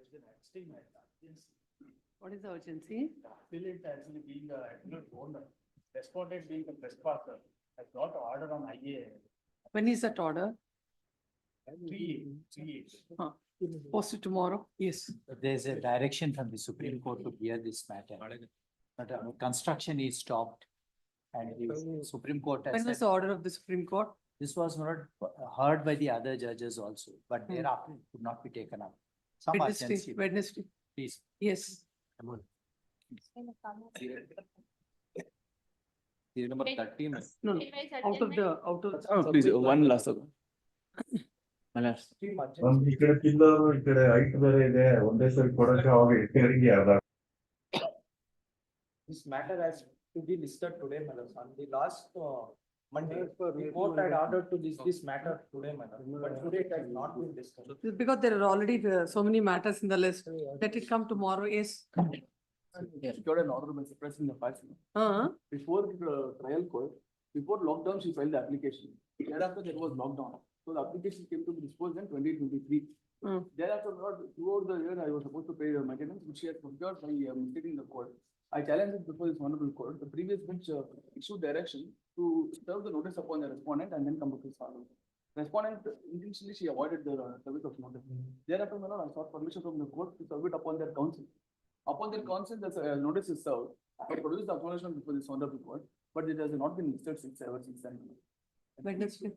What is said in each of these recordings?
is an extreme urgency. What is the urgency? The appellant actually being a appellant owner, respondent being a trespasser, has got order on IA. When is that order? 3 Post it tomorrow? Yes. There's a direction from the Supreme Court to hear this matter. But construction is stopped. And the Supreme Court has When was said the order of the Supreme Court? this was not heard by the other judges also, but thereafter it could not be taken up. Some Wednesday, urgency, Wednesday. please. Yes. Come on. Serial number 13. No, no. Out of the, Oh, please, one last. ಒಂದ್ ಈ ಕಡೆ pillar ಈ ಕಡೆ height ಬೇರೆ ಇದೆ ಒಂದೇ ಸರಿ ಕೊಡಕ್ಕೆ ಅವಾಗ ರಿಪೇರಿಗೆ ಅದ. This matter has to be listed today, madam. On the last Monday, the court had ordered to list this matter today, madam. But today it has not been discussed. because there are already so many matters in the list. Let it come tomorrow, yes. Secured an order by suppressing the files. Before trial court, before lockdown, she filed the application. Thereafter, there was lockdown. So the application came to be disposed in 2023. Thereafter, throughout the year, I was supposed to pay the maintenance, which she had procured by mistaking the court. I challenged it before this honorable court. The previous bench issued direction to serve the notice upon the respondent and then come to this order. Respondent, intentionally, she avoided the service of notice. Thereafter, I sought permission from the court to serve it upon their counsel. Upon their counsel, the notice is served. I produced the acknowledgement before this honorable court, but it has not been listed ever since then. Wednesday.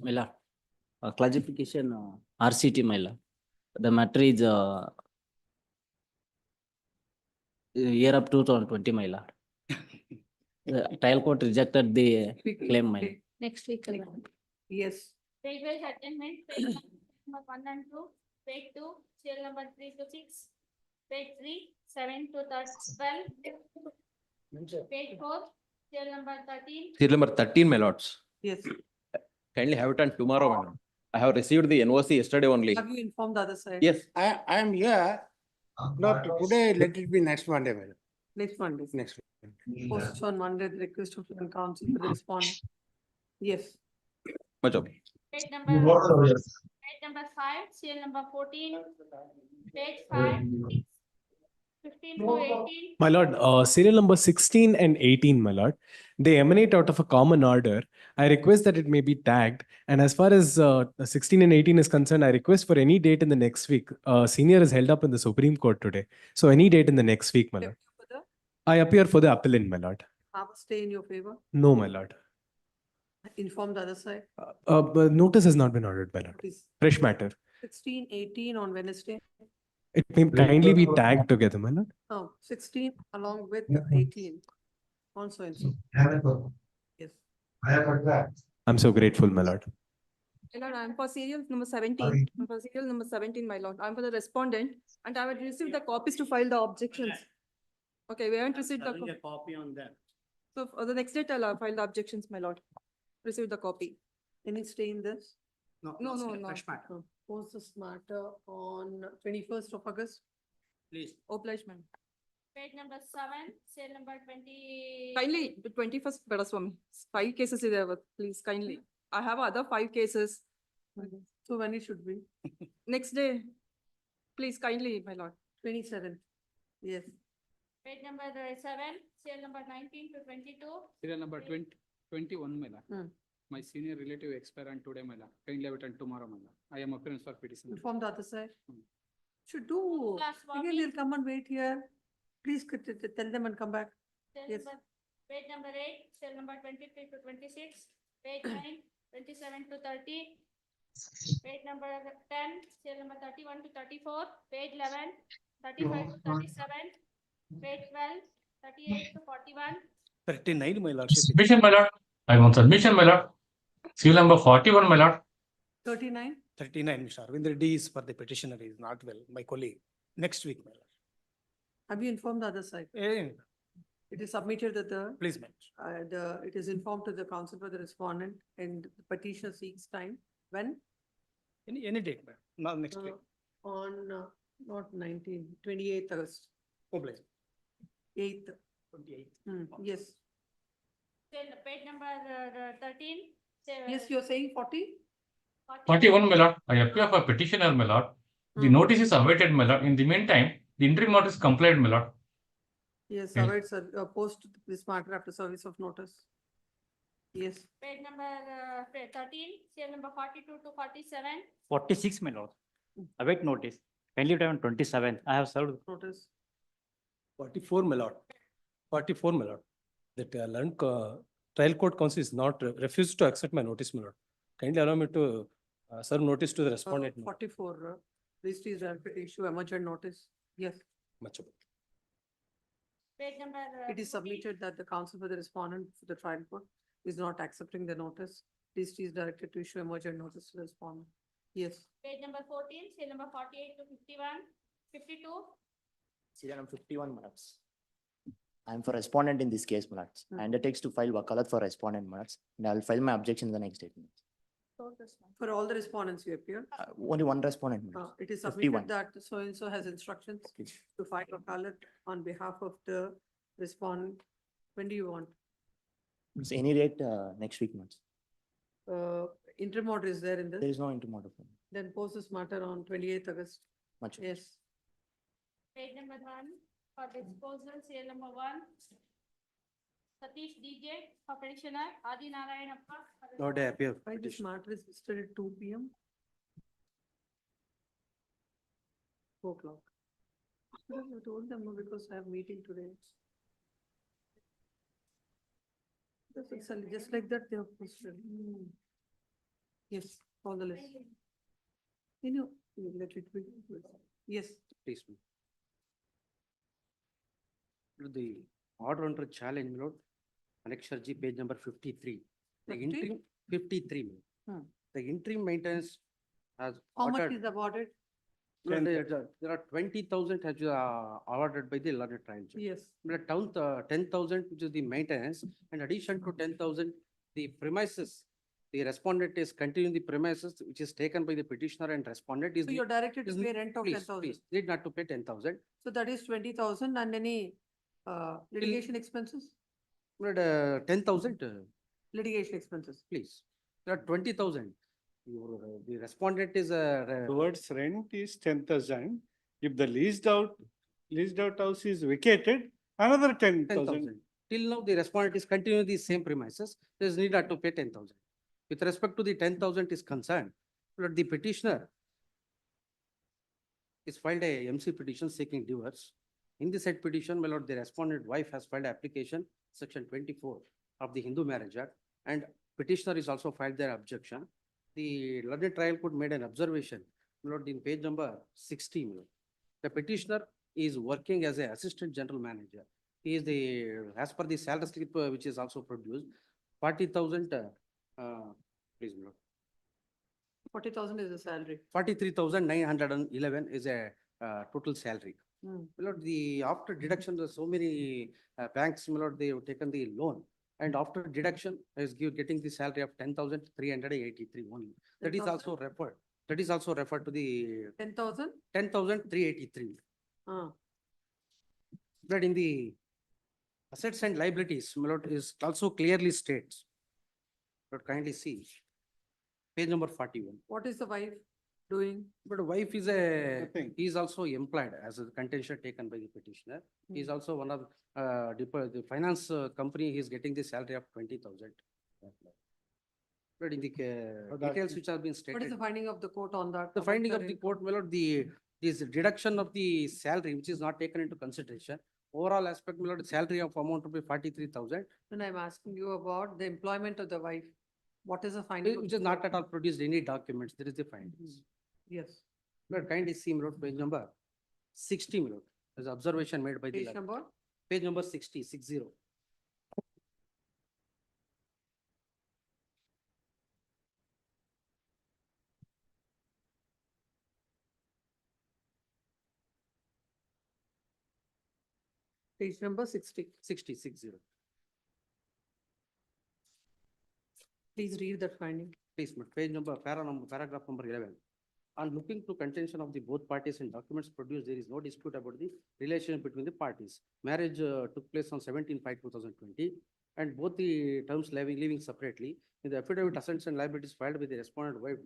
Mila, classification RCT Mila. The matter is year up 2020 Mila. The trial court rejected the claim Mila. Next week. Yes. Page wise assignment, page number 1 and 2, page 2, serial number 3 to 6, page 3, 7 to 12, page 4, serial number 13. Serial number 13, my lords. Yes. Kindly have it on tomorrow, madam. I have received the NOC yesterday only. Have you informed the other side? Yes. I am here. Not today, let it be next Monday. Madam. Next Monday. Next week. Post on Monday, the request of the council for the respondent. Yes. Much of. Page You number, voted on it. page number 5, serial number 14, page 5, 15 to 18. My lord, serial number 16 and 18, my lord, they emanate out of a common order. I request that it may be tagged. And as far as 16 and 18 is concerned, I request for any date in the next week. Senior is held up in the Supreme Court today. So any date in the next week, my lord. I appear for the appellant, my lord. Have a stay in your favor. No, my lord. Inform the other side. But notice has not been ordered, my lord. Please. Fresh matter. 16, 18 on Wednesday. It may kindly be tagged together, my lord. Oh, 16 along with 18. Also and so. Yes. I have heard that. I'm so grateful, my lord. My lord, I'm for serial number 17. I'm for serial number 17, my lord. I'm for the respondent and I will receive the copies to file the objections. Okay, we haven't received the Copy on that. So for the next date, I'll file the objections, my lord. Receive the copy. Any stay in this? No, no, no. Post this matter on 21st of August. Please. Obligement. Page number 7, serial number 20. Kindly, the 21st, Bedaswamy. 5 cases is there, please, kindly. I have other 5 cases. So when it should be? Next day, please, kindly, my lord. 27. Yes. Page number 7, serial number 19 to 22. Serial number 21, Mela. My senior relative expired on today, Mela. Kindly have it on tomorrow, Mela. I am appearance for petition. Inform the other side. Should do. Class Again, they'll come and wait here. Please tell them and come back. Yes. Page number 8, serial number 23 to 26, page 9, 27 to 30, page number 10, serial number 31 to 34, page 11, 35 to 37, page 12, 38 to 41. 39, my lordship. Submission, my lord. I want submission, my lord. Serial number 41, my lord. 39. 39, Mr. Arvind Reddy is for the petitioner, he is not well, my colleague. Next week, my lord. Have you informed the other side? It is submitted at the. Please, ma'am. It is informed to the council for the respondent and the petitioner seeks time. When? Any date, ma'am. Not next week. On not 19, 28th August. Obliged. 8th. 28th. Yes. Page number 13. Yes, you are saying 40? 41, my lord. I appear for petitioner, my lord. Hmm. notice is awaited, my lord. In the meantime, the interim notice complied, my lord. Yes, Yes. awaits post this matter after service of notice. Yes, Page number 13, serial number 42 to 47. 46, my lord. Await notice. Kindly write on 27. I have served. notice. 44, my lord. 44, my lord. That trial court counsel is not refused to accept my notice, my lord. Kindly allow me to serve notice to the respondent. my lord. 44, registry is issue emergent notice. Yes, Much obliged. Page number. it is 14. submitted that the counsel for the respondent for the trial court is not accepting the notice. Registry is directed to issue emergent notice to the respondent. Yes, Page number 14, serial number 48 to 51, 52. Serial number 51, madams. I am for respondent in this case, madams. Hmm. I undertakes to file wakalat for respondent, madams. And I will file my objection in the next statement. for all the respondents you appear. Only one respondent, madam. It is 51. submitted that so-and-so has instructions to file wakalat on behalf of the respondent. When do you want? It's any rate, next week, madam. Interim order is there in There this, is no intermodal. then post this matter on 28th August. Much. Yes, Page number 1 for disposal, serial number 1. Satish DJ for petitioner, Adi Narayanappa. for Lord, I appear. why this matter is listed at 2 p.m.? 4 o'clock. Because I told them, no, because I have meeting today. Just like that, they have posted. Yes, all the list. You know, let it be. Yes, Please. The order under challenge, my lord. Annexure G, page number 53. The 50? interim, 53. my lord. Hmm. The interim maintenance has how much ordered. is awarded? No, there are 20,000 has awarded by the learned trial judge. Yes, But town 10,000, which is the maintenance, in addition to 10,000, the premises, the respondent is continuing the premises, which is taken by the petitioner and respondent is. so you're directed to is- pay rent of please, 10,000. please, need not to pay 10,000. So that is 20,000 and any litigation expenses? But 10,000, Litigation expenses. please. There are 20,000. The respondent is Towards rent is 10,000. If the leased out house is vacated, another 10,000. 10,000. Till now, the respondent is continuing the same premises. There is need not to pay 10,000. With respect to the 10,000 is concerned, but the petitioner is filed a MC petition seeking divorce. In the said petition, my lord, the respondent wife has filed application, section 24 of the Hindu Marriage Act, and petitioner is also filed their objection. The learned trial court made an observation, my lord, in page number 60. my lord. The petitioner is working as an assistant general manager. He is as per the salary slip which is also produced, 40,000, please, my lord. 40,000 is the salary. 43,911 is a total salary. Hmm. My lord, after deduction, there's so many banks, my lord, they have taken the loan. And after deduction is getting the salary of 10,383 only. That is 10,000? also referred. That is also referred to the 10,000? 10,383. Ah, But in the assets and liabilities, my lord, is also clearly states. But kindly see. Page number 41. what is the wife doing? But wife is Nothing. he is also employed as a contention taken by the petitioner. He is also one of the finance company, he is getting the salary of 20,000. But in the details which have been What is stated, the finding of the court on that? the about finding their of the income? court, my lord, this deduction of the salary which is not taken into consideration. Overall aspect, my lord, salary of amount to be 43,000, When I'm asking you about the employment of the wife, what is the finding? of which the is not court? at all produced any documents. There is the findings. Yes, But kindly see, my lord, page number 60, my lord. There's observation made by the. page number? Page number 60, 60. Page number 60. 60, 60. Please read that finding. Please, page number, paragraph number 11. On looking to contention of the both parties and documents produced, there is no dispute about the relationship between the parties. Marriage took place on 17/5/2020, and both the terms living separately. In the affidavit, assets and liabilities filed with the respondent wife,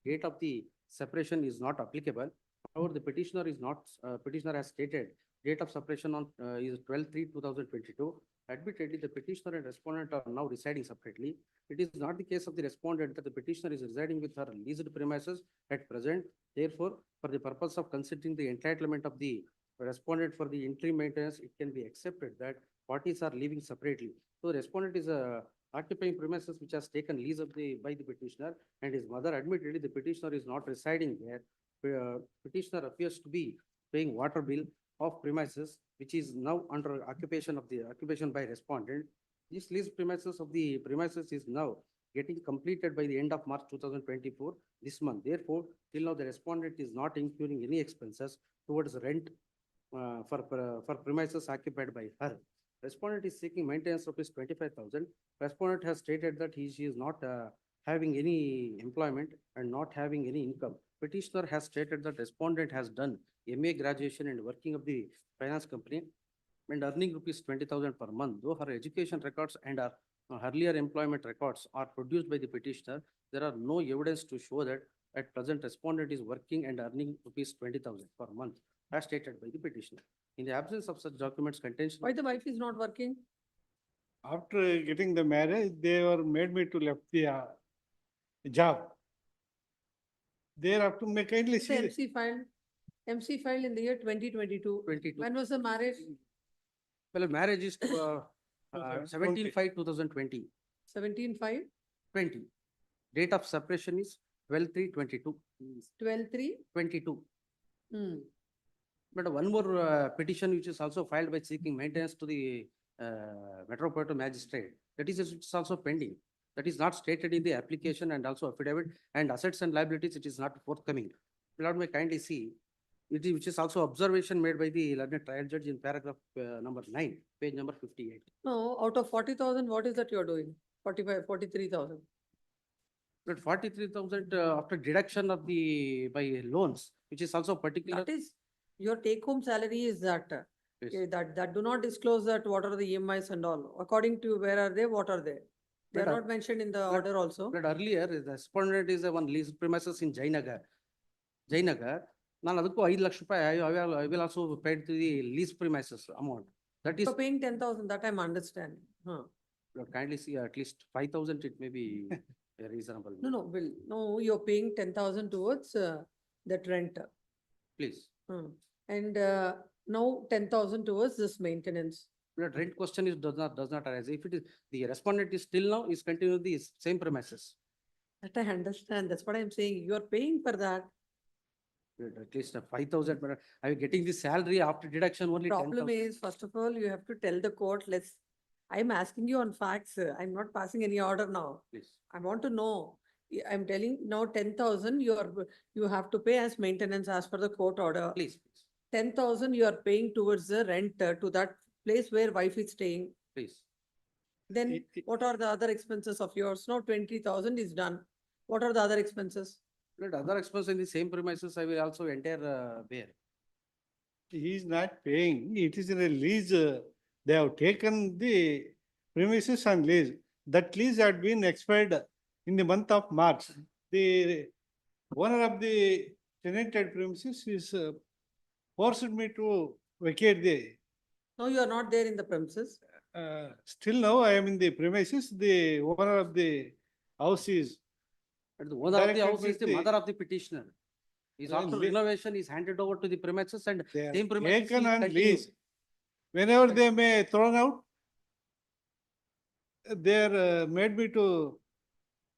date of the separation is not applicable. However, the petitioner is not, petitioner has stated date of separation on is 12/3/2022. Admittedly, the petitioner and respondent are now residing separately. It is not the case of the respondent that the petitioner is residing with her leased premises at present. Therefore, for the purpose of considering the entitlement of the respondent for the interim maintenance, it can be accepted that parties are living separately. So the respondent is occupying premises which has taken lease of by the petitioner, and his mother. Admittedly, the petitioner is not residing there. Petitioner appears to be paying water bill of premises which is now under occupation by respondent. This lease premises of the premises is now getting completed by the end of March 2024 this month. Therefore, till now the respondent is not incurring any expenses towards rent for premises occupied by her. Respondent is seeking maintenance rupees 25,000. Respondent has stated that she is not having any employment and not having any income. Petitioner has stated that respondent has done MA graduation and working of the finance company and earning rupees 20,000 per month. Though her education records and her earlier employment records are produced by the petitioner, there are no evidence to show that at present respondent is working and earning rupees 20,000 per month, as stated by the petitioner. In the absence of such documents, contention. Why the wife is not working? After getting the marriage, they were made me to left the job. Thereafter, may kindly The see. MC filed in the year 2022. 22. When was the marriage? Well, marriage is 17/5/2020. 17/5, 20. Date of separation is 12/3/22. 12/3. 22. Hmm. But one more petition which is also filed by seeking maintenance to the Metropolitan Magistrate. That is it's also pending. That is not stated in the application and also affidavit, and assets and liabilities, it is not forthcoming. Lord may kindly see, which is also observation made by the learned trial judge in paragraph number 9, page number 58. No, out of 40,000, what is that you're doing? 43,000. But 43,000 after deduction of by loans, which is also particular. That is, your take home salary is that. Yes. That do not disclose that what are the EMIs and all. According to where are they, what are they? They are But, not mentioned in the order also. But earlier, the respondent is one leased premises in Jainagar. ನಾನು ಅದಕ್ಕೂ 5 ಲಕ್ಷ ರೂಪಾಯಿ I will also pay to the lease premises amount. That is. So paying 10,000, that I'm understanding. Kindly see at least 5,000, it may be reasonable. No, you're paying 10,000 towards that rent. Please. And now 10,000 towards this maintenance. The rent question does not arise. If it is, the respondent is still now is continuing the same premises. That I understand. That's what I'm saying. You are paying for that. At least 5,000, but are you getting the salary after deduction only 10,000? Problem is, first of all, you have to tell the court, I'm asking you on facts. I'm not passing any order now. Please. I want to know. I'm telling now 10,000 you have to pay as maintenance as per the court order. Please. 10,000 you are paying towards the rent to that place where wife is staying. Please. Then what are the other expenses of yours? Now 20,000 is done. What are the other expenses? Let other expenses in the same premises, I will also enter bear. He is not paying. It is in a lease. They have taken the premises on lease. That lease had been expired in the month of March. The owner of the tenanted premises is forced me to vacate the. No, you are not there in the premises. Still now I am in the premises. The owner of the house is. But the owner of the house is the the- mother of the petitioner. His after renovation is handed over to the premises and They are same premises. taken is on continued. lease. Whenever they may thrown out, they are made me to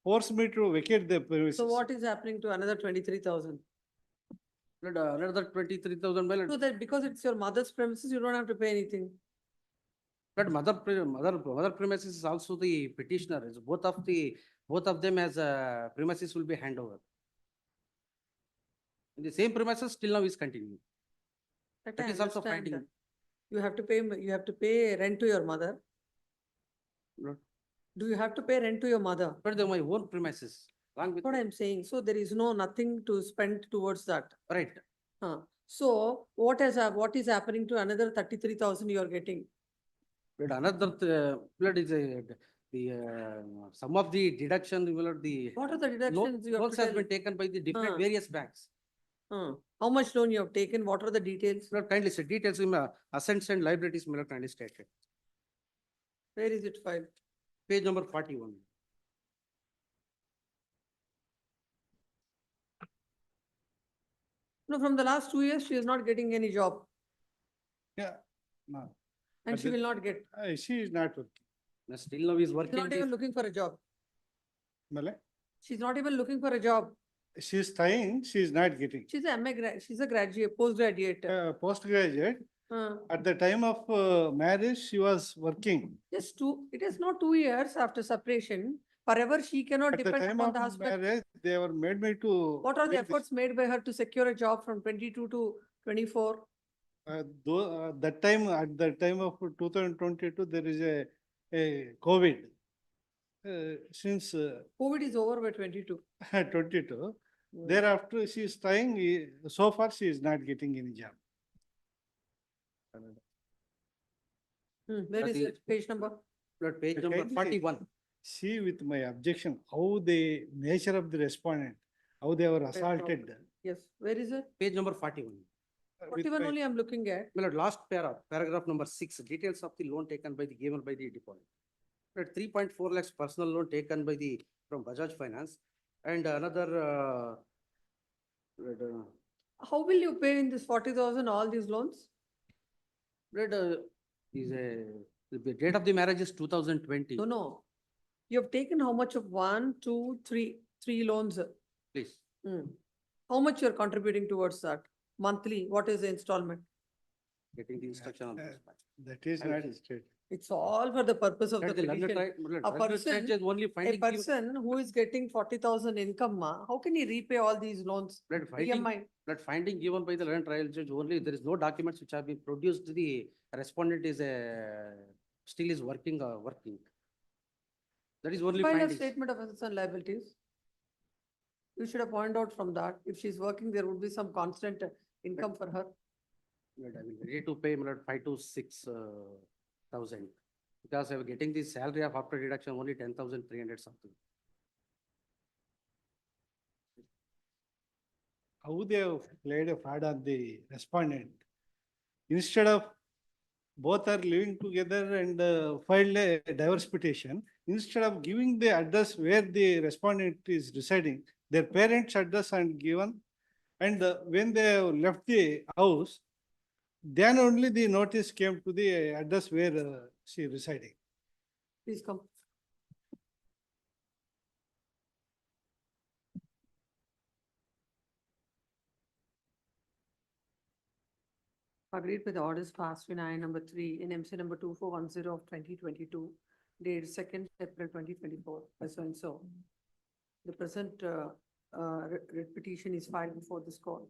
force me to vacate the premises. So what is happening to another 23,000? Let another 23,000. Well, So that because it's your mother's premises, you don't have to pay anything. but mother premises is also the petitioner. It's both of them as premises will be hand over. In the same premises, still now is continuing. That That I is also understand finding. that. You have to pay rent to your mother. What? Do you have to pay rent to your mother? But they're my own premises. Along with. What I'm saying. So there is nothing to spend towards that. Right. So what is happening to another 33,000 you are getting? But another, blood is some of the deduction, the. What are the deductions you have Loans to has tell? been taken by the different various banks. How much loan you have taken? What are the details? Lord, kindly say details in assets and liabilities, my lord, kindly stated. Where is it filed? Page number 41. No, from the last 2 years, she is not getting any job Yeah, no. and At she the- will not get. She is not working. Now, still now he is She's working. not even looking for a job. Mala? She's not even looking for a job. She is trying, she is not getting. She's a she's a graduate, postgraduate. Postgraduate, Uh, at the time of marriage, she was working. Just it is not 2 years after separation. Forever, she cannot At the depend time upon of the husband. marriage, they were made me to. What are the make this. efforts made by her to secure a job from 22 to 24? That time, at the time of 2022, there is a COVID. Since COVID is over by 22. 22, Hmm. thereafter she is trying, so far she is not getting any job. Where That is is- it? Page number? Lord, page number Kindly 41. See with my objection, how the nature of the respondent, how they were assaulted. Yes, where is it? Page number 41. with 41 my- only I'm looking at. My lord, last paragraph number 6, details of the loan taken by the given by the deponent. Lord, 3.4 lakhs personal loan taken by the, from Bajaj Finance, and another, Lord, How will you pay in this 40,000 all these loans? Lord, is the date of the marriage is 2020. No, no. You have taken how much of 1, 2, 3, 3 loans? Please. How much you're contributing towards that? Monthly, what is the installment? Getting the instruction on this. That is I will not see. straight. It's all for the purpose of the Lord, the learned petition. trial- Lord, A learned person- judge is only A finding. person who is getting 40,000 income, how can he repay all these loans? Lord, finding, EMI. Lord, finding given by the learned trial judge only, there is no documents which have been produced, the respondent is still is working. That is only File a findings. statement of assets and liabilities. You should have pointed out from that. If she's working, there would be some constant income for her. Lord, I will ready to pay, my lord, 5 to 6 thousand. Because I was getting the salary of after deduction only 10,300 something. How they have played a fraud on the respondent. Instead of both are living together and filed a divorce petition, instead of giving the address where the respondent is residing, their parents' address and given, and when they have left the house, then only the notice came to the address where she residing. Please come. Agreed with the orders passed in I number 3 in MC number 2410 of 2022, dated 2nd April 2024, as and so. The present writ petition is filed before this court.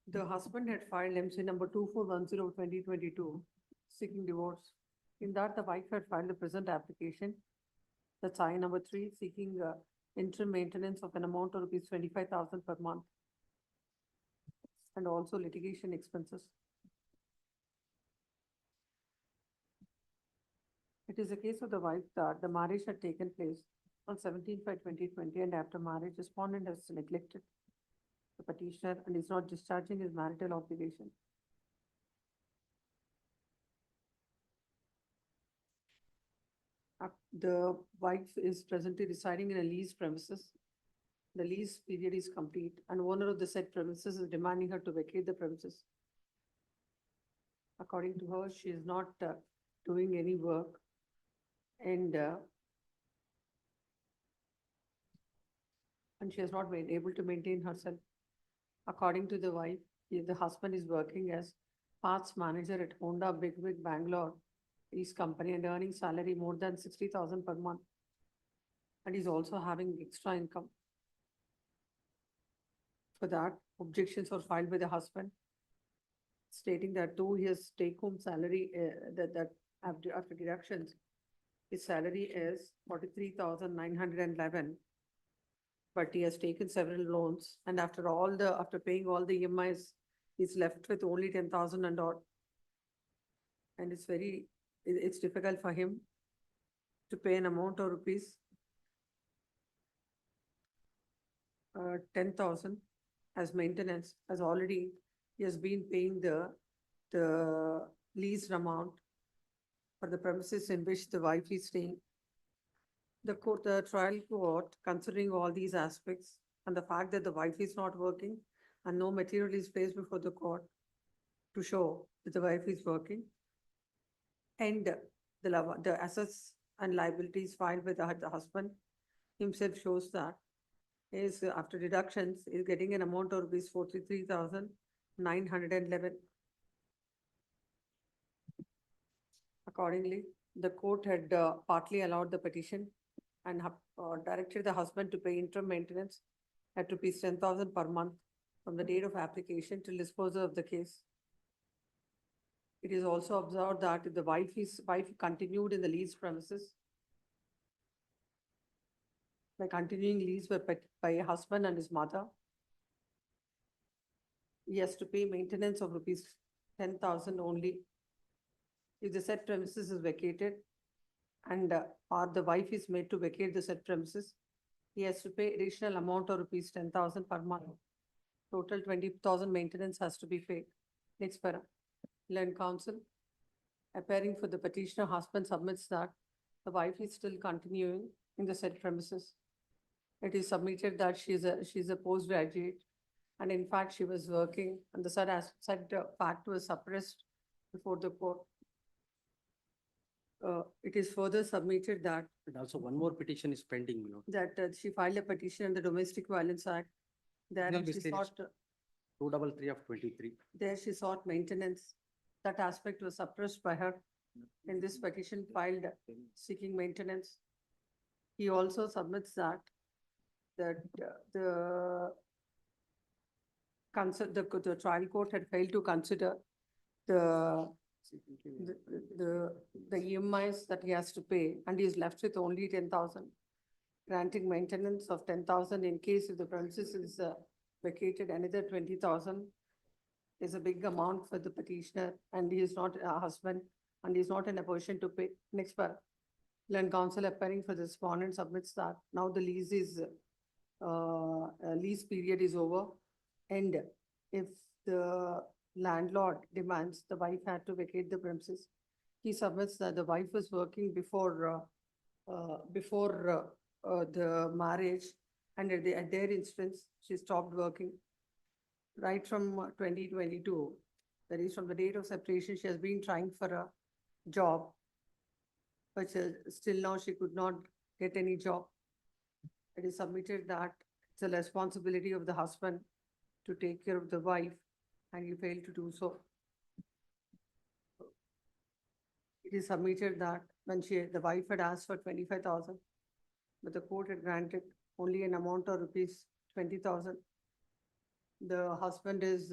The husband had filed MC number 2410 of 2022, seeking divorce. In that, the wife had filed the present application. That's I number 3, seeking interim maintenance of an amount of rupees 25,000 per month, and also litigation expenses. It is a case of the wife that the marriage had taken place on 17/5/2020, and after marriage, respondent has neglected the petitioner and is not discharging his marital obligation. The wife is presently residing in a leased premises. The lease period is complete, and owner of the said premises is demanding her to vacate the premises. According to her, she is not doing any work, and she has not been able to maintain herself. According to the wife, the husband is working as parts manager at Honda Big Bangalore East Company and earning salary more than 60,000 per month. And he's also having extra income. For that, objections were filed by the husband, stating that though his take-home salary, that after deductions, his salary is 43,911. But he has taken several loans, and after paying all the EMIs, he's left with only 10,000 and odd. And it's difficult for him to pay an amount of rupees 10,000. as maintenance, as already he has been paying the leased amount for the premises in which the wife is staying. The trial court, considering all these aspects and the fact that the wife is not working and no material is placed before the court to show that the wife is working, and the assets and liabilities filed with the husband himself shows that is after deductions is getting an amount of rupees 43,911. Accordingly, the court had partly allowed the petition and directed the husband to pay interim maintenance at rupees 10,000 per month from the date of application till disposal of the case. It is also observed that if the wife continued in the leased premises, by continuing lease by a husband and his mother, he has to pay maintenance of rupees 10,000 only. If the said premises is vacated and or the wife is made to vacate the said premises, he has to pay additional amount of rupees 10,000 per month. Total 20,000 maintenance has to be paid. Next para. Land counsel, appearing for the petitioner, husband submits that the wife is still continuing in the said premises. It is submitted that she is a postgraduate, and in fact she was working, and the said fact was suppressed before the court. It is further submitted that And also one more petition is pending, my lord. she filed a petition in the Domestic Violence Act. There Signal she mistake. sought 233 of 23. There she sought maintenance. That aspect was suppressed by her in this petition filed seeking maintenance. He also submits that the trial court had failed to consider the EMIs that he has to pay, and he is left with only 10,000. Granting maintenance of 10,000 in case if the premises is vacated, another 20,000 is a big amount for the petitioner, and he is not a husband, and he is not in a position to pay. Next part. Land counsel appearing for the respondent submits that now the lease is lease period is over, and if the landlord demands the wife had to vacate the premises, he submits that the wife was working before the marriage, and at their instance, she stopped working. Right from 2022, that is from the date of separation, she has been trying for a job, but still now she could not get any job. It is submitted that it's a responsibility of the husband to take care of the wife, and he failed to do so. It is submitted that when the wife had asked for 25,000, but the court had granted only an amount of rupees 20,000. The husband is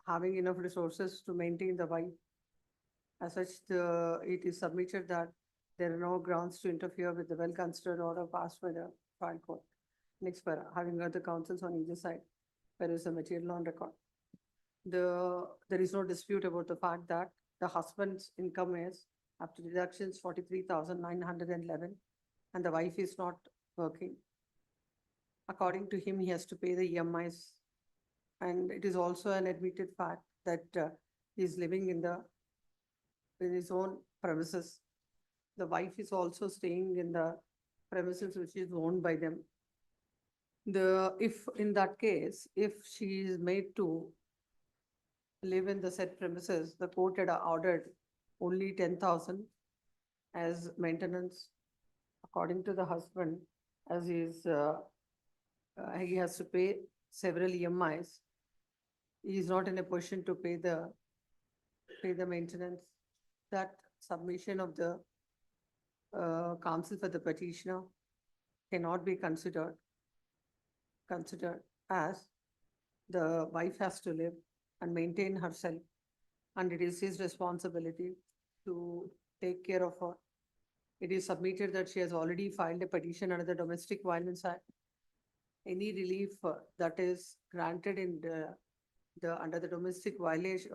having enough resources to maintain the wife. As such, it is submitted that there are no grounds to interfere with the well-considered order passed by the trial court. Next para, having heard the counsels on either side, there is a material on record. There is no dispute about the fact that the husband's income is, after deductions, 43,911, and the wife is not working. According to him, he has to pay the EMIs. And it is also an admitted fact that he is living in his own premises. The wife is also staying in the premises which is owned by them. If in that case, if she is made to live in the said premises, the court had ordered only 10,000 as maintenance, according to the husband, as he has to pay several EMIs. He is not in a position to pay the maintenance. That submission of the counsel for the petitioner cannot be considered as the wife has to live and maintain herself, and it is his responsibility to take care of her. It is submitted that she has already filed a petition under the Domestic Violence Act. Any relief that is granted in under the Domestic Violence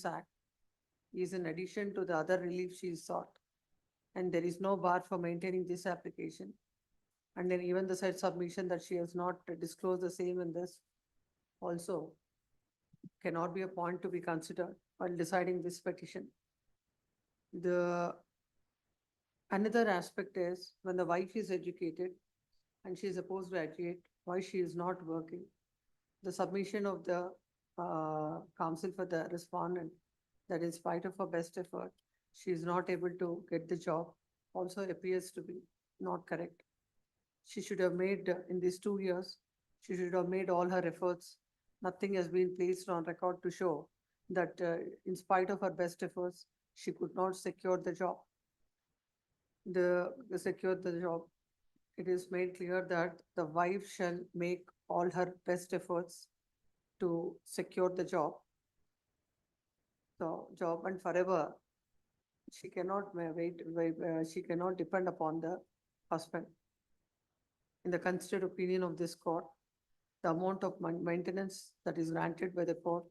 Act is in addition to the other relief she sought, and there is no bar for maintaining this application. And then even the said submission that she has not disclosed the same in this also cannot be a point to be considered while deciding this petition. The another aspect is when the wife is educated and she is a postgraduate, why she is not working. The submission of the counsel for the respondent that in spite of her best effort, she is not able to get the job also appears to be not correct. She should have made in these 2 years, she should have made all her efforts. Nothing has been placed on record to show that in spite of her best efforts, she could not secure the job. Secure the job. It is made clear that the wife shall make all her best efforts to secure the job. So job and forever, she cannot she cannot depend upon the husband. In the considered opinion of this court, the amount of maintenance that is granted by the court,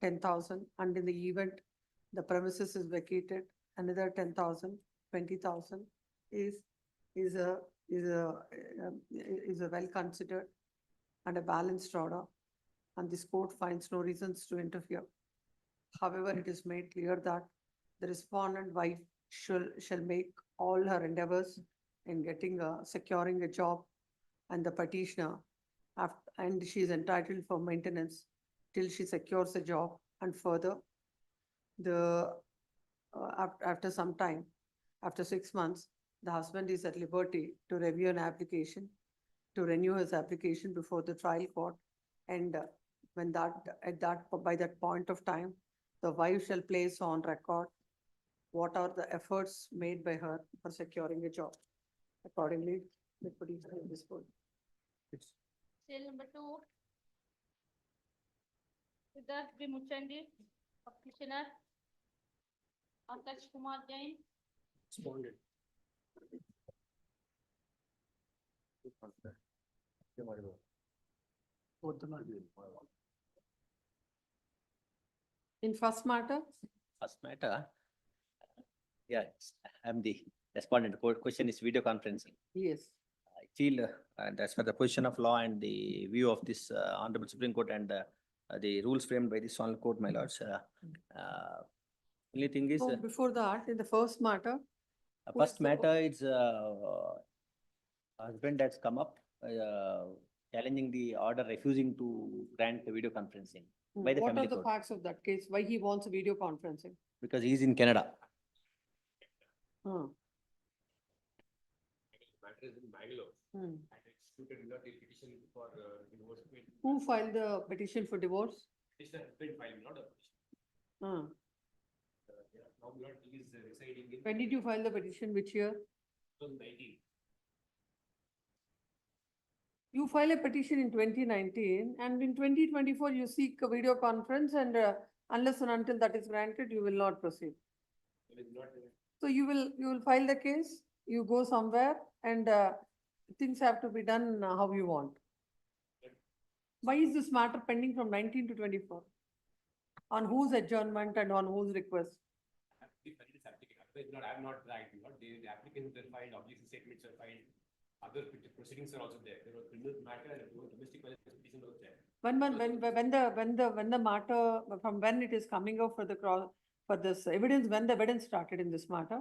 10,000, and in the event the premises is vacated, another 10,000, 20,000 is a well considered and a balanced order, and this court finds no reasons to interfere. However, it is made clear that the respondent wife shall make all her endeavors in securing a job, and the petitioner and she is entitled for maintenance till she secures a job, and further after some time, after 6 months, the husband is at liberty to review an application, to renew his application before the trial court, and by that point of time, the wife shall place on record what are the efforts made by her for securing a job. Accordingly, the petitioner is disposed. Sale number 2. Siddharth B. Muchandi, petitioner. Akash Kumar Jain. Responded. In first matter, First matter. Yeah, I'm the respondent. Question is video conferencing. yes. I feel, and as per the position of law and the view of this Honorable Supreme Court and the rules framed by this Honorable Court, my lords, only thing is, So before that, in the first matter, who is first the- matter is husband has come up challenging the order refusing to grant the video conferencing by the what family are the court facts of that case? Why he wants a video conferencing? because he is in Canada. Hmm. Matter is in Bangalore. Hmm. And executed without a petition for divorce. Who filed the petition for divorce? Petitioner has been filed, not a petition. Hmm. Now Lord, he is residing in. When did you file the petition? Which year? 2019. You file a petition in 2019 and in 2024 you seek a video conference, and unless and until that is granted, you will not proceed. It is not. So you will file the case, you go somewhere, and things have to be done how you want. Why is this matter pending from 19 to 24? On whose adjournment and on whose request? I am not right. The applicants were filed, objection statements were filed, other proceedings are also there. There was criminal matter and domestic violence petition was there. When the matter, from when it is coming out for this evidence, when the evidence started in this matter?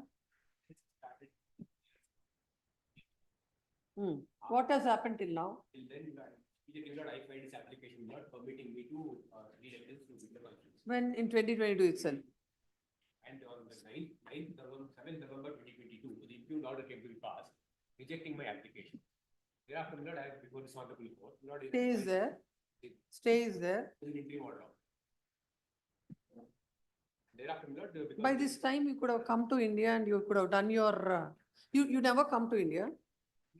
What has happened till now? Till then, I filed this application not permitting me to read evidence to video conference. When in 2022 itself? And on the 7th November 2022, the impugned order came to be passed, rejecting my application. Thereafter, Lord, I have before this honorable court. Stay is there. Stay is there. Interim order. Thereafter, Lord, because By this time, you could have come to India and you could have done your, you never come to India.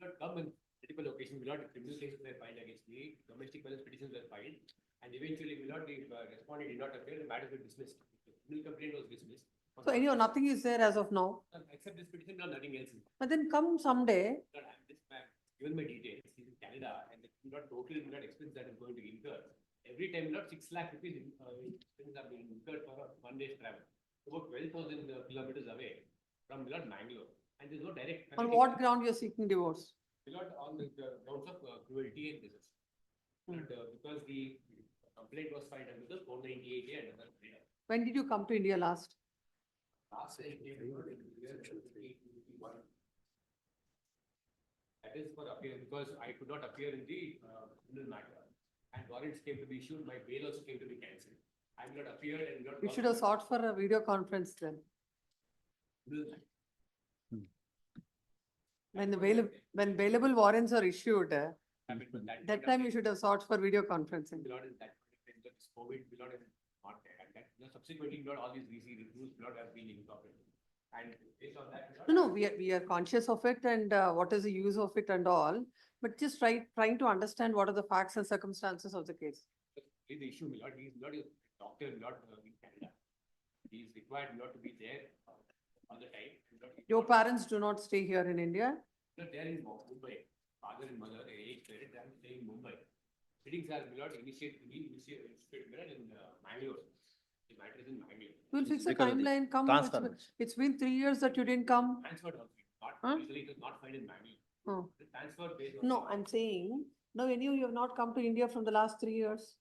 not come in multiple occasions, will not criminal cases were filed against me, domestic violence petitions were filed, and eventually will not be responded, did not appear, the matter was dismissed. The criminal complaint was dismissed. So anyhow, nothing is there as of now. Except this petition, no, nothing else. But then come someday. Not, I'm this man, given my details, he's in Canada, and the total expense that is going to incur. Every time, not 6 lakh rupees expenses are being incurred for a 1 day's travel. About 12,000 kilometers away from Bangalore, and there's no direct. On what ground you're seeking divorce? Not on the grounds of cruelty and this. And because the complaint was filed under the 498A and other. When did you come to India last? Last I came in 2021. That is for appear, because I could not appear in the criminal matter. And warrants came to be issued, my bail also came to be cancelled. I am not appeared and not. You should have sought for a video conference then. When when bailable warrants are issued, that time you should have sought for video conferencing. Not in that time, this COVID, not in, not, and that, subsequently, not all these VC rules, not have been incorporated. And based on that. No, we are conscious of it and what is the use of it and all, but just trying to understand what are the facts and circumstances of the case. The issue, Milord, he is not a doctor, not in Canada. He is required not to be there all the time. Your parents do not stay here in India? Not there in Mumbai. Father and mother, age parent, they are staying in Mumbai. Proceedings are Milord initiated in Mangalore. The matter is in Mangalore. We'll fix a because of the timeline, come. transfer. It's been 3 years that you didn't come. Transferred also, Huh? usually it was not filed in Mangalore. Oh. The transfer based on. No, I'm saying, no, you have not come to India from the last 3 years.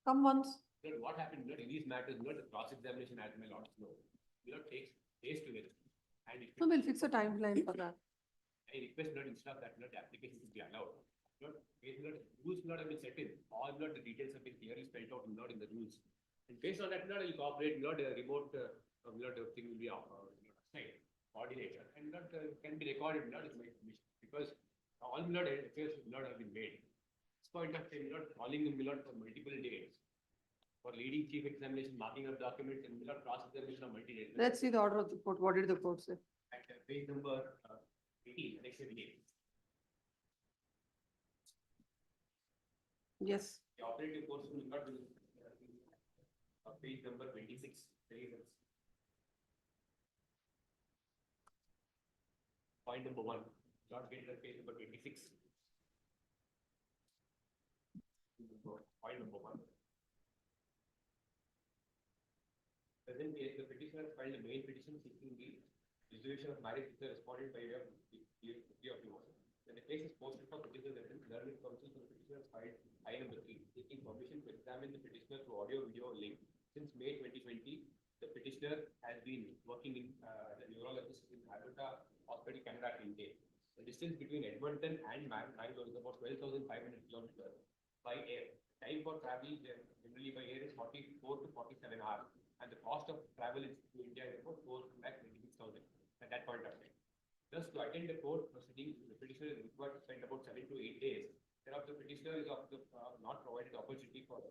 Come once. But what happened, in these matters, the cross-examination, as my lords know, takes days together. And if So we'll fix a timeline for that. I request instead of that, the application should be allowed. Rules have been set in, all the details have been clearly spelled out, in the rules. And based on that, I'll cooperate, a remote, thing will be assigned, coordinator, and can be recorded, because all affairs will not have been made. This point of time, calling him for multiple days. For leading chief examination, marking of documents, and cross-examination of multi days. Let's see the order of the court. What did the court say? At page number 18, annexure A. Yes. The operative course will not be page number 26. Point number 1. Not get the page number 26. Point number 1. Present case, the petitioner has filed a main petition seeking the dissolution of marriage with the respondent by way of divorce. When the case is posted for petitioner reference, learned counsel for the petitioner has filed I number 3, seeking permission to examine the petitioner through audio-video link. Since May 2020, the petitioner has been working in the neurologist in Alberta Hospital, Canada, India. The distance between Edmonton and Mangalore is about 12,500 kilometers by air. Time for travel generally by air is 44 to 47 hours. And the cost of travel to India is about 4,26,000 at that point of time. Thus, to attend the court proceedings, the petitioner is required to spend about 7 to 8 days. Thereof, the petitioner is not provided the opportunity for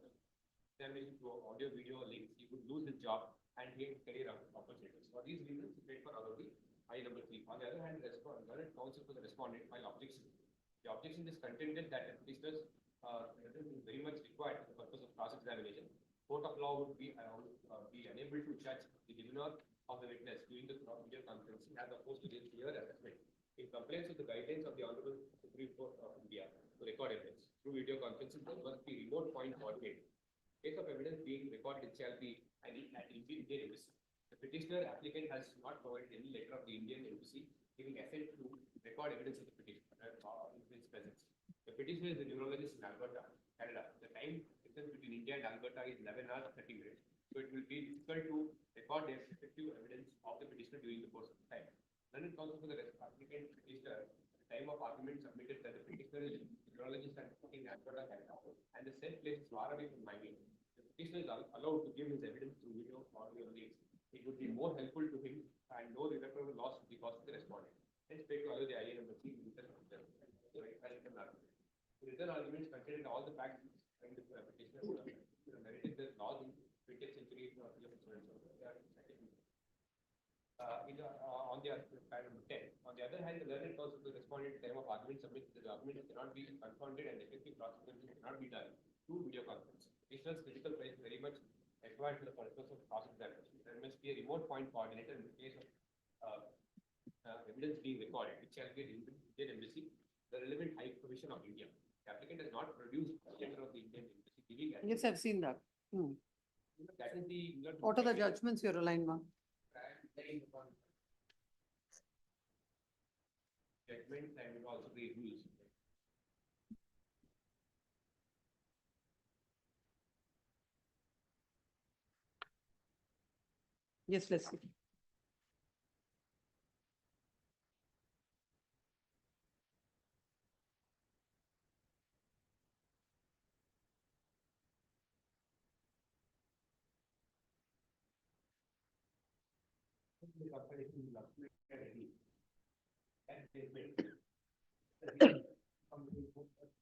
examination through audio-video links. He would lose his job and gain career opportunities. For these reasons, he paid for ROB I number 3. On the other hand, the counsel for the respondent filed objection. The objection is contended that the petitioner's presence is very much required for the purpose of cross-examination. Court of law would be unable to judge the demeanor of the witness during the video conferencing as opposed to the clear assessment. In compliance with the guidelines of the Honorable Supreme Court of India to record evidence through video conferencing, there must be remote point coordinated. Case of evidence being recorded, it shall be at Indian embassy. The petitioner applicant has not provided any letter of the Indian embassy giving assent to record evidence of the petitioner in his presence. The petitioner is a neurologist in Alberta, Canada. The time difference between India and Alberta is 11 hours 30 minutes. So it will be difficult to record the effective evidence of the petitioner during the course of time. Learned counsel for the applicant petitioner, at the time of argument submitted that the petitioner is a neurologist and in Alberta, Canada, and the said place is far away from Mangalore. The petitioner is allowed to give his evidence through video or audio links. It would be more helpful to him and no irreparable loss to the cost of the respondent. Hence, pay to allow the IA number 3 written argument. Written arguments contained all the facts and the petitioner narrated the laws in 20th century. On the number 10. On the other hand, the learned counsel to respond at the time of argument submits that the argument cannot be confounded and effective cross-examination cannot be done through video conference. Petitioner's physical presence is very much required for the purpose of cross-examination. There must be a remote point coordinator in the case of evidence being recorded, which shall be in the Indian embassy, the relevant high commission of India. The applicant has not produced a letter of the Indian embassy giving. Yes, I've seen that. That is the. What are the judgments you're relying on? Judgments and also the rules. Yes, let's see.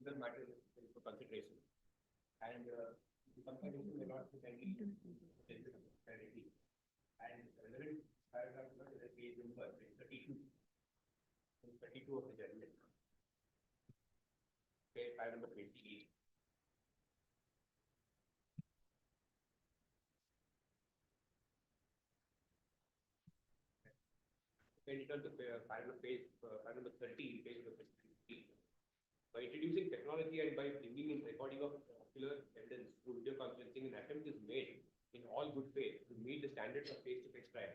The matter is for consideration. And the comparison may not be kindly clarity. And relevant paragraph is the page number 32. 32 of the judgment. Page file number 28. When you turn to file number 30, page number 50. By introducing technology and by bringing in recording of ocular evidence through video conferencing, an attempt is made in all good faith to meet the standards of face-to-face trial.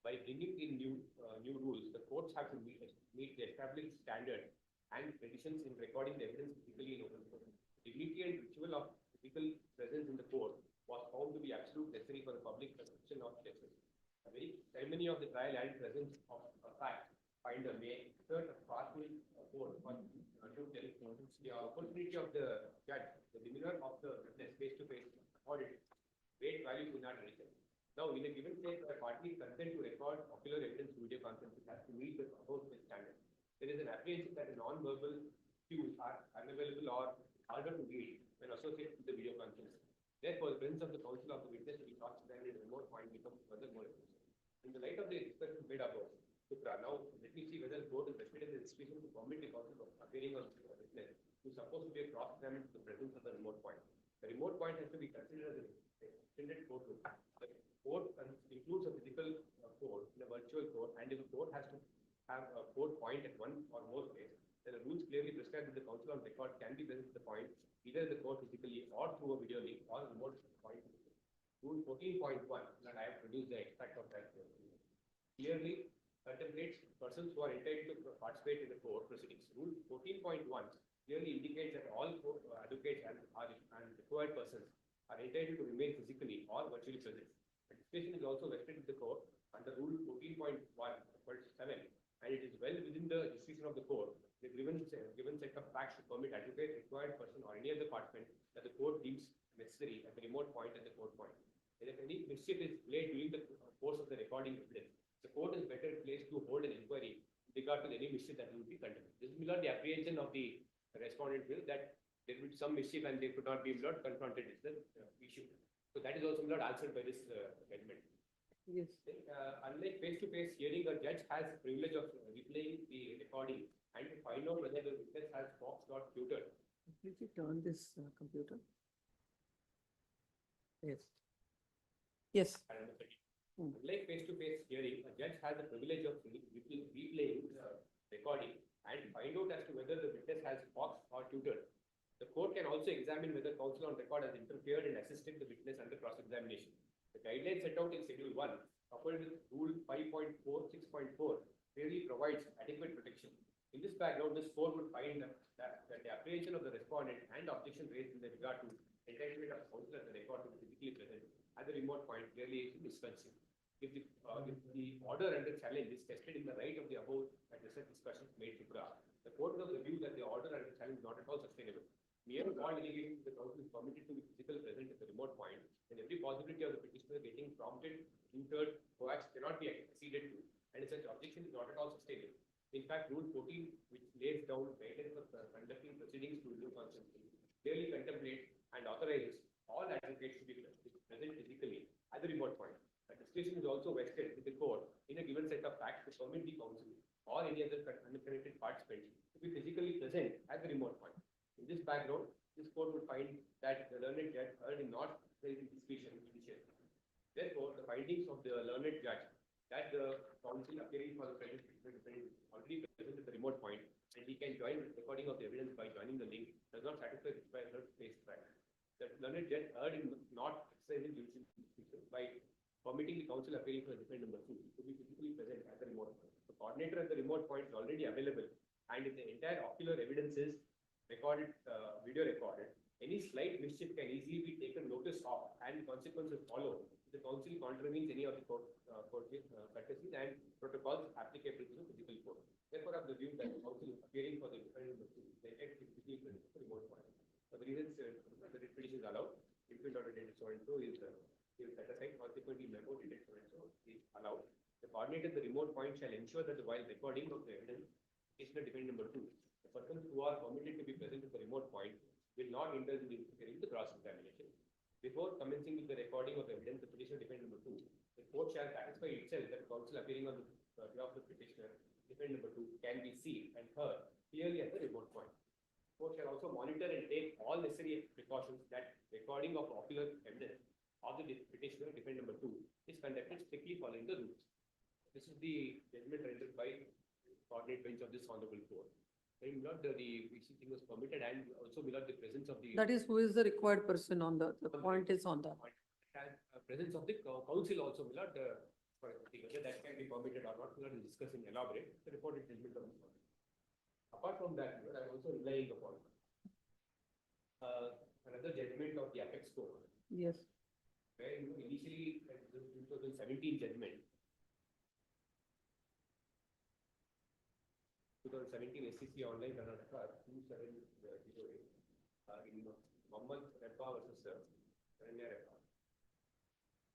By bringing in new rules, the courts have to meet the established standard and traditions in recording the evidence physically in open court. Dignity and ritual of physical presence in the court was found to be absolutely necessary for the public perception of justice. The very ceremony of the trial and presence of a fact finder may exert a powerful force for the opportunity of the judge, the demeanor of the witness face-to-face audit, great value to not reason. Now, in a given case, a party consent to record ocular evidence video conferencing has to meet the above standard. There is an apprehension that the non-verbal cues are unavailable or harder to read when associated with the video conference. Therefore, the presence of the counsel of the witness to be cross-examined at a remote point becomes further more essential. In the light of the discussion made above, now let me see whether the court is respected the discretion to permit the counsel of appearing on the witness who is supposed to be a cross-examined to the presence of the remote point. The remote point has to be considered as an extended courtroom. The court includes a physical court in a virtual court, and if the court has to have a court point at one or more places, then the rules clearly prescribe that the counsel on record can be present at the point either in the court physically or through a video link or a remote point. Rule 14.1, and I have produced the extract of that clearly contemplates persons who are entitled to participate in the court proceedings. Rule 14.1 clearly indicates that all advocates and required persons are entitled to remain physically or virtually present. Participation is also vested in the court under Rule 14.1, 7, and it is well within the discretion of the court, the given set of facts to permit advocate, required person, or any other participant that the court deems necessary at the remote point and the court point. And if any mischief is played during the course of the recording evidence, the court is better placed to hold an inquiry with regard to any mischief that will be conducted. This is not the apprehension of the respondent will that there will be some mischief and they could not be confronted with the issue. So that is also not answered by this judgment. Yes. Unlike face-to-face hearing, a judge has the privilege of replaying the recording and to find out whether the witness has boxed or tutored. Did you turn this computer? Yes. Yes. Unlike face-to-face hearing, a judge has the privilege of replaying the recording and find out as to whether the witness has boxed or tutored. The court can also examine whether counsel on record has interfered and assisted the witness under cross-examination. The guidelines set out in Schedule 1, coupled with Rule 5.4, 6.4, clearly provides adequate protection. In this background, this court would find that the apprehension of the respondent and objection raised in regard to entitlement of counsel at the record to be physically present at the remote point clearly is dispensing. If the order under challenge is tested in the light of the above discussions made to the court is of the view that the order under challenge is not at all sustainable. Mere bond delegation to the counsel is permitted to be physically present at the remote point, and every possibility of the petitioner getting prompted, tutored, coaxed cannot be acceded to, and such objection is not at all sustainable. In fact, Rule 14, which lays down guidelines for conducting proceedings to video conferencing, clearly contemplates and authorizes all advocates to be present physically at the remote point. The discretion is also vested with the court in a given set of facts to permit the counsel or any other unconnected participant to be physically present at the remote point. In this background, this court would find that the learned judge erred in not exercising discretion initially. Therefore, the findings of the learned judge that the counsel appearing for the present already present at the remote point and he can join the recording of the evidence by joining the link does not satisfy the required face track. The learned judge erred in not exercising discretion by permitting the counsel appearing for defendant number 2 to be physically present at the remote point. The coordinator at the remote point is already available, and if the entire ocular evidence is recorded, video recorded, any slight mischief can easily be taken notice of and consequences follow. the council contravenes any of the courtesies and protocols applicable to the physical court. Therefore, of the view that the council is appearing for the defendant to detect the physical remote point. For the reasons the writ petition is allowed, implement on the date so and so is set aside, consequently memo dated so and so is allowed. The coordinator of the remote point shall ensure that while recording of the evidence, petitioner defendant number 2, the persons who are permitted to be present at the remote point will not indulge in the cross-examination. Before commencing with the recording of evidence, the petitioner defendant number 2, the court shall satisfy itself that the counsel appearing on the behalf of the petitioner defendant number 2 can be seen and heard clearly at the remote point. The court shall also monitor and take all necessary precautions that recording of ocular evidence of the petitioner defendant number 2 is conducted strictly following the rules. This is the judgment rendered by coordinate bench of this honorable court. And not the VC thing was permitted and also without the presence of the. That is, who is the required person on the point is on that. Presence of the council also will not, whether that can be permitted or not, we will discuss in elaborate the reported judgment of the court. Apart from that, I am also relying upon another judgment of the apex court. Yes. Where initially, 2017 judgment, 2017 SCC online Karnataka 2708 in Mohammed Repa versus Saranya Repa.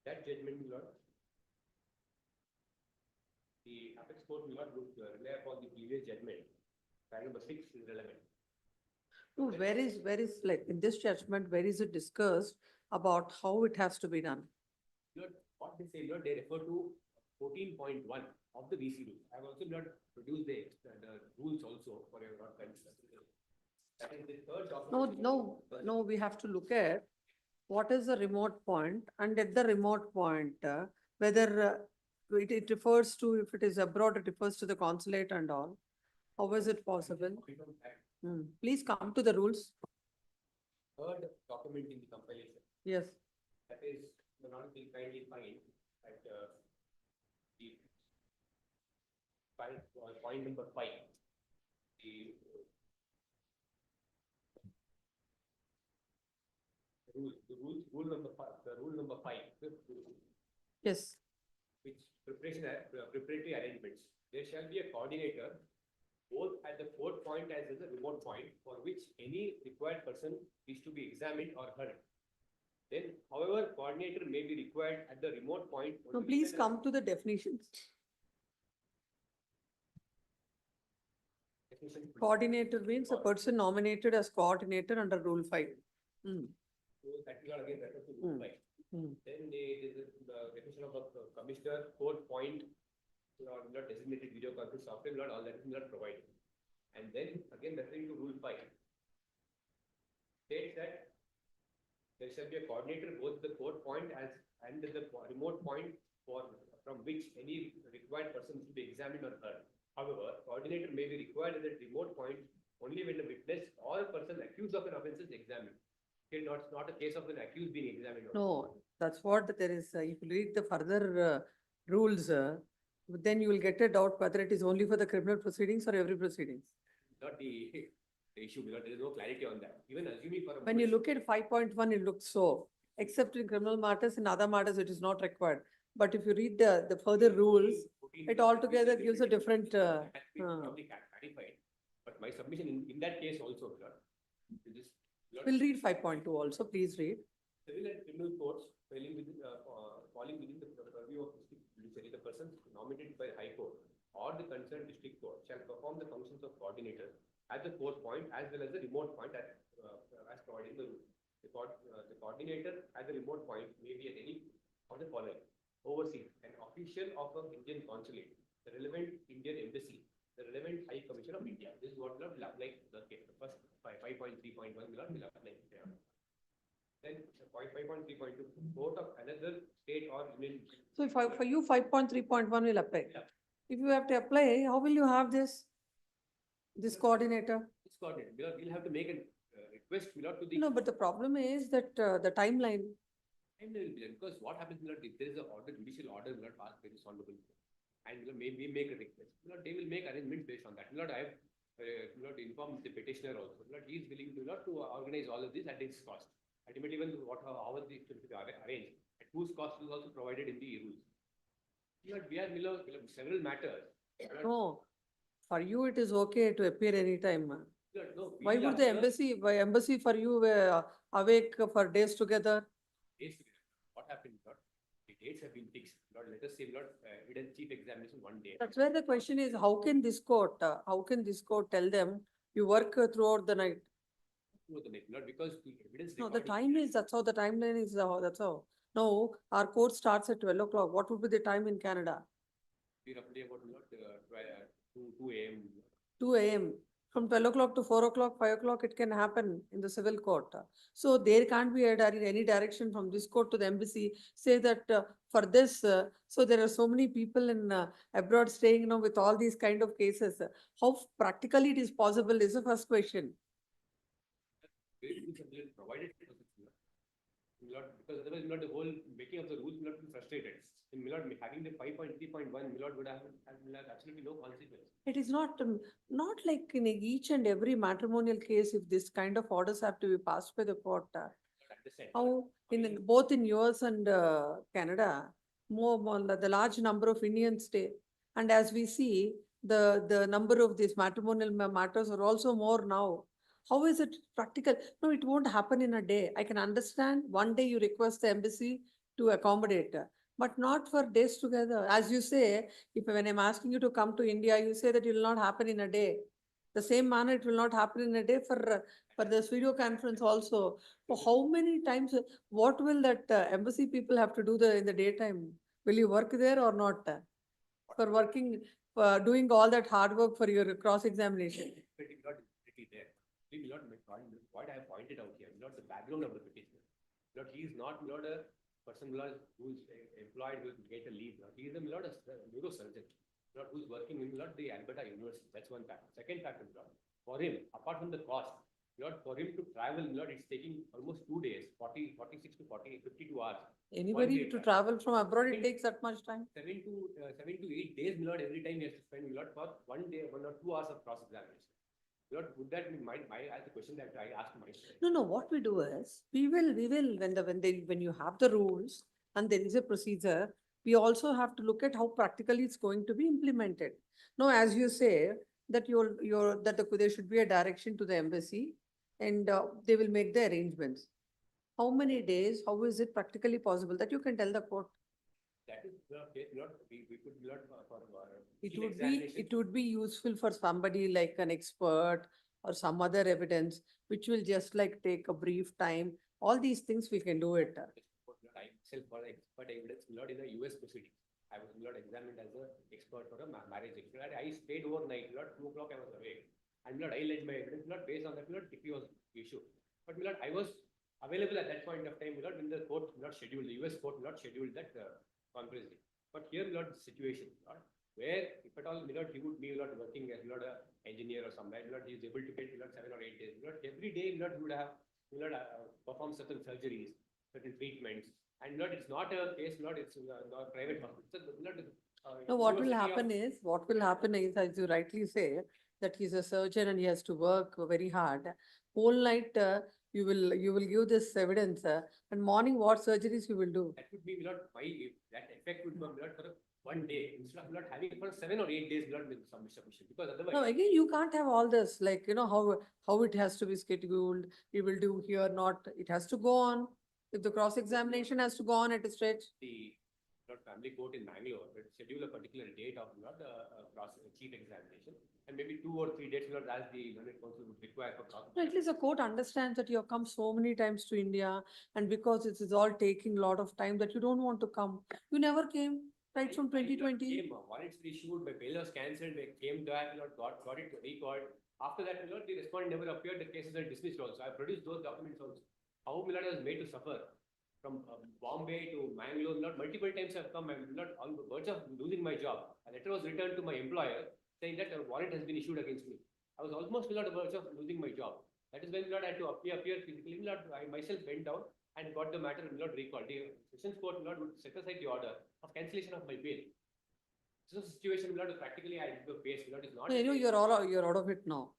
That judgment will not, the apex court will not rely upon the previous judgment. File number 6 is relevant. No, where is like in this judgment, where is it discussed about how it has to be done? What they say, they refer to 14.1 of the VC rules. I have also not produced the rules also for your concern. That is the third document. No, we have to look at what is the remote point, and at the remote point, whether it refers to, if it is abroad, it refers to the consulate and all. How is it possible? Please come to the rules. Third document in the compilation. Yes. That is the non-being kindly find at the point number 5. Rule number 5. Yes. Which preparatory arrangements. There shall be a coordinator both at the fourth point as well as the remote point for which any required person is to be examined or heard. Then, however, coordinator may be required at the remote point. No, please come to the definitions. Coordinator means a person nominated as coordinator under Rule 5. So that will again refer to Rule 5. Then there is the definition of a commissioner, fourth point, not designated video conference software, not all that is not provided. And then again referring to Rule 5. States that there shall be a coordinator both the fourth point and the remote point from which any required person should be examined or heard. However, coordinator may be required at the remote point only when the witness or person accused of an offence is examined. Okay, not a case of an accused being examined. No, that's what there is. If you read the further rules, then you will get a doubt whether it is only for the criminal proceedings or every proceedings. Not the issue, because there is no clarity on that. Even assuming for a. When you look at 5.1, it looks so, except in criminal matters, in other matters, it is not required. But if you read the further rules, it altogether gives a different. Probably clarified, but my submission in that case also, We'll read 5.2 also, please read. Civil and criminal courts falling within the purview of district judiciary, the person nominated by High Court or the concerned district court shall perform the functions of coordinator at the fourth point as well as the remote point as provided in the rule. The coordinator at the remote point may be at any of the following: oversee an official of an Indian consulate, the relevant Indian embassy, the relevant High Commission of India. This is what will apply to the case. The first 5.3.1 will apply. Then 5.3.2, vote of another state or union. So if for you 5.3.1 will apply. Yeah. If you have to apply, how will you have this coordinator? This coordinator, because we'll have to make a request to the. No, but the problem is that the timeline. And will be there, because what happens if there is a order, judicial order will not pass by this honorable court, and maybe make a request. They will make arrangements based on that. I have inform the petitioner also. He is willing to organize all of this at its cost. Ultimately, even how are these to be arranged at whose cost is also provided in the rules. We have several matters. No, for you it is okay to appear anytime. No, Why we would the appear why embassy for you awake for days together? days together. What happened, Lord? The dates have been fixed. Lord, let us say, Lord, hidden chief examination one day. That's where the question is, how can this court tell them you work throughout the night? Through the night, Lord, because the evidence. No, the recording- time is, that's how the timeline is, that's how. No, our court starts at 12 o'clock. What would be the time in Canada? We roughly about, Lord, 2 a.m. 2 a.m. From 12 o'clock to 4 o'clock, 5 o'clock, it can happen in the civil court. So there can't be any direction from this court to the embassy, say that for this, so there are so many people in abroad staying, with all these kind of cases. How practically it is possible is the first question. Provided. Lord, because otherwise, Lord, the whole making of the rules will not be frustrated. In Milord, having the 5.3.1, Milord would have absolutely no consequence. It is not like in each and every matrimonial case, if this kind of orders have to be passed by the court. How both in US and Canada, the large number of Indians stay. And as we see, the number of these matrimonial matters are also more now. How is it practical? No, it won't happen in a day. I can understand one day you request the embassy to accommodate, but not for days together. As you say, when I'm asking you to come to India, you say that it will not happen in a day. The same manner, it will not happen in a day for this video conference also. For how many times, what will that embassy people have to do in the daytime? Will you work there or not? For working, doing all that hard work for your cross-examination. What I have pointed out here, not the background of the petitioner. Lord, he is not a person who is employed who will get a leave. He is a neurosurgeon, who's working in the Alberta University. That's one factor. Second factor, for him, apart from the cost, for him to travel, it's taking almost 2 days, 46 to 52 hours. Anybody to travel from abroad, it takes that much time. 7 to 8 days, every time he has to spend, for 1 day, 1 or 2 hours of cross-examination. Would that be as a question that I asked myself? No, what we do is, we will, when you have the rules and there is a procedure, we also have to look at how practically it's going to be implemented. Now, as you say, that there should be a direction to the embassy and they will make the arrangements. How many days, how is it practically possible that you can tell the court? That is we could not for It would be useful for somebody like an expert or some other evidence, which will just like take a brief time. All these things we can do it. I myself for expert evidence, not in the US proceedings. I was not examined as an expert for a marriage expert. I stayed overnight, 2 o'clock I was awake. And I led my evidence, based on that, decree was issued. But I was available at that point of time, when the court scheduled, the US court scheduled that conference. But here, the situation, where if at all, he would be working as an engineer or somewhere, he is able to get 7 or 8 days. Every day, he would have perform certain surgeries, certain treatments. And it's not a case, it's a private hospital. No, what will happen is, as you rightly say, that he's a surgeon and he has to work very hard. Whole night, you will give this evidence, and morning what surgeries you will do? That would be that effect would come for 1 day instead of having it for 7 or 8 days with some submission, because otherwise. No, again, you can't have all this, like, how it has to be scheduled, you will do here, not, it has to go on. If the cross-examination has to go on at a stretch. The family court in Bangalore will schedule a particular date of chief examination, and maybe 2 or 3 dates as the council would require for cross. No, at least the court understands that you have come so many times to India, and because it is all taking a lot of time that you don't want to come. You never came, right, from 2020. Warrants were issued, my bail was cancelled, they came back, got it recalled. After that, the respondent never appeared, the cases are dismissed also. I produced those documents also. How Milord was made to suffer from Bombay to Mangalore. Multiple times I've come, I'm not on the verge of losing my job. A letter was returned to my employer saying that a warrant has been issued against me. I was almost on the verge of losing my job. That is when I had to appear physically. I myself went down and got the matter recalled. The Sessions Court would set aside the order of cancellation of my bail. This is a situation practically I have to face. Is not. No, you're out of it now.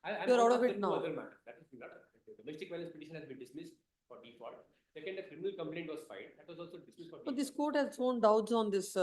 I'm You're out of the it two now. Other matters. That is the domestic violence petition has been dismissed for default. Second, a criminal complaint was filed. That was also dismissed for. But this court has thrown doubts on this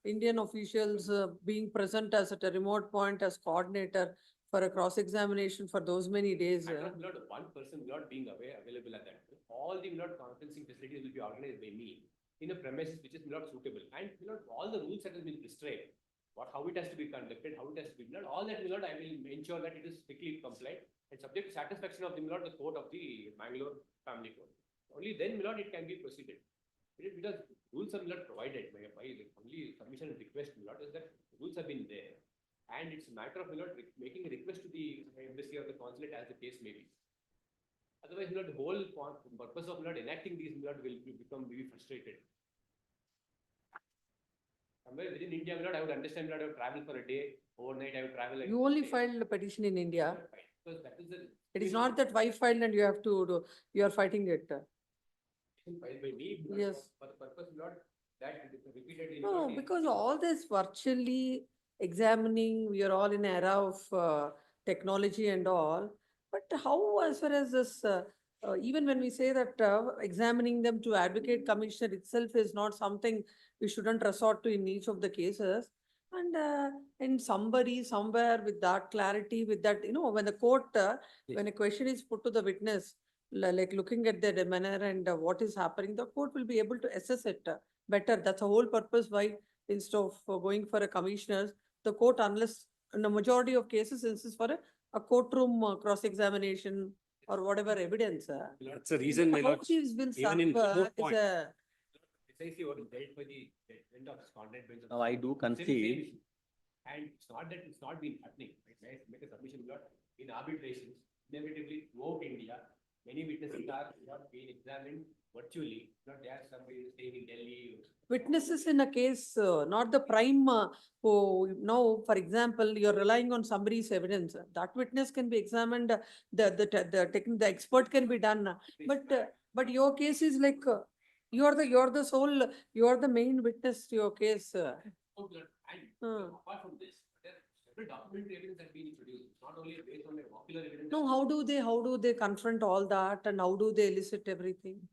Indian officials being present as at a remote point as coordinator for a cross-examination for those many days. And not one person not being available at that. All the conferencing facilities will be organized by me in a premises which is not suitable. And all the rules that have been prescribed, how it has to be conducted, how it has to be done, all that I will ensure that it is strictly compliant and subject to satisfaction of the court of the Bangalore Family Court. Only then it can be proceeded. Because rules are not provided by only submission and request is that rules have been there. And it's a matter of making a request to the embassy or the consulate as the case may be. Otherwise, the whole purpose of enacting these will become very frustrated. Somewhere within India, I would understand I would travel for a day, overnight, I would travel. Like You only filed a petition in India. because that is the. It is not that wife filed and you have to do, you are fighting it. Filed by me. Yes. For the purpose not that repeatedly. No, because all this virtually examining, we are all in an era of technology and all. But how, as far as this, even when we say that examining them to advocate commissioner itself is not something we shouldn't resort to in each of the cases. And in somebody, somewhere with that clarity, with that, when the court, when a question is put to the witness, like looking at their demeanor and what is happening, the court will be able to assess it better. That's the whole purpose why instead of going for a commissioner, the court, unless in the majority of cases, insists for a courtroom cross-examination or whatever evidence. That's the reason, my How lord. these will Even in suffer remote is point. Precisely what is dealt by the end of this content bench. Now, I do concede. And it's not that it's not been happening. Right? When I make a submission in arbitrations, inevitably throughout India, many witnesses are not being examined virtually. Not there somebody staying in Delhi. Witnesses in a case, not the prime, who now, for example, you're relying on somebody's evidence. That witness can be examined, the expert can be done. But your case is like, you're the sole, you're the main witness to your case. And apart from this, there are several documentary evidence that have been introduced. It's not only based on a popular evidence. No, how do they confront all that and how do they elicit everything?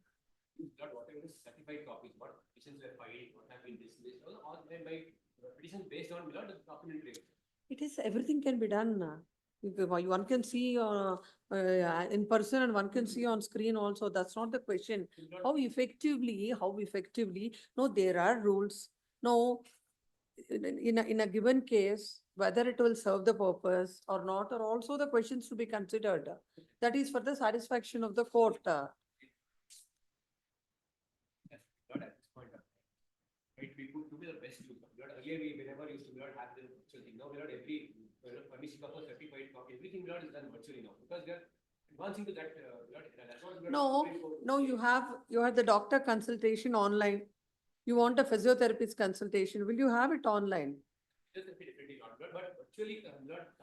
Whatever is certified copies, what petitions were filed, what have been dismissed, all by petitions based on the documentary evidence. It is, everything can be done. One can see in person and one can see on screen also. That's not the question. How effectively, no, there are rules. No, in a given case, whether it will serve the purpose or not, are also the questions to be considered. That is for the satisfaction of the court. Not at this point of time. Right, we put to be the best use. Earlier, whenever used to have the virtual thing. Now, every permission of a certified copy, everything is done virtually now because they are advancing to that. No, you have the doctor consultation online. You want a physiotherapist consultation. Will you have it online? Definitely not, but virtually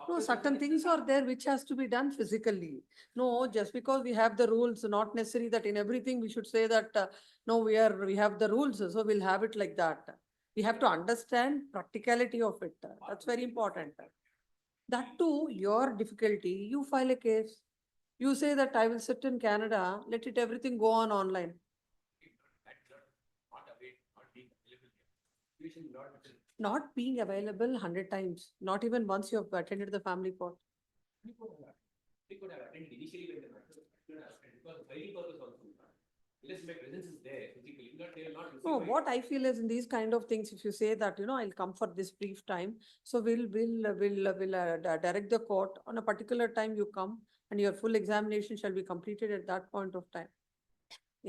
No, certain things are there which has to be done physically. No, just because we have the rules, not necessary that in everything we should say that, no, we have the rules, so we'll have it like that. We have to understand practicality of it. That's very important. That too, your difficulty, you file a case. You say that I will sit in Canada, let it everything go on online. Not being available 100 times, not even once you have attended the family court. We could have attended initially when the matter because the filing purpose also. Unless my presence is there physically, they are not. No, what I feel is in these kind of things, if you say that, I'll come for this brief time, so we'll direct the court on a particular time you come and your full examination shall be completed at that point of time.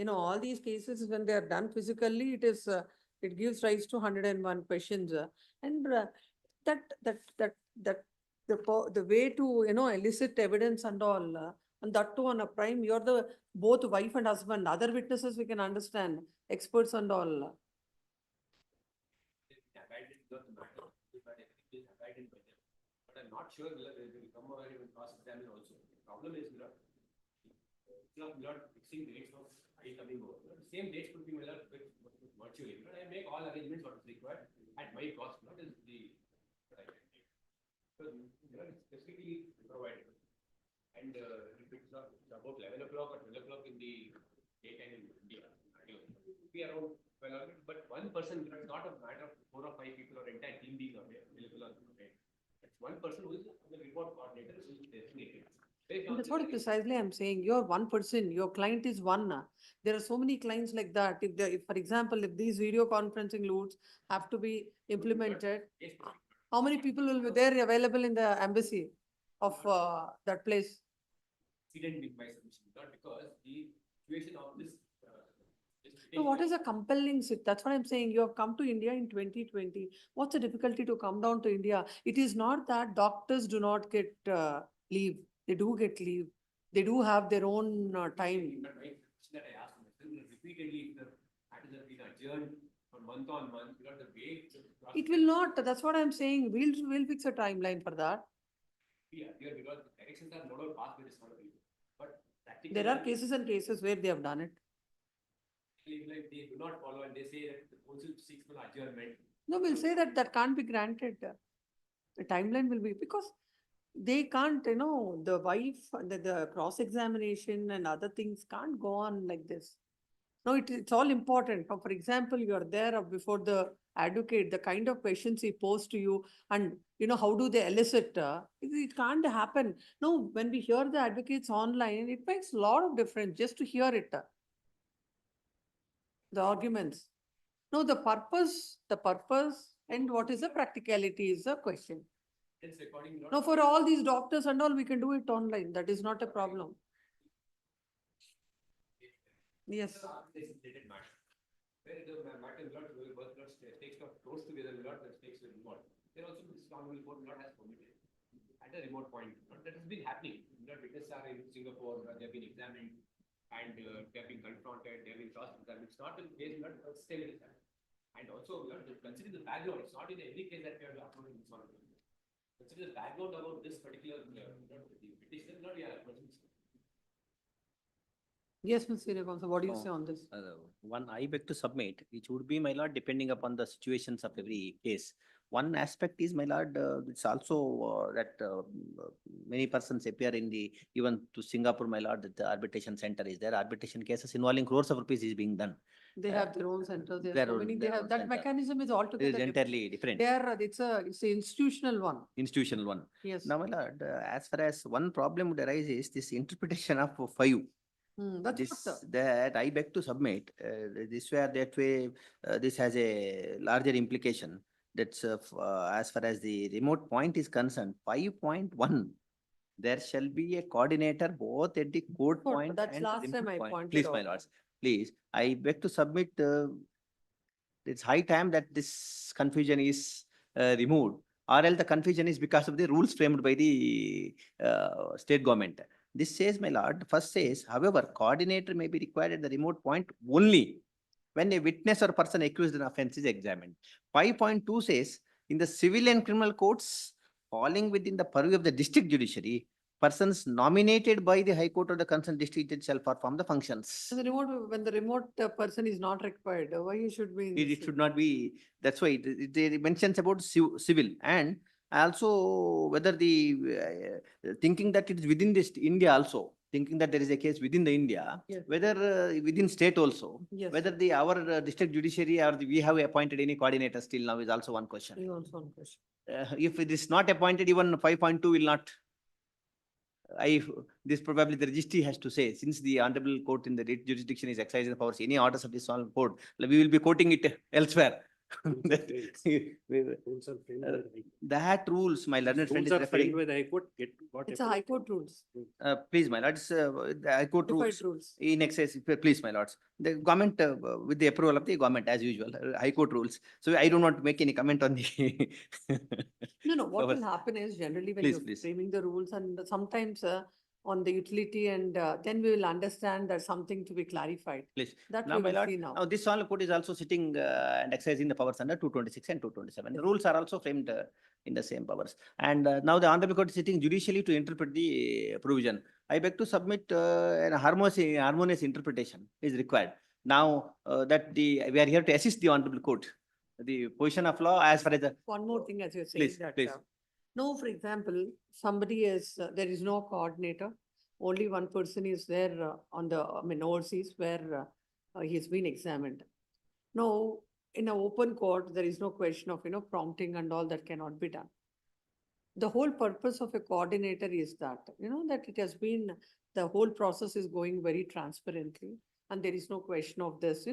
All these cases, when they are done physically, it gives rise to 101 questions. And the way to, elicit evidence and all, and that too on a prime, you're the both wife and husband, other witnesses we can understand, experts and all. But I'm not sure whether they will come over even cross-examine also. The problem is not fixing dates of I coming over. The same dates could be virtually. I make all arrangements what is required at my cost. What is the it's specifically provided. And if it's about 11 o'clock or 12 o'clock in the daytime in India, be around 12, but one person, it's not a matter of 4 or 5 people or entire team being available on the day. It's one person who is the report coordinator who is designated. And that's what precisely I'm saying. You're one person, your client is one. There are so many clients like that. If, for example, if these video conferencing rules have to be implemented, how many people will be there available in the embassy of that place? Accident in my submission, not because the situation of this. So what is a compelling That's what I'm saying. You have come to India in 2020. What's the difficulty to come down to India? It is not that doctors do not get leave. They do get leave. They do have their own time. That I asked myself repeatedly, if the matters have been adjourned for month on month, because the way. It will not. That's what I'm saying. We'll fix a timeline for that. Yeah, because the directions are not all passed by the sort of people. But There are cases and cases where they have done it. like they do not follow and they say that the council seeks for adjournment. No, we'll say that that can't be granted. The timeline will be because they can't, the wife, the cross-examination and other things can't go on like this. No, it's all important. For example, you are there before the advocate, the kind of questions he posed to you and, how do they elicit? It can't happen. No, when we hear the advocates online, it makes a lot of difference just to hear it. The arguments. No, the purpose and what is the practicality is the question. It's recording. No, for all these doctors and all, we can do it online. That is not a problem. Yes. Designated matter. Where the matter lot will work lot takes not close together lot that takes the remote. Then also this honorable court lot has permitted at a remote point. That has been happening. Lot witnesses are in Singapore, they have been examined and they have been confronted, they have been cross-examined. It's not in case lot, but still it is happening. And also consider the background. It's not in every case that we have to upload in this one. Consider the background about this particular petition, not yeah. Yes, Mr. Senior Counsel, what do you say on this? One I beg to submit, which would be, my lord, depending upon the situations of every case. One aspect is, my lord, it's also that many persons appear in the, even to Singapore, my lord, that the arbitration center is there. Arbitration cases involving crores of rupees is being done. They have their own centers. They their have so own- many. They their have own that center. mechanism is It altogether is entirely different. it's an institutional one. Institutional one. Yes. Now, my lord, as far as one problem would arise is this interpretation of 5. That's This, what that I beg to submit, this way or that way, this has a larger implication. That's as far as the remote point is concerned, 5.1. There shall be a coordinator both at the court point that's and last remote time I point. pointed Please, my out. lords, please, I beg to submit, it's high time that this confusion is removed, or else the confusion is because of the rules framed by the state government. This says, my lord, first says, however, coordinator may be required at the remote point only when a witness or person accused in offense is examined. 5.2 says, in the civil and criminal courts falling within the purview of the district judiciary, persons nominated by the High Court or the concerned district judge shall perform the functions. So when the remote person is not required, why you should be? In It should not be, that's why it mentions about civil, and also whether the thinking that it is within this India also, thinking that there is a case within the India, Yes. whether within state also, Yes. whether our district judiciary or we have appointed any coordinator still now is also one question. You also one question. If it is not appointed, even 5.2 will not. This probably the registry has to say, since the honorable court in the jurisdiction is exercising the powers, any orders of this honorable court, we will be quoting it elsewhere. That rules, my learned friend is referring. It's a High Court rules. Please, my lords, the High Court Notified rules in excess, please, my lords. The government, with the approval of the government as usual, High Court rules. So I do not make any comment on the. No, what powers. will happen is generally when Please, you're please. framing the rules and sometimes on the utility and then we will understand there's something to be clarified. Please. That Now, we my will lord, see now. now this honorable court is also sitting and exercising the powers under 226 and 227. The rules are also framed in the same powers. And now the honorable court is sitting judicially to interpret the provision. I beg to submit an harmonious interpretation is required. Now that we are here to assist the honorable court, the position of law as far as the. One more thing as you're saying Please, that. please. No, for example, somebody is, there is no coordinator. Only one person is there on the, overseas where he's been examined. No, in an open court, there is no question of, prompting and all that cannot be done. The whole purpose of a coordinator is that, that it has been, the whole process is going very transparently and there is no question of this,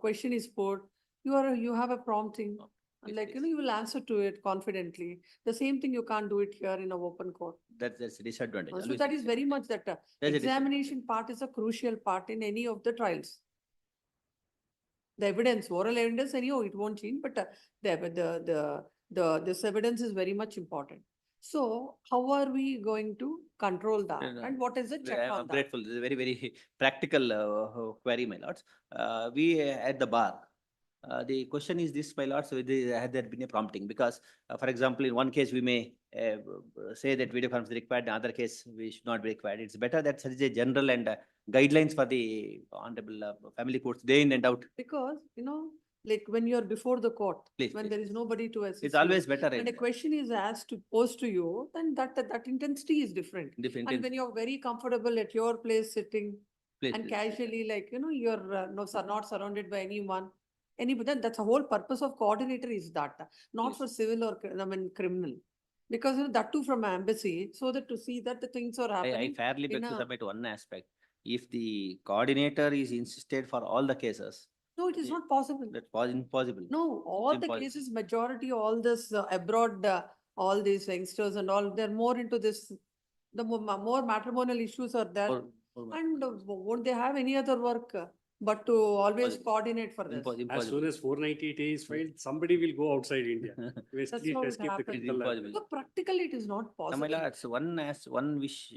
question is put, you have a prompting. And like, you will answer to it confidently. The same thing you can't do it here in an open court. That's a disadvantage. So Always that is very much that That's a examination part is a crucial part in any of the trials. The evidence, oral evidence, anyhow, it won't change, but this evidence is very much important. So how are we going to control that? And what is the check I'm on that? grateful. This is a very, very practical query, my lords. We at the bar, the question is this, my lords, had there been a prompting? Because, for example, in one case, we may say that video conference is required, in other case, we should not be required. It's better that such a general and guidelines for the honorable family courts day in and out. Because, like when you're before the court, Please, when please. there is nobody to assist It's you, always better. and a question is asked to pose to you, then that intensity is different. Different. And when you're very comfortable at your place sitting Please, and please. casually, like, you're not surrounded by anyone. Then that's the whole purpose of coordinator is that, not for civil or criminal. Because that too from embassy, so that to see that the things are I happening. fairly beg in to a- submit one aspect. If the coordinator is insisted for all the cases, No, it is not possible. that was impossible. No, all the Impossible. cases, majority, all this abroad, all these youngsters and all, they're more into this, the more matrimonial issues are there. And won't they have any other work but to always Impossible. coordinate for this? As soon as 498A is filed, somebody will go outside India. That's Basically, how to it escape the happens. critical Impossible. So practically, it is not Now, my possible. lords,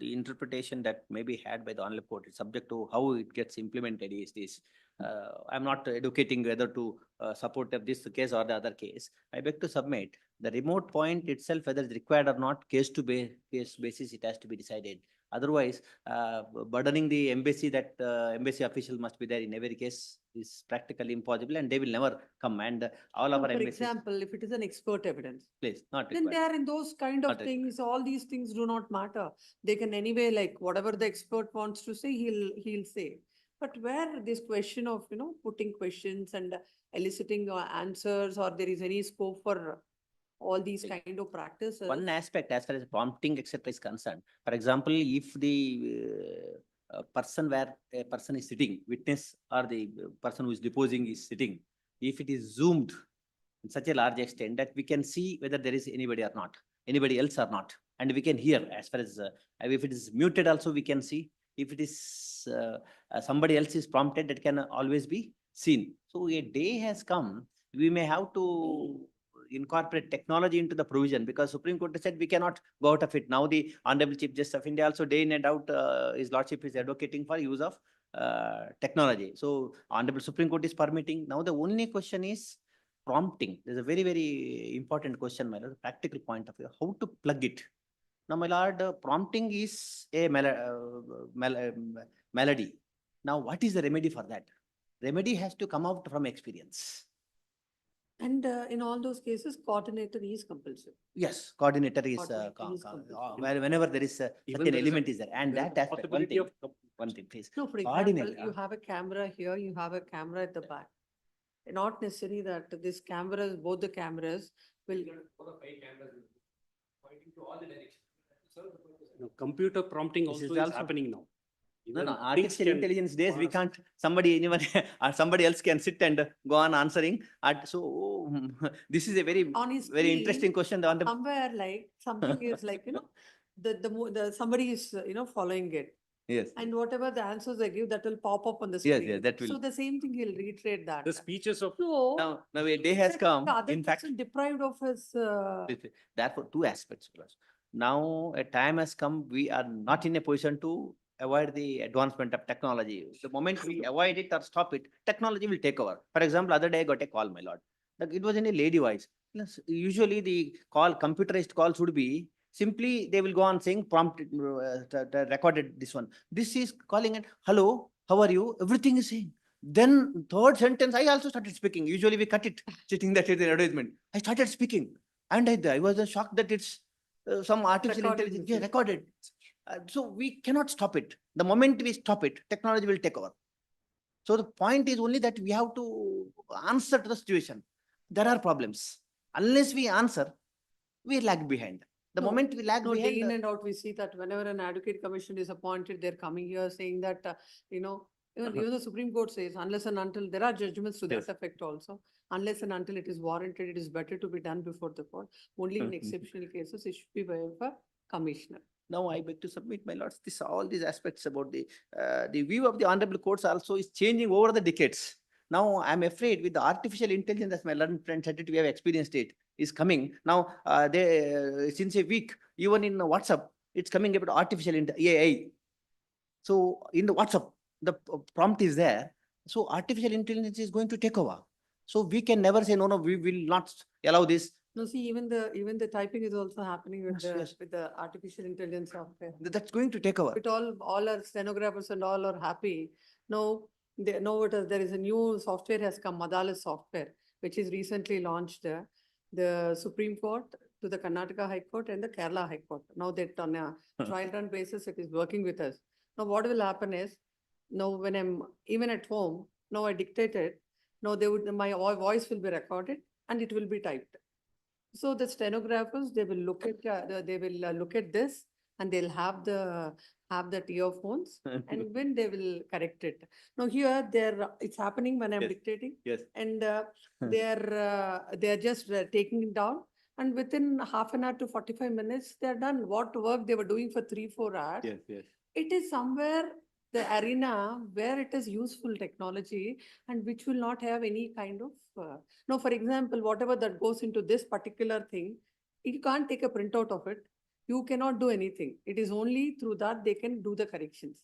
the interpretation that may be had by the honorable court is subject to how it gets implemented is this. I'm not educating whether to support of this case or the other case. I beg to submit the remote point itself, whether it's required or not, case basis, it has to be decided. Otherwise, burdening the embassy that embassy official must be there in every case is practically impossible and they will never come. And all No, of our for embassies, example, if it is an expert evidence, please, not then required. they are in those kind of Not required. things, all these things do not matter. They can anyway, like whatever the expert wants to say, he'll say. But where this question of, putting questions and eliciting answers, or there is any scope for all these kind of practices. One aspect as far as prompting, etc. is concerned. For example, if the person where a person is sitting, witness or the person who is deposing is sitting, if it is zoomed in such a large extent that we can see whether there is anybody or not, anybody else or not, and we can hear as far as if it is muted also we can see. If it is somebody else is prompted, that can always be seen. So a day has come, we may have to incorporate technology into the provision because Supreme Court has said we cannot go out of it. Now the Honorable Chief Justice of India also day in and out, his Lordship is advocating for use of technology. So Honorable Supreme Court is permitting. Now the only question is prompting. There's a very, very important question, my lord, practical point of view, how to plug it. Now, my lord, prompting is a melody. Now, what is the remedy for that? Remedy has to come out from experience. And in all those cases, coordinator is compulsory. Yes, coordinator is, Coordinator is compulsory. whenever there is such Even an there is a- element is there. And there is that a aspect, possibility of one thing, please. No, for example, Coordinator. you have a camera here, you have a camera at the back. Not necessary that this cameras, both the cameras will. Pointing to all the directions. No, computer prompting This is also is also- happening now. No, Even no, things artificial can intelligence days, we ask. can't, anyone, or somebody else can sit and go on answering. So, this is a very, Honestly, very interesting question. Somewhere like, something is like, somebody is, following it. Yes, And whatever the answers they give, that will pop up on the yes, screen. yes, that So will. the same thing, he'll reiterate that. The speeches of So. Now a day has the come, other in fact, person deprived of his, therefore, two aspects. Now, a time has come, we are not in a position to avoid the advancement of technology. The moment we avoid it or stop it, technology will take over. For example, other day I got a call, my lord. Like, it was in a lady voice. Usually the call, computerized calls would be simply they will go on saying prompted, recorded this one. This is calling it, hello, how are you? Everything is saying. Then third sentence, I also started speaking. Usually we cut it, sitting that is an advertisement. I started speaking and I was shocked that it's some artificial intelligence recorded. So we cannot stop it. The moment we stop it, technology will take over. So the point is only that we have to answer to the situation. There are problems. Unless we answer, we lag behind. The No, moment we lag No, day behind, in and out, we see that whenever an advocate commission is appointed, they're coming here saying that, even the Supreme Court says, unless and until, there are judgments to Yes. that effect also. Unless and until it is warranted, it is better to be done before the court. Only in exceptional cases, it should be by a commissioner. now I beg to submit, my lords, all these aspects about the view of the honorable courts also is changing over the decades. Now I'm afraid with the artificial intelligence, as my learned friend said it, we have experienced it, is coming. Now, since a week, even in WhatsApp, it's coming about AI. So in the WhatsApp, the prompt is there. So artificial intelligence is going to take over. So we can never say, no, we will not allow this. No, see, even the typing is also happening with Yes. with the artificial intelligence software. That's going to take over. With all our stenographers and all are happy. No, there is a new software has come, Madalis software, which is recently launched. The Supreme Court to the Karnataka High Court and the Kerala High Court. Now that on a trial run basis, it is working with us. Now what will happen is, now when I'm even at home, now I dictate it, now my voice will be recorded and it will be typed. So the stenographers, they will look at this and they'll have that earphones and when they will correct it. Now here it's happening when I'm Yes. dictating. Yes. And they're just taking it down and within half an hour to 45 minutes, they're done. What work they were doing for 3-4 hours. Yes. It is somewhere the arena where it is useful technology and which will not have any kind of, no, for example, whatever that goes into this particular thing, you can't take a printout of it. You cannot do anything. It is only through that they can do the corrections.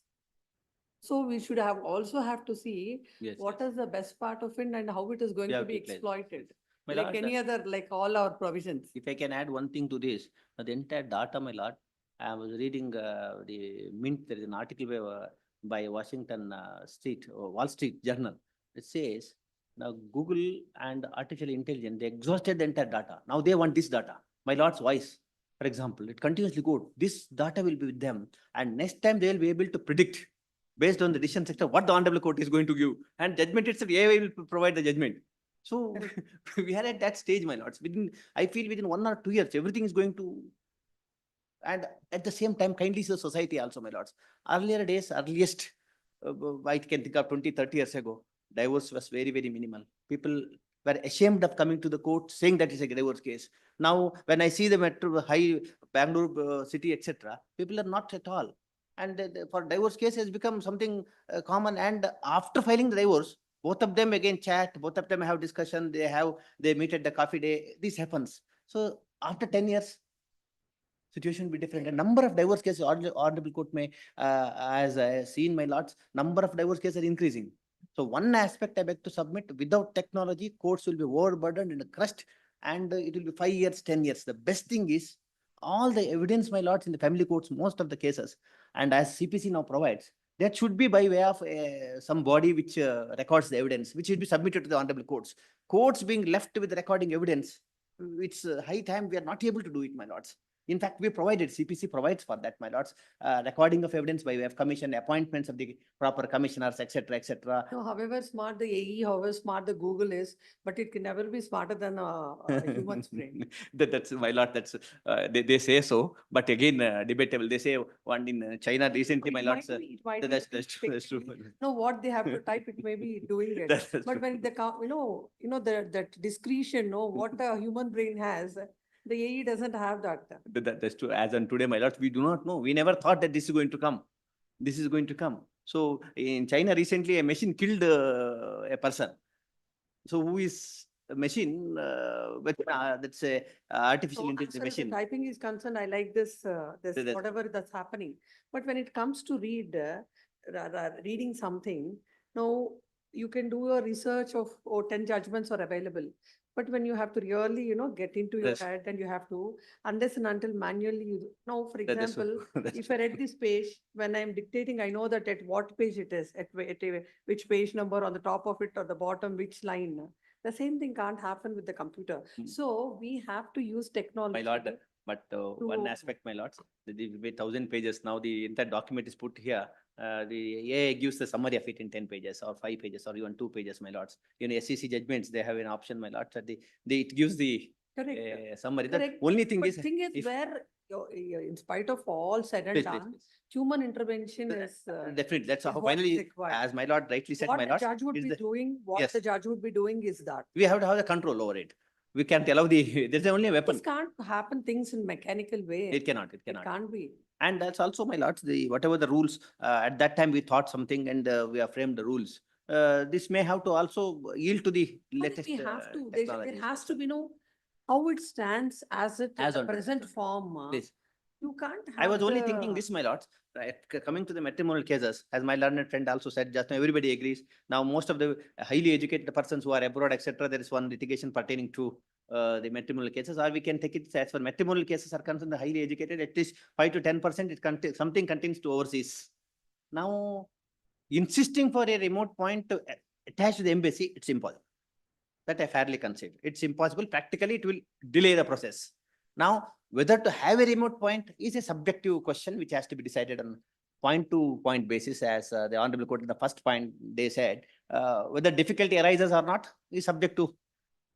So we should also have to see Yes, what is the best part of it and how it is going We to have be to utilize. exploited. My Like lord, any other, like all our provisions. if I can add one thing to this, the entire data, my lord, I was reading the Mint, there is an article by Washington Wall Street Journal. It says, now Google and artificial intelligence, they exhausted the entire data. Now they want this data. My lord's voice, for example, it continuously goes. This data will be with them. And next time they will be able to predict based on the decision sector what the honorable court is going to give. And judgment itself, AI will provide the judgment. So we are at that stage, my lords. I feel within 1 or 2 years, everything is going to. And at the same time, kindly see the society also, my lords. Earliest, I can think of 20, 30 years ago, divorce was very, very minimal. People were ashamed of coming to the court saying that is a divorce case. Now, when I see the metro, high Bangalore city, etc., people are not at all. And for divorce case has become something common. And after filing the divorce, both of them again chat, both of them have discussion, they meet at the coffee day. This happens. So after 10 years, situation will be different. A number of divorce cases, honorable court may, as I have seen, my lords, number of divorce cases are increasing. So one aspect I beg to submit, without technology, courts will be overburdened and crushed, and it will be 5 years, 10 years. The best thing is all the evidence, my lords, in the family courts, most of the cases, and as CPC now provides, that should be by way of some body which records the evidence, which should be submitted to the honorable courts. Courts being left with recording evidence, it's high time we are not able to do it, my lords. In fact, we provided, CPC provides for that, my lords, recording of evidence by way of commission, appointments of the proper commissioners, etc., etc. No, however smart the AE, however smart the Google is, but it can never be smarter than a human's brain. That's my lord. That's they say so, but again debatable. They say one in China recently, my lords. It might be That's true. No, what they have to type, it may be doing it. That's But true. when that discretion, what a human brain has, the AE doesn't have that. That's true. As on today, my lords, we do not know. We never thought that this is going to come. This is going to come. So in China recently, a machine killed a person. So who is a machine? That's a artificial So intelligence as far as the machine. typing is concerned, I like this, That's- whatever that's happening. But when it comes to reading something, now you can do a research of 10 judgments are available. But when you have to really, get into your That's- head and you have to, unless and until manually, now, for That is example, true. That's if I read this page, when I'm dictating, I know that at what page it is, at which page number on the top of it or the bottom, which line. The same thing can't happen with the computer. So we have to use technology. My lord, but one aspect, my lords, the 1,000 pages, now the entire document is put here. The AA gives the summary of it in 10 pages or 5 pages or even 2 pages, my lords. SEC judgments, they have an option, my lords, that it gives the Correct. summary. The Correct. only thing But is, thing is if- where, in spite of all said and Please, please, done, please. human intervention is. Definitely, that's is how what's finally, required. as my lord rightly said, What my the lord, judge would is be the- doing, what yes. the judge would be doing is that. we have to have the control over it. We can't allow the, there's only a weapon. This can't happen things in mechanical way. It cannot, it It cannot. can't be. And that's also, my lords, whatever the rules, at that time we thought something and we have framed the rules. This may have to also yield to the But latest we have to, technologies. there has to be how it stands as it, As the on present form. Please. You can't have. I was only thinking the- this, my lords, right, coming to the matrimonial cases, as my learned friend also said, just now everybody agrees. Now, most of the highly educated persons who are abroad, etc., there is one litigation pertaining to the matrimonial cases, or we can take it as for matrimonial cases are concerned, the highly educated, at least 5 to 10%, something contains to overseas. Now, insisting for a remote point to attach to the embassy, it's impossible. That I fairly concede. It's impossible. Practically, it will delay the process. Now, whether to have a remote point is a subjective question which has to be decided on point to point basis, as the Honorable Court in the first point they said, whether difficulty arises or not is subject to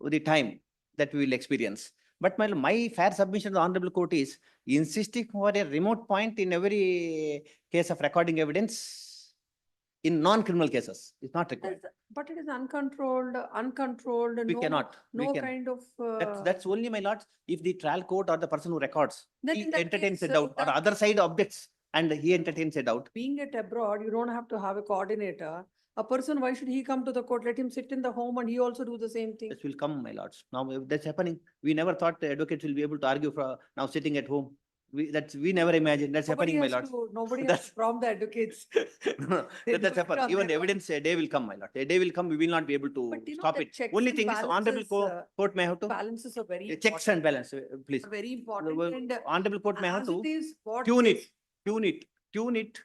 the time that we will experience. But my fair submission to the Honorable Court is insisting for a remote point in every case of recording evidence in non-criminal cases is not required. But it is uncontrolled. We No, cannot. We no can. kind of. That's only, my lords, if the trial court or the person who records, Then he in that entertains a case, doubt, or that- other side objects and he entertains a doubt. Being at abroad, you don't have to have a coordinator. A person, why should he come to the court? Let him sit in the home and he also do the same thing. This will come, my lords. Now, if that's happening, we never thought the advocates will be able to argue for now sitting at home. We never imagined. That's Nobody happening, my has lords. to, nobody has That's- to prompt the advocates. No, They that's do it happened. on Even their own. evidence, a day will come, my lord. A day will come, we will not be able to But you know, stop the it. checks Only and thing is, Honorable balances, Court may have to, Balances are very checks important. and balance, please. Are very important and Honorable Court may have as to it is, what tune is- it,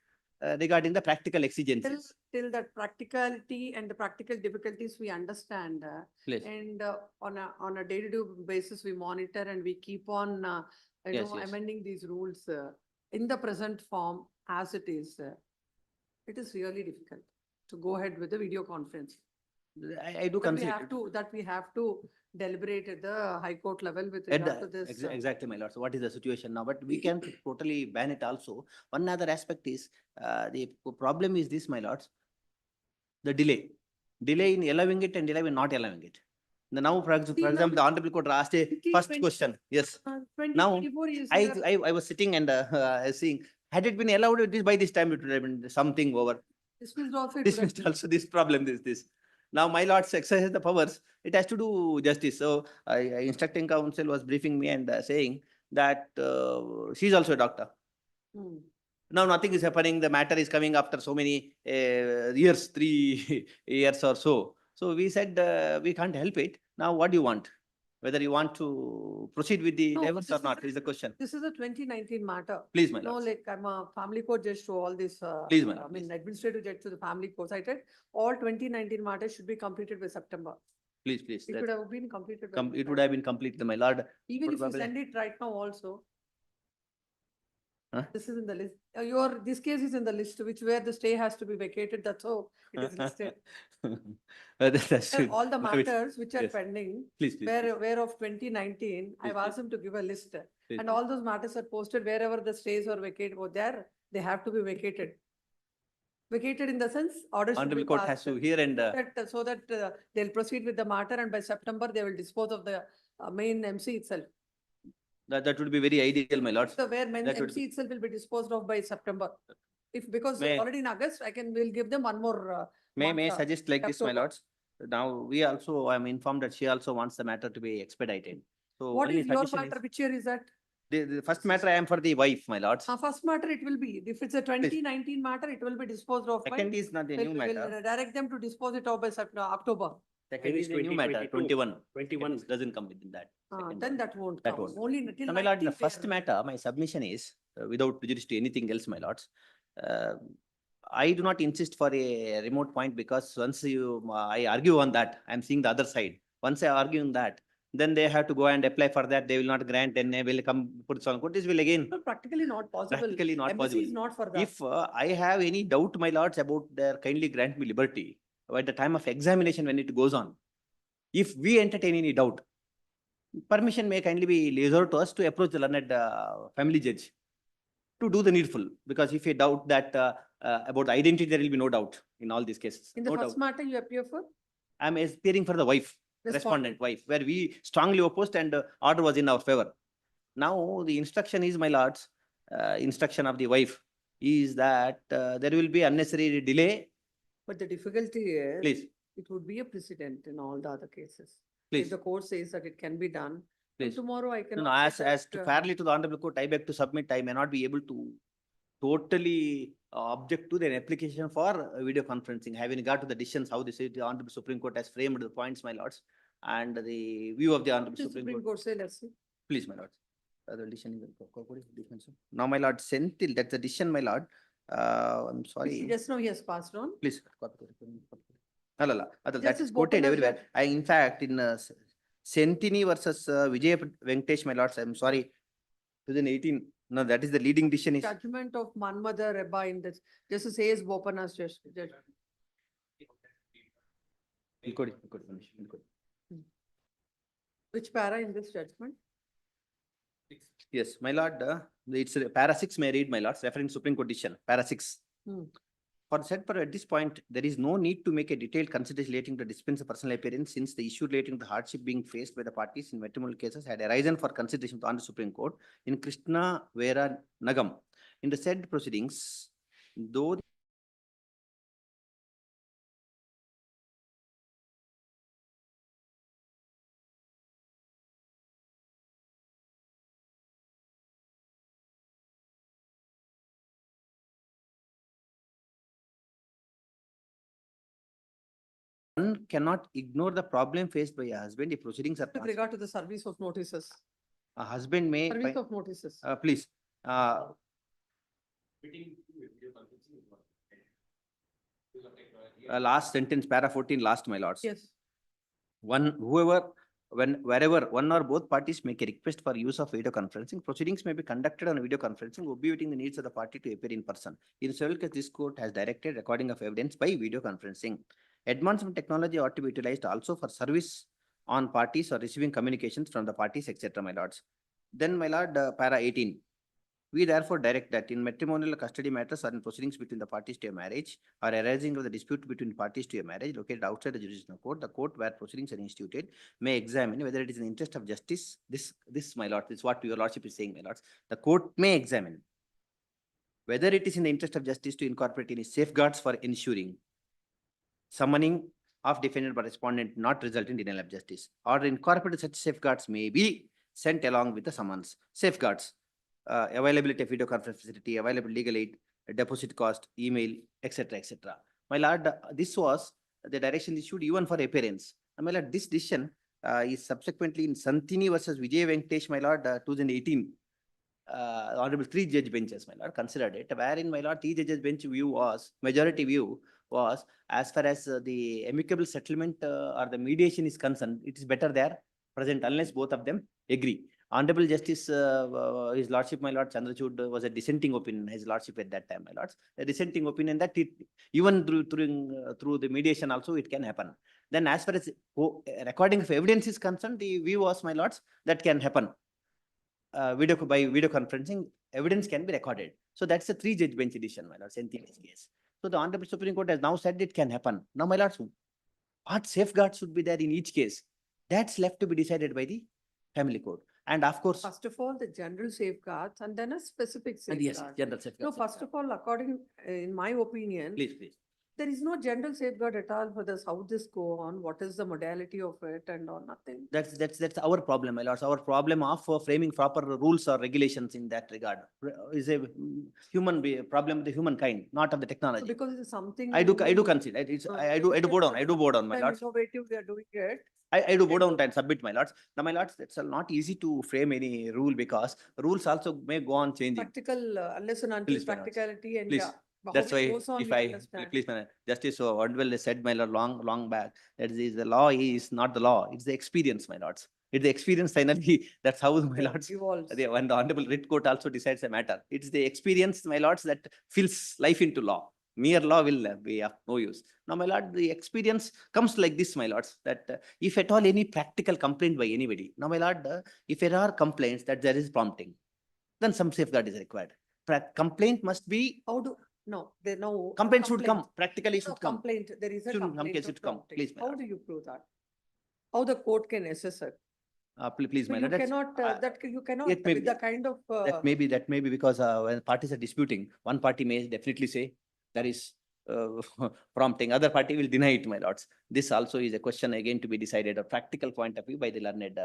regarding the practical till, exigencies. till that practicality and the practical difficulties we understand. Please. And on a day-to-day basis, we monitor and we keep on, Yes, yes. amending these rules in the present form as it is. It is really difficult to go ahead with the video conference. I do That we consider. have to, that we have to deliberate at the high court level with At regard to the- this. Exactly, my lord. So what is the situation now? But we can totally ban it also. One other aspect is, the problem is this, my lords. The delay. Delay in allowing it and delay in not allowing it. Now, for example, the Honorable Court asked a first question. Yes. Now, 2024 is. I was sitting and seeing, had it been allowed this by this time, it would have been something over. Dismissed also. it would have Dismissed also this problem is this. Now, my lords exercise the powers, it has to do justice. So, instructing counsel was briefing me and saying that she's also a doctor. Hmm. Now, nothing is happening. The matter is coming after so many years, 3 years or so. So, we said we can't help it. Now, what do you want? Whether you want to proceed with the No, divorce this or not is the question. This is a 2019 matter. Please, my No, lords. like I'm a family court judge to all this. Please, my I lord, mean, administrative judge to the family court. I said all 2019 matters should be completed by September. Please, please. It That- would have been completed. by it would September. have been completed, my lord. Even if you probably- send it right now also. Huh? This is in the list. This case is in the list, which where the stay has to be vacated. That's how it is listed. That's Sir, it. all the No, it- matters which are yes. pending, Please, please. where of 2019, I've Please, asked them to give a list. Please, And all those matters are posted wherever the stays are vacated over there, they have to be vacated. Vacated in the sense, orders should Honorable be Court passed. has to hear and So that they'll proceed with the matter and by September, they will dispose of the main MC itself. that would be very ideal, my lords. So where main That would MC itself will be disposed of by September. Because May- already in August, we'll give them one more. May month, I suggest like this, my October. lords? Now, we also, I'm informed that she also wants the matter to be expedited. So What only is your suggestion matter? Which year is that? The first matter I am for the wife, my lords. First matter, it will be. If it's a 2019 matter, it will be disposed of by. Second is not a new We'll matter. direct them to dispose it off by October. Second is a new matter, 21. 21 doesn't come within that. Second Then one. that won't That come. won't. Only until. Now, my lord, the 19 first fair. matter, my submission is, without prejudice to anything else, my lords. I do not insist for a remote point because once I argue on that, I'm seeing the other side. Once I argue on that, then they have to go and apply for that. They will not grant, then they will come put on court. This will again But practically not possible. practically not Embassy possible. is not for that. If I have any doubt, my lords, about their kindly grant me liberty at the time of examination when it goes on, if we entertain any doubt, permission may kindly be reserved to us to approach the learned family judge to do the needful. Because if you doubt that about the identity, there will be no doubt in all these cases. In the No first doubt. matter, you appear for? I am appearing for the wife, respondent wife, where we strongly opposed and order was in our favor. Now the instruction is, my lords, instruction of the wife is that there will be unnecessary delay. But the difficulty is. Please. It would be a precedent in all the other cases. Please. If the court says that it can be done, then Please. tomorrow I can. No, as to fairly to the honorable court, I beg to submit, I may not be able to totally object to the application for video conferencing, having regard to the decisions, how the honorable Supreme Court has framed the points, my lords, and the view of the honorable Supreme Court say, let's see. Please, my lords. The decision is different, now, my lord, Senthil, that's the decision, my lord. I'm sorry. Just now he has passed on. Please. No, that's Justice quoted Bopanna, everywhere. sir. In fact, in Sentini versus Vijay Venkatesh, my lords, I'm sorry, 2018. No, that is the leading decision is. Judgment of Manmada Reba in this, Justice A.S. Bopanna's judgment. Which para in this judgment? Yes, my lord, it's para 6 may read, my lords, referring to Supreme Court decision, para 6. For said part, at this point, there is no need to make a detailed consideration relating to dispense of personal appearance, since the issue relating to the hardship being faced by the parties in matrimonial cases had arisen for consideration on the Supreme Court in Krishna Vera Nagam. In the said proceedings, though one cannot ignore the problem faced by a husband if proceedings are With regard to the service of notices. a husband may Service of notices. please last sentence, para 14, last, my lords. Yes. Wherever one or both parties make a request for use of video conferencing, proceedings may be conducted on video conferencing, obviating the needs of the party to appear in person. In several cases, this court has directed recording of evidence by video conferencing. Advancement technology ought to be utilized also for service on parties or receiving communications from the parties, etc., my lords. Then, my lord, para 18. We therefore direct that in matrimonial custody matters or in proceedings between the parties to a marriage or arising of the dispute between parties to a marriage located outside the jurisdiction court, the court where proceedings are instituted may examine whether it is in the interest of justice. This, my lord, this is what your lordship is saying, my lords. The court may examine whether it is in the interest of justice to incorporate any safeguards for ensuring summoning of defendant by respondent not result in denial of justice, or incorporated such safeguards may be sent along with the summons. Safeguards. Availability of video conference facility, available legal aid, deposit cost, email, etc., etc. My lord, this was the direction issued even for appearance. My lord, this decision is subsequently in Santini versus Vijay Venkatesh, my lord, 2018. Honorable 3 judge benches, my lord, considered it, wherein, my lord, 3 judges bench view was, majority view was, as far as the amicable settlement or the mediation is concerned, it is better there present unless both of them agree. Honorable Justice, his lordship, my lord, Chandrachud was a dissenting opinion, his lordship at that time, my lords, a dissenting opinion that it, even through the mediation also it can happen. Then as far as recording of evidence is concerned, the view was, my lords, that can happen. By video conferencing, evidence can be recorded. So that's a 3 judge bench edition, my lords, in this case. So the Honorable Supreme Court has now said it can happen. Now, my lords, what safeguards should be there in each case? That's left to be decided by the family court. And of course, First of all, the general safeguards and then a specific safeguard. yes, general safeguards. No, first of all, according, in my opinion. Please. There is no general safeguard at all for this, how this go on, what is the modality of it and or nothing. That's our problem, my lords. Our problem of framing proper rules or regulations in that regard is a problem with the humankind, not of the technology. Because it is something. I do consider it. I do bow down, my lords. Innovative, we are doing it. I do bow down and submit, my lords. Now, my lords, it's not easy to frame any rule because rules also may go on changing. Practical, unless and until Please, my lords. practicality and. Please. Yeah, how That's it why goes on, if we I, understand. please, my Justice Odwell said, my lord, long back, that is the law is not the law, it's the experience, my lords. It's the experience finally, that's how, my lords, Evolves. when the Honorable Writ Court also decides a matter. It's the experience, my lords, that fills life into law. Mere law will be of no use. Now, my lord, the experience comes like this, my lords, that if at all any practical complaint by anybody, now, my lord, if there are complaints that there is prompting, then some safeguard is required. Complaint must be, No, there no. complaint should come, practically No should come. complaint, there is a Shouldn't come, complaint case of should come. prompting. Please, my How lord. do you prove that? How the court can assess it? Please, So my you lord. that's- cannot, you cannot, it may with be- the kind of. That may be because when parties are disputing, one party may definitely say there is prompting, other party will deny it, my lords. This also is a question again to be decided a practical point of view by the learned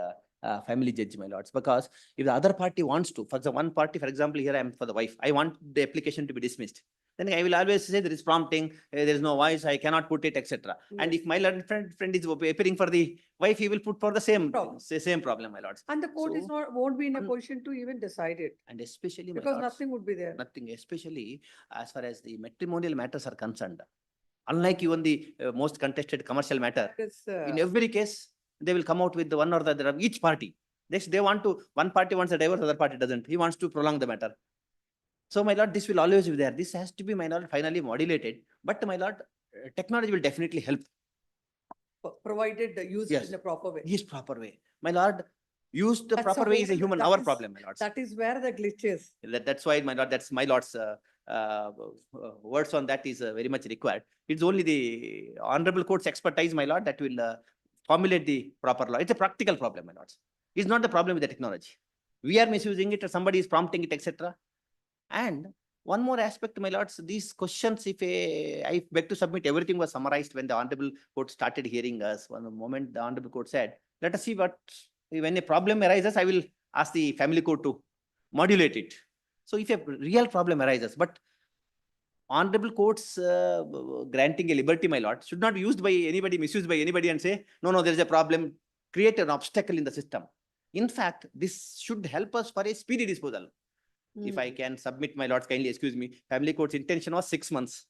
family judge, my lords. Because if the other party wants to, for the one party, for example, here I am for the wife, I want the application to be dismissed. Then I will always say there is prompting, there is no voice, I cannot put it, etc. And Yes. if my learned friend is appearing for the wife, he will put for the same Problem. same problem, my lords. And the court is So- not, won't be in a position to even decide it, And especially, my because lords, nothing would be there. nothing, especially as far as the matrimonial matters are concerned. Unlike even the most contested commercial matter, Because, in every case, they will come out with the one or the other of each party. They want to, one party wants a divorce, other party doesn't. He wants to prolong the matter. So, my lord, this will always be there. This has to be, my lord, finally modulated. But, my lord, technology will definitely help. Provided used Yes. in a proper way. Used proper way. My lord, used the That's proper a way is a whole- human, that our is- problem, my lords. That is where the glitch is. That's why, my lord, that's my lord's words on that is very much required. It's only the honorable court's expertise, my lord, that will formulate the proper law. It's a practical problem, my lords. It's not the problem with the technology. We are misusing it, or somebody is prompting it, etc. And one more aspect, my lords, these questions, if I beg to submit, everything was summarized when the honorable court started hearing us. One moment the honorable court said, let us see what, when a problem arises, I will ask the family court to modulate it. So if a real problem arises, but honorable courts granting a liberty, my lord, should not be used by anybody, misused by anybody and say, no, there is a problem, create an obstacle in the system. In fact, this should help us for a speedy disposal. If I can submit, my lords, kindly excuse me, family court's intention was 6 months.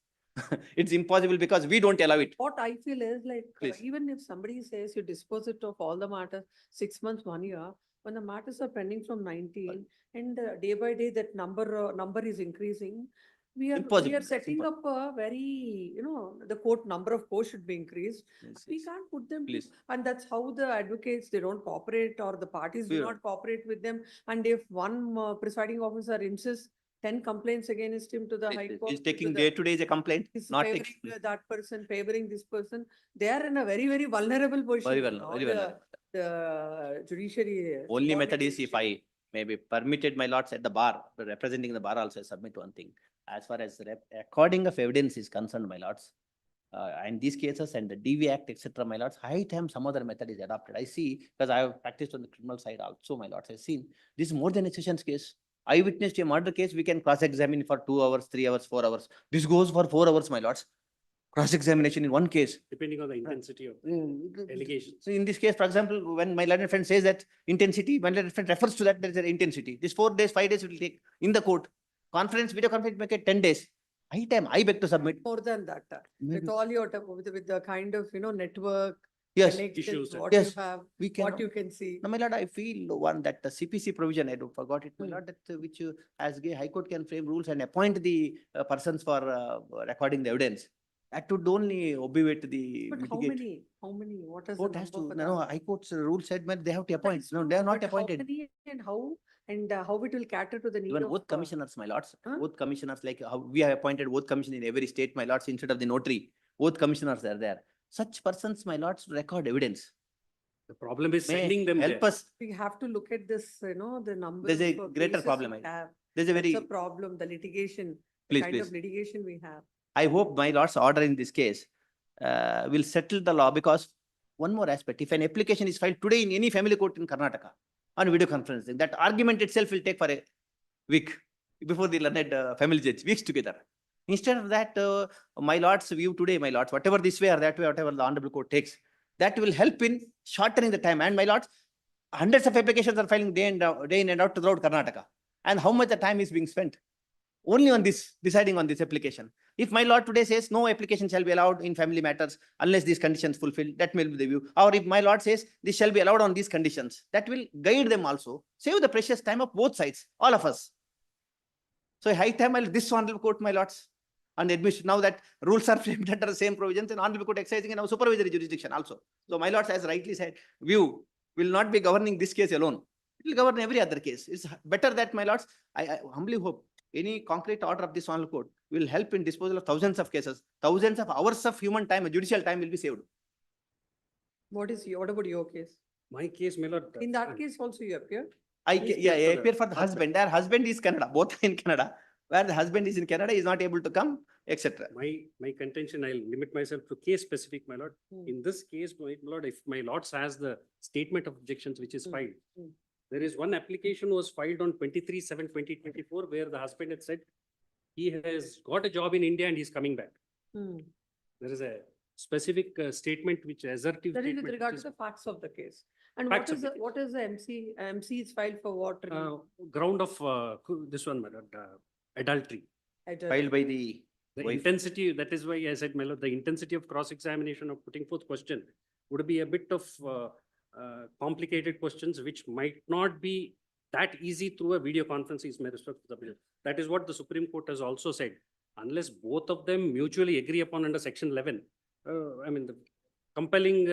It's impossible because we don't allow it. What I feel is like, Please. even if somebody says you dispose it of all the matters, 6 months, 1 year, when the matters are pending from 19 and day by day that number is increasing, we are Impossible. setting up a very, the court, number of courts should be increased. Yes, We yes. can't put them, Please. and that's how the advocates, they don't cooperate, or the parties do Yeah. not cooperate with them. And if one presiding officer insists 10 complaints against him to the High Court. He's taking to the- day to day is a complaint, is not favoring taking. that person, favoring this person, they are in a very, very vulnerable position. Very well, very well. The judiciary. Only method subordinate is if I may be permitted, my lords, at the bar, representing the bar also, I submit one thing. As far as recording of evidence is concerned, my lords, in these cases and the DV Act, etc., my lords, high time some other method is adopted. I see, because I have practiced on the criminal side also, my lords, I've seen this is more than a sessions case. I witnessed a murder case, we can cross-examine for 2 hours, 3 hours, 4 hours. This goes for 4 hours, my lords. Cross-examination in one case. Depending on the intensity of allegations. So in this case, for example, when my learned friend says that intensity, my learned friend refers to that, there is an intensity. This 4 days, 5 days will take in the court. Conference, video conference, make it 10 days. High time, I beg to submit. More than that, Maybe. with all your, with the kind of, network. Yes, connections, issues, what you yes, have, we can. what you can see. No, my lord, I feel one that the CPC provision, I don't forgot it, my Hmm. lord, that which as High Court can frame rules and appoint the persons for recording the evidence. That would only obviate the But mitigate. how many, what is the Court has to, number for no, that? High Court's rule said, man, they have to That appoint. is No, true, they are not but how appointed. many and how it will cater to the need Even of. both commissioners, my lords, Huh? both commissioners, like how we have appointed both commission in every state, my lords, instead of the notary, both commissioners are there. Such persons, my lords, record evidence. The problem is May sending them help there. us. We have to look at this, the number. There's a of greater cases problem, we I- have. There's a That's very, a problem, the litigation, the Please, kind please. of litigation we have. I hope my lord's order in this case will settle the law, because one more aspect, if an application is filed today in any family court in Karnataka on video conferencing, that argument itself will take for a week before the learned family judge, weeks together. Instead of that, my lord's view today, my lords, whatever this way or that way, whatever the honorable court takes, that will help in shortening the time. And my lords, hundreds of applications are filing day in and out throughout Karnataka. And how much the time is being spent? only on this, deciding on this application. If my lord today says no application shall be allowed in family matters unless these conditions fulfilled, that may be the view. Or if my lord says this shall be allowed on these conditions, that will guide them also. Save the precious time of both sides, all of us. So high time, this honorable court, my lords, and admission now that rules are framed under the same provisions and honorable court exercising in our supervisory jurisdiction also. So my lords, as rightly said, view will not be governing this case alone. It will govern every other case. It's better that, my lords, I humbly hope any concrete order of this honorable court will help in disposal of thousands of cases. Thousands of hours of human time, judicial time will be saved. What about your case? My case, my lord. In that case also you appear? I appear for the husband. Their husband is Canada, both are in Canada. Where the husband is in Canada, is not able to come, etc. My contention, I'll limit myself to case specific, my lord. In this case, my lord, if my lords has the statement of objections which is filed, there is one application was filed on 23/7/2024 where the husband had said he has got a job in India and he's coming back. There is a specific statement which assertive That is statement. with regard which to is, the facts of the case. And Facts of the what is the MC? MC is filed for what? ground of this one, my lord, adultery. Filed by the The wife. intensity, that is why I said, my lord, the intensity of cross-examination of putting forth question would be a bit of complicated questions which might not be that easy through a video conference is my respect for the bill. That is what the Supreme Court has also said. Unless both of them mutually agree upon under section 11, I mean, the compelling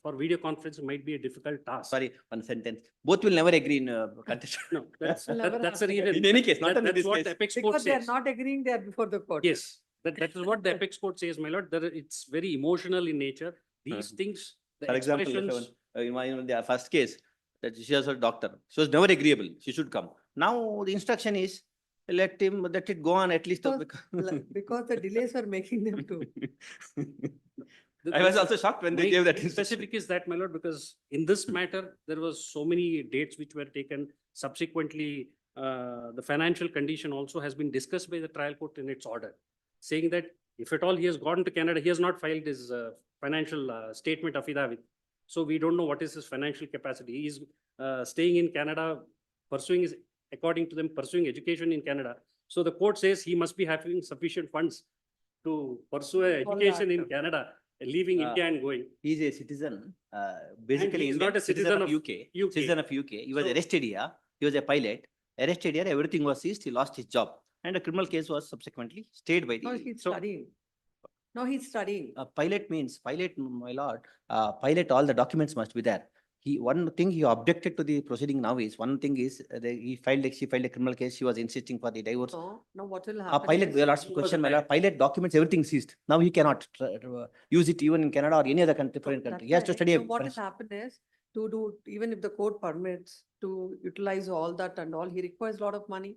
for video conference might be a difficult task. Sorry, one sentence. Both will never agree in contest. No, that's will never that's the happen. reason. In any case, not That- under That's this what case. the apex court Because they are says. not agreeing, they are before the court. Yes, that is what the apex court says, my lord. It's very emotional in nature. These things, the For example, expressions. in the first case, that she was a doctor. She was never agreeable. She should come. Now the instruction is, let it go on at least. Because the delays are making them to. I was also shocked when they gave that My instruction. specific is that, my lord, because in this matter, there was so many dates which were taken. Subsequently, the financial condition also has been discussed by the trial court in its order, saying that if at all he has gone to Canada, he has not filed his financial statement affidavit. So we don't know what is his financial capacity. He is staying in Canada, according to them, pursuing education in Canada. So the court says he must be having sufficient funds to pursue education in Canada, leaving India and going. He is a citizen, basically he is Indian, not a citizen of UK. Citizen of UK. He was So- arrested here. He was a pilot. Arrested here, everything was seized. He lost his job. And a criminal case was subsequently stayed by No, the. he's studying. No, he's studying. Pilot means, pilot, my lord, pilot, all the documents must be there. One thing he objected to the proceeding now is, one thing is, she filed a criminal case. She was insisting for the divorce. So, now what will happen? Pilot, is- we are asking question, my lord, pilot documents, everything seized. Now he cannot use it even in Canada or any other country, foreign That's country. He has to right. study. So what has happened is, to do, even if the court permits to utilize all that and all, he requires a lot of money,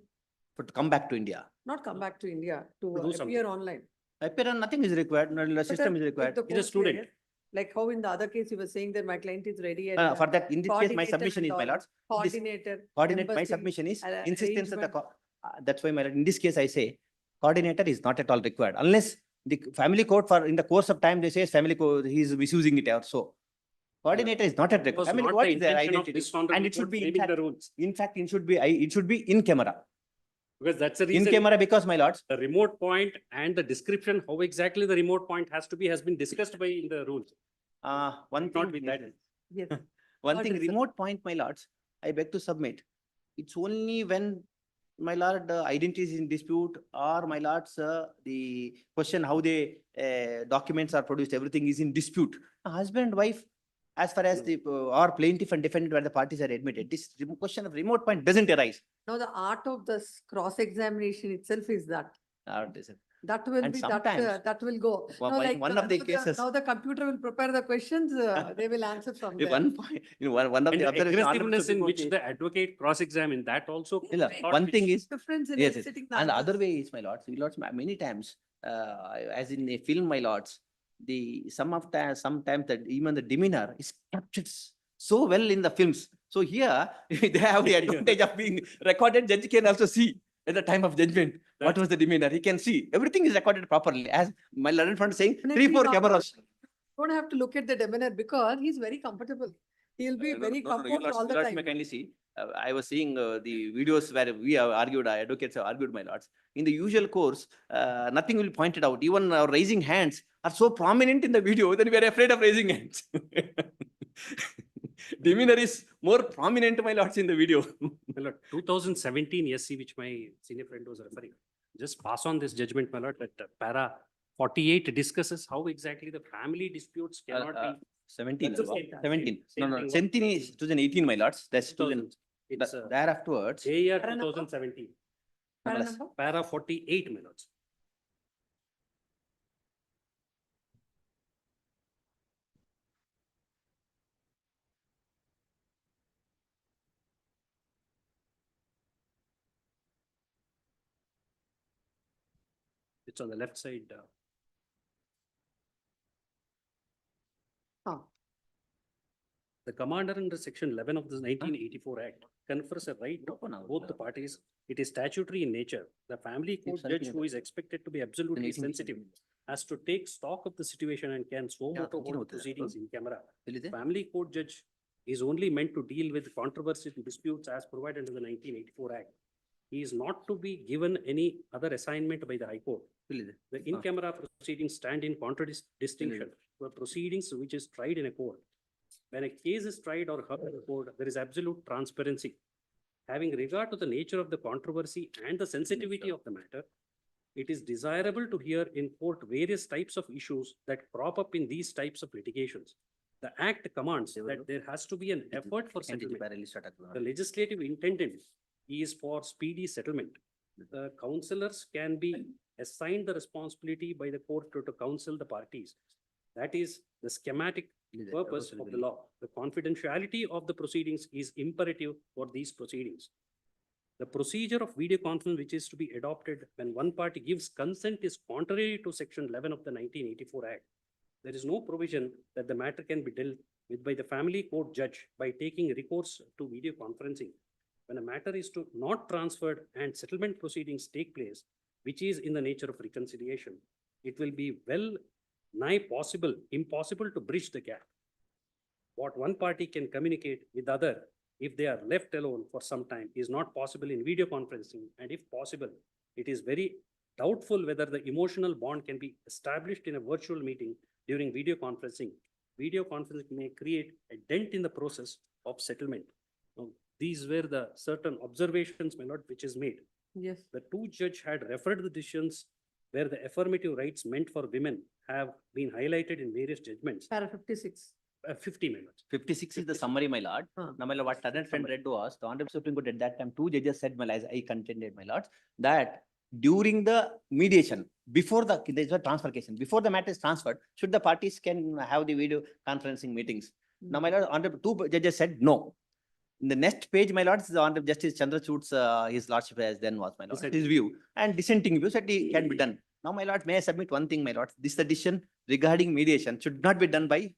To come back to India. not come back to India, to To do something. appear online. Appear on nothing is required, no, the But system then is if required. the He's a court student. says, like how in the other case, he was saying that my client is ready. and, For that, in this case, my coordinator submission and is, my all, lords, this- Coordinator. coordinate, my embassy, submission is insistence of the, arrangement. that's why, my lord, in this case, I say, coordinator is not at all required, unless the family court in the course of time, they say family court, he is misusing it or so. Coordinator is not at It was required. Family not court the is their intention of identity. this honorable And it should court be, framing the rules. in fact, it should be in camera. Because that's the In reason. camera, because, my lords, The remote point and the description, how exactly the remote point has to be, has been discussed by in the rules. one Not thing, with that. Yes. one What thing, is it? remote point, my lords, I beg to submit. It's only when, my lord, identity is in dispute, or my lords, the question how the documents are produced, everything is in dispute. Husband, wife, as far as the, or plaintiff and defendant where the parties are admitted, this question of remote point doesn't arise. Now, the art of this cross-examination itself is that. That will And be, sometimes- that will go. One- Now, one- like, one of the now cases- Now the computer will prepare the questions, they will answer from At there. one point, one of And the the observations. aggressiveness in which the advocate cross-examine, that also. thought One which- thing is, Difference in yes, yes. sitting. And the other way is, my lords, many times, as in a film, my lords, sometimes that even the demeanor is captured so well in the films. So here, they have the advantage of being recorded. Judge can also see at the time of judgment, what was the demeanor. He can see. Everything is recorded properly. As my learned friend saying, Definitely 3-4 not. cameras. Don't have to look at the demeanor because he's very comfortable. He'll be very comfortable all the May time. kindly see. I was seeing the videos where we have argued, advocates have argued, my lords. In the usual course, nothing will be pointed out. Even our raising hands are so prominent in the video that we are afraid of raising hands. Demeanor is more prominent, my lords, in the video. My lord, 2017 SC, which my senior friend was referring, just pass on this judgment, my lord, that para 48 discusses how exactly the family disputes cannot be. 17. That's the same thing. 17. Same No, no, thing. 17 is 2018, my lords. That's 2000. It's There afterwards. year 2017. Para number? Para 48, my lords. It's on the left side. The commander under section 11 of the 1984 Act confers a right to both the parties. It is statutory in nature. The family court judge who is expected to be absolutely sensitive has to take stock of the situation and can so moto hold proceedings in camera. Family court judge is only meant to deal with controversial disputes as provided in the 1984 Act. He is not to be given any other assignment by the High Court. The in-camera proceedings stand in contradistinction to proceedings which is tried in a court. When a case is tried or heard in a court, there is absolute transparency. Having regard to the nature of the controversy and the sensitivity of the matter, it is desirable to hear in court various types of issues that crop up in these types of litigations. The Act commands that there has to be an effort for settlement. The legislative intent is for speedy settlement. The counselors can be assigned the responsibility by the court to counsel the parties. That is the schematic purpose of the law. The confidentiality of the proceedings is imperative for these proceedings. The procedure of video conference which is to be adopted when one party gives consent is contrary to section 11 of the 1984 Act. There is no provision that the matter can be dealt with by the family court judge by taking recourse to video conferencing. When a matter is not transferred and settlement proceedings take place, which is in the nature of reconciliation, it will be nigh impossible to bridge the gap. What one party can communicate with other if they are left alone for some time is not possible in video conferencing, and if possible, it is very doubtful whether the emotional bond can be established in a virtual meeting during video conferencing. Video conferencing may create a dent in the process of settlement. Now, these were the certain observations, my lord, which is made. Yes. The two judge had referred the decisions where the affirmative rights meant for women have been highlighted in various judgments. Para 56. 50 minutes. 56 is the summary, my lord. Now, my lord, what Taran friend read was, the Honorable Supreme Court at that time, two judges said, my lord, as I contended, my lords, that during the mediation, before there's a transfer, before the matter is transferred, should the parties can have the video conferencing meetings? Now, my lord, Honorable two judges said no. In the next page, my lords, the Honorable Justice Chandrachud's, his lordship as then was, my lord, his view, and dissenting views that it can be done. Now, my lord, may I submit one thing, my lord? This decision regarding mediation should not be done by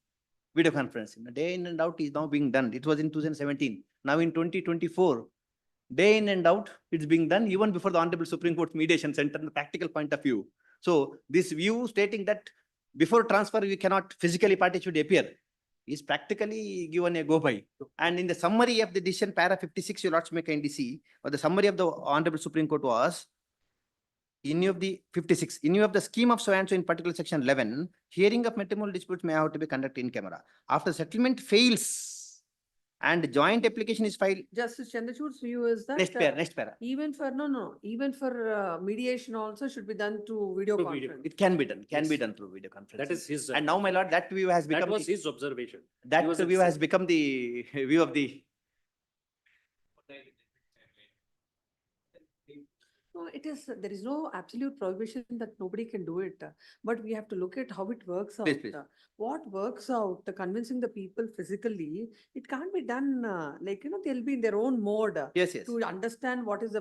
video conferencing. The day in and out is now being done. It was in 2017. Now in 2024, day in and out, it's being done even before the Honorable Supreme Court Mediation Center from the practical point of view. So this view stating that before transfer, we cannot physically party should appear is practically given a go by. And in the summary of the decision, para 56, your lords may kindly see, or the summary of the Honorable Supreme Court was, in view of the 56, in view of the scheme of so and so in particular section 11, hearing of matrimonial disputes may have to be conducted in camera. After settlement fails and joint application is filed. Justice Chandrachud's view is that. Next para. Even for, even for mediation also should be done through video conference. It can be done, be done through video conference. That is his. And now, my lord, that view has become. That was his observation. That view has become the view of the. No, there is no absolute prohibition that nobody can do it, but we have to look at how it works out. Please. What works out, convincing the people physically, it can't be done, they'll be in their own mode. Yes. To understand what is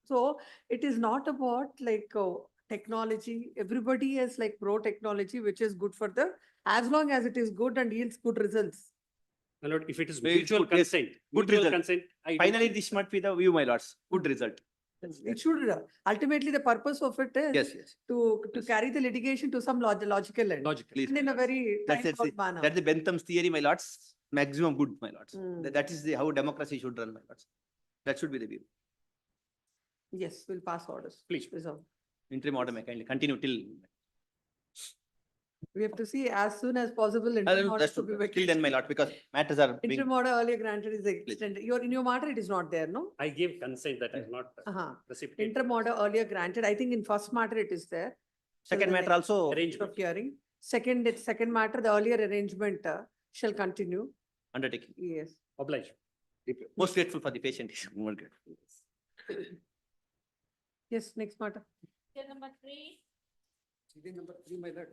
so it is not about technology. Everybody is pro technology, which is good for as long as it is good and yields good results. My lord, if it is mutual consent, consent. Finally, this might be the view, my lords. Good result. It should, ultimately the purpose of it is to carry the litigation to some logical end. Logically. And in a very That's the Bentham's theory, my lords. maximum good, my lords. Hmm. That is the, how democracy should run, my lords. That should be the view. Yes, we'll pass orders. Please. Resolve. Interim order may kindly continue till. We have to see as soon as possible. Interim order That's to be true. Till then, my lord, because matters are being. Interim order earlier granted is extended. In your matter, it is not there, no? I gave consent that I have not Uh-huh. precipitated. Interim order earlier granted. I think in first matter it is there. Second Till the matter next also Arrangement. of hearing. Second matter, the earlier arrangement shall continue. undertaking. Yes. Obliged. Most grateful for the patient. More grateful. Yes, next matter. Till number 3. Serial number 3, my lord.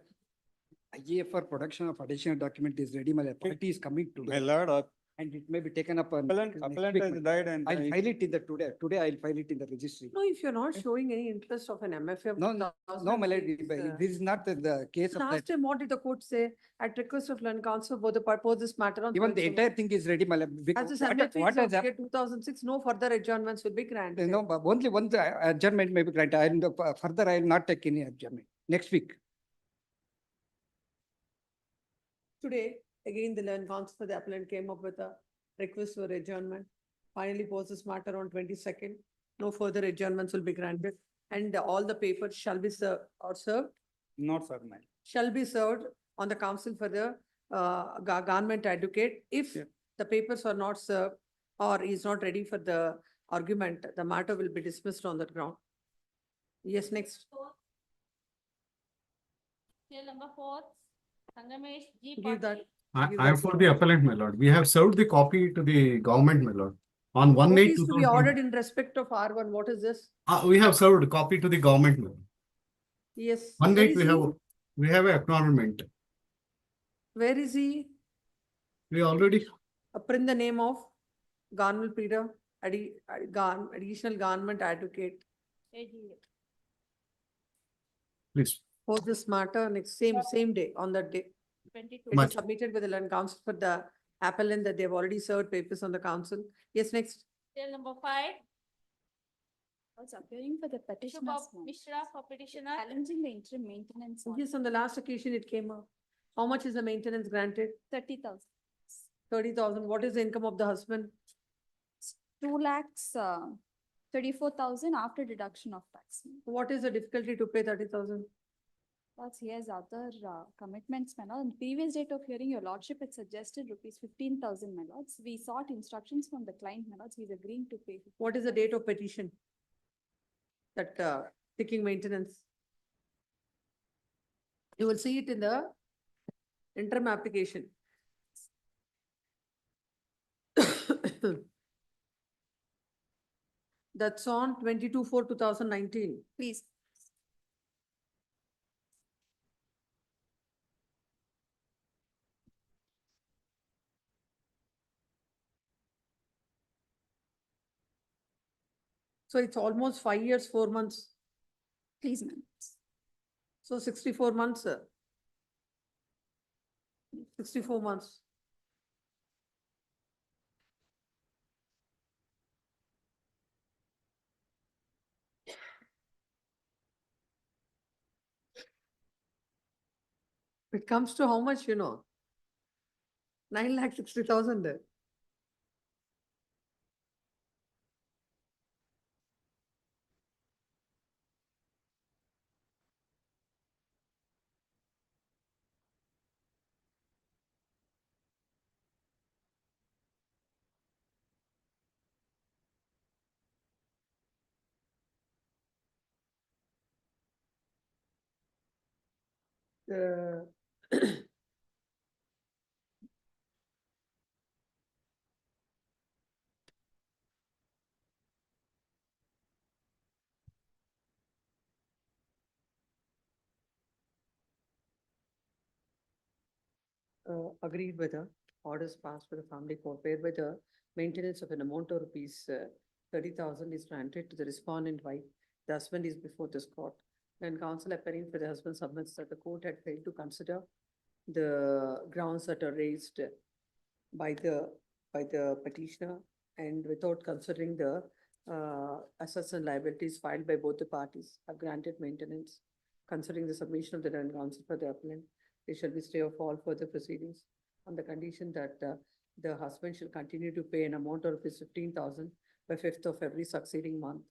IA for production of additional document is ready, my lord. Party is coming My today. lord, And it may be taken up on. appellant next appellant week, has my lord. died and. I'll file it in the today. Today I'll file it in the registry. No, if you're not showing any interest of an MFF. No, no, my lord, this is not the case of that. Last time, what did the court say? At request of land council, both the purpose this matter on. Even the entire thing is ready, my lord. As the What cemetery what has of year happened? 2006, no further adjournments will be granted. No, but only one adjournment may be granted. Further, I will not take any adjournment. Next week. Today, again, the land council for the appellant came up with a request for adjournment. Finally posed this matter on 22nd. No further adjournments will be granted and all the papers shall be served or served, Not sir, my. shall be served on the council for the government advocate. If Yeah. the papers are not served or is not ready for the argument, the matter will be dismissed on that ground. Yes, next. Till number 4. Sangamesh G. Give that. I Give I am that for to the us. appellant, my lord. We have served the copy to the government, my lord. On 1/8 Notice to be 2020. ordered in respect of R1. What is this? We have served a copy to the government, my lord. Yes. 1/8 Where is we have a acknowledgement. Where is he? We already, Print the name of Garnwell Peter, additional government advocate. AGA. please. For this matter, next same day, on that day. 22. It Much. is submitted with the land council for the appellant that they've already served papers on the council. Yes, next. Till number 5. Also appearing for the Issue petitioners. of Mishra for petitioner. Challenging the interim maintenance on Yes, on the last occasion it came up. How much is the maintenance granted? 30,000. 30,000. What is the income of the husband? 2 lakhs, 34,000 after deduction of tax. What is the difficulty to pay 30,000? Plus he has other commitments, my lord. On previous date of hearing, your lordship had suggested rupees 15,000, my lords. We sought instructions from the client, my lords. He is agreeing to pay. What is the date of petition? That taking maintenance. You will see it in the interim application. That's on 22/4/2019. Please. So it's almost 5 years, 4 months. Please, ma'am. So 64 months, 64 months. It comes to how much, 9,60,000. Agreed with the orders passed by the family court whereby the maintenance of an amount of rupees 30,000 is granted to the respondent wife. The husband is before this court. And counsel appearing for the husband submits that the court had failed to consider the grounds that are raised by the petitioner and without considering the assets and liabilities filed by both the parties have granted maintenance. Considering the submission of the land counsel for the appellant, there shall be stay of all further proceedings on the condition that the husband shall continue to pay an amount of rupees 15,000 by 5th of every succeeding month.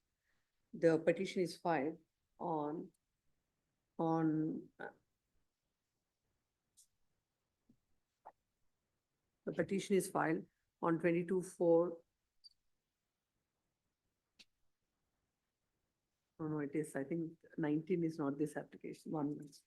The petition is filed on the petition is filed on 22/4. Oh, no, it is, I think 19 is not this application, 1 month.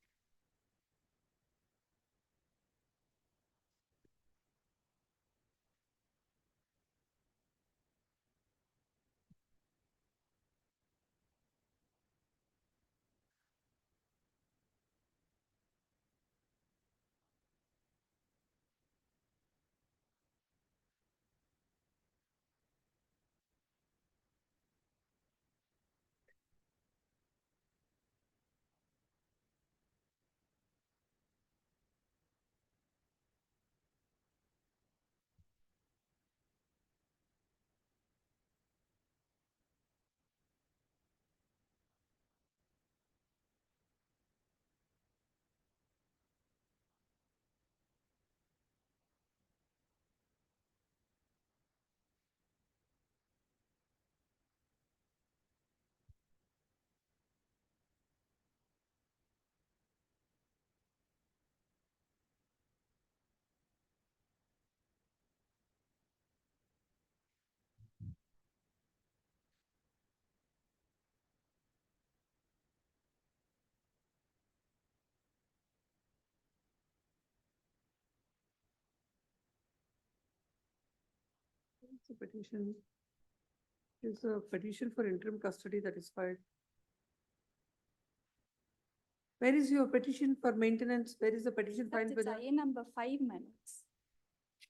It's a petition. It's a petition for interim custody that is filed. Where is your petition for maintenance? Where is the petition filed It's with the IA number 5, my lords.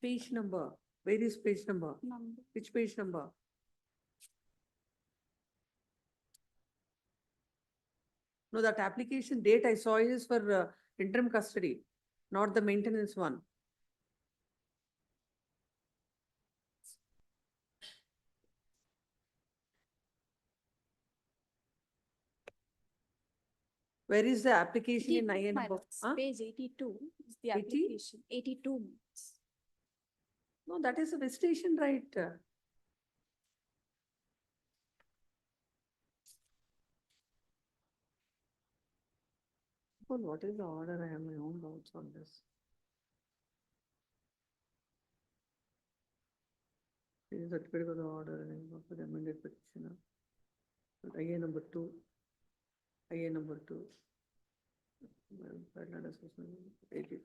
page number? Where is page number? Number. Which page number? No, that application date I saw is for interim custody, not the maintenance one. Where is the application in 82, IA my number? lords. Huh? Page 82 is the 80? application, 82 minutes. No, that is a visitation right. Well, what is the order? I have my own doubts on this. This is certificate of the order and for the amended petitioner. IA number 2. IA number 2. Well, file and assessment, 82.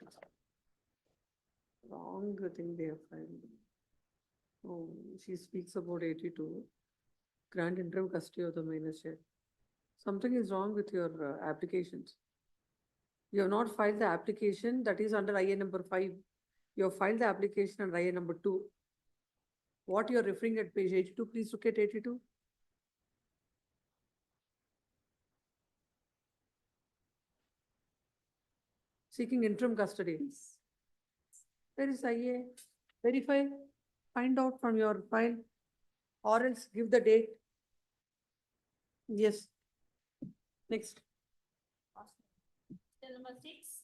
Wrong thing they have filed. Oh, she speaks about 82. Grant interim custody of the minor child. Something is wrong with your applications. You have not filed the application that is under IA number 5. You have filed the application under IA number 2. What you are referring at page 82, please look at 82. Seeking interim custody. Where is IA? Verify, find out from your file, or else give the date. Yes. Next. Still number 6.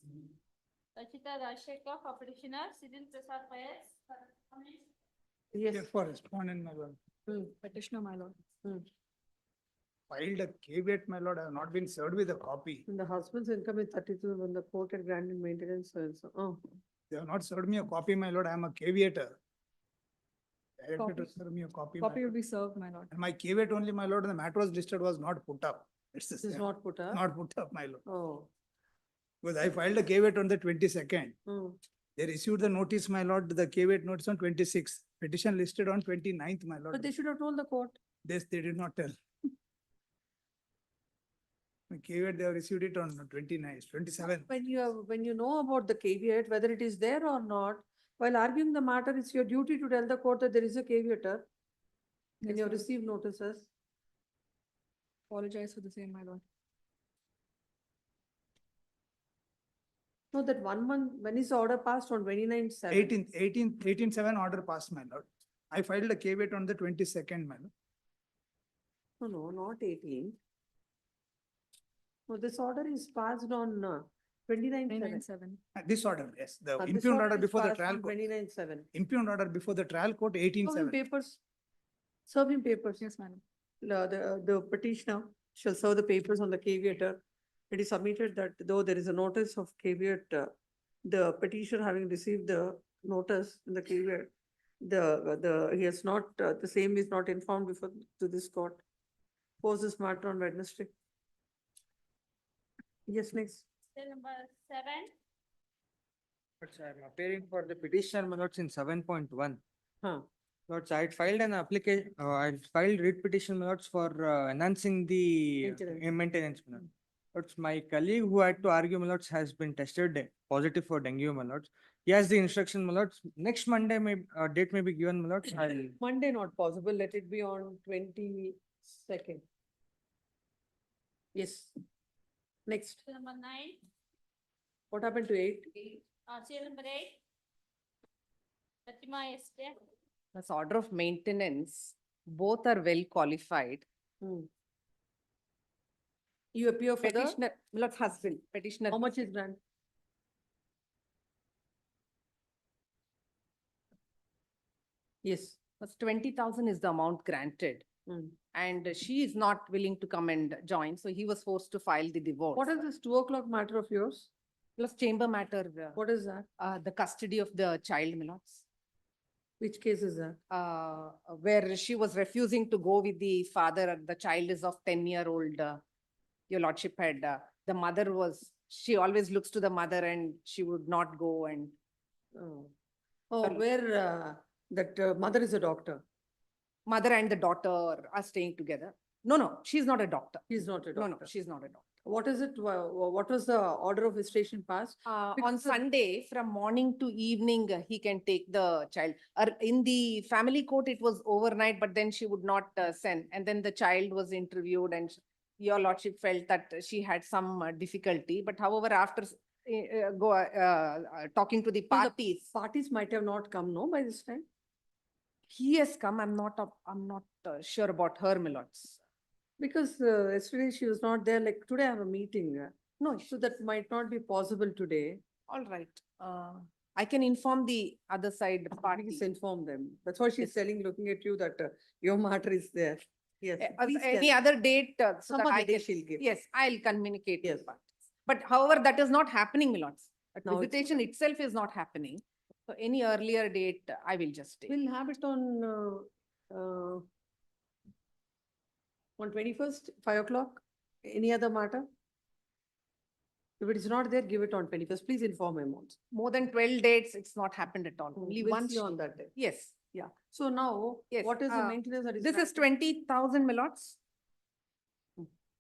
Rachita Rajshekar for petitioner, Civil Prasad Payas. Yes. Here for respondent, my lord. Petitioner, my lord. Filed a caveat, my lord, I have not been served with a copy. When the husband's income is 32, when the court had granted maintenance, so, oh. They have not served me a copy, my lord, I am a caveator. Directed to Copy. serve me a copy. my Copy will lord. be served, my lord. And my caveat only, my lord, the matter was listed was not put up. It's the This is same. not put up. Not put up, my lord. Oh. Because I filed a caveat on the 22nd. Hmm. They received the notice, my lord, the caveat notice on 26th. Petition listed on 29th, my lord. But they should have told the court. This they did not tell. The caveat, they have received it on 29th, 27th. When you know about the caveat, whether it is there or not, while arguing the matter, it's your duty to tell the court that there is a caveator. When Yes, you have ma'am. received notices. Apologize for the same, my lord. No, that 1 month, when is the order passed on 29/7? 18/7 order passed, my lord. I filed a caveat on the 22nd, my lord. No, not 18. No, this order is passed on 29/7. This order, yes, the This impugned order is before the passed trial on court, 29/7. impugned order before the trial court, Serve him 18/7. papers. Serve him papers. Yes, madam. The petitioner shall serve the papers on the caveator. It is submitted that though there is a notice of caveat, the petitioner having received the notice in the caveat, he has not, the same is not informed before to this court. Pose this matter on Wednesday. Yes, next. Cell number 7. But I'm appearing for the petitioner, my lords, in 7.1. Huh. Lords, I had filed an application, I filed writ petition, my lords, for enhancing the Maintenance. maintenance, my lords. Lords, my colleague who had to argue, my lords, has been tested positive for dengue, my lords. He has the instruction, my lords. Next Monday, date may be given, my lords. Monday not possible, let it be on 22nd. Yes. Next, Cell number 9. what happened to 8? Cell number 8. Fatima Esther. As order of maintenance, both are well qualified. You appear for the, Petitioner, my lord's husband, petitioner. how much is grant? Yes. Was 20,000 is the amount granted. And she is not willing to come and join, so he was forced to file the divorce. What is this 2 o'clock matter of yours? Plus chamber matter. What is that? The custody of the child, my lords. Which case is that? Where she was refusing to go with the father, the child is of 10-year-old. Your lordship had, the mother was, she always looks to the mother and she would not go and. Where that mother is a doctor. Mother and the daughter are staying together. No, she's not a doctor. He's not a doctor. No, she's not a doctor. What is it? What was the order of visitation passed? On Because- Sunday, from morning to evening, he can take the child. In the family court, it was overnight, but then she would not send. And then the child was interviewed and your lordship felt that she had some difficulty. But however, after talking to the parties. Parties might have not come, no, by this time? He has come. I'm not sure about her, my lords. Because yesterday she was not there, like today I have a meeting. No, So that might not be possible today. all right. I can inform the other side Please parties. inform them. That's why she's telling, looking at you, that your matter is there. Yes. please Any tell. other date, so Some that other I day can, she'll give. yes, I'll communicate with Yes. parties. But however, that is not happening, my lords. Now it's- Visitation itself is not happening. So any earlier date, I will just take. We'll have it on 21st, 5 o'clock. Any other matter? If it is not there, give it on 21st. Please inform him also. More than 12 dates, it's not happened at all. Only We'll once. see on that day. Yes, Yeah. So now, yes. what is the maintenance that is? This is granted? 20,000, my lords.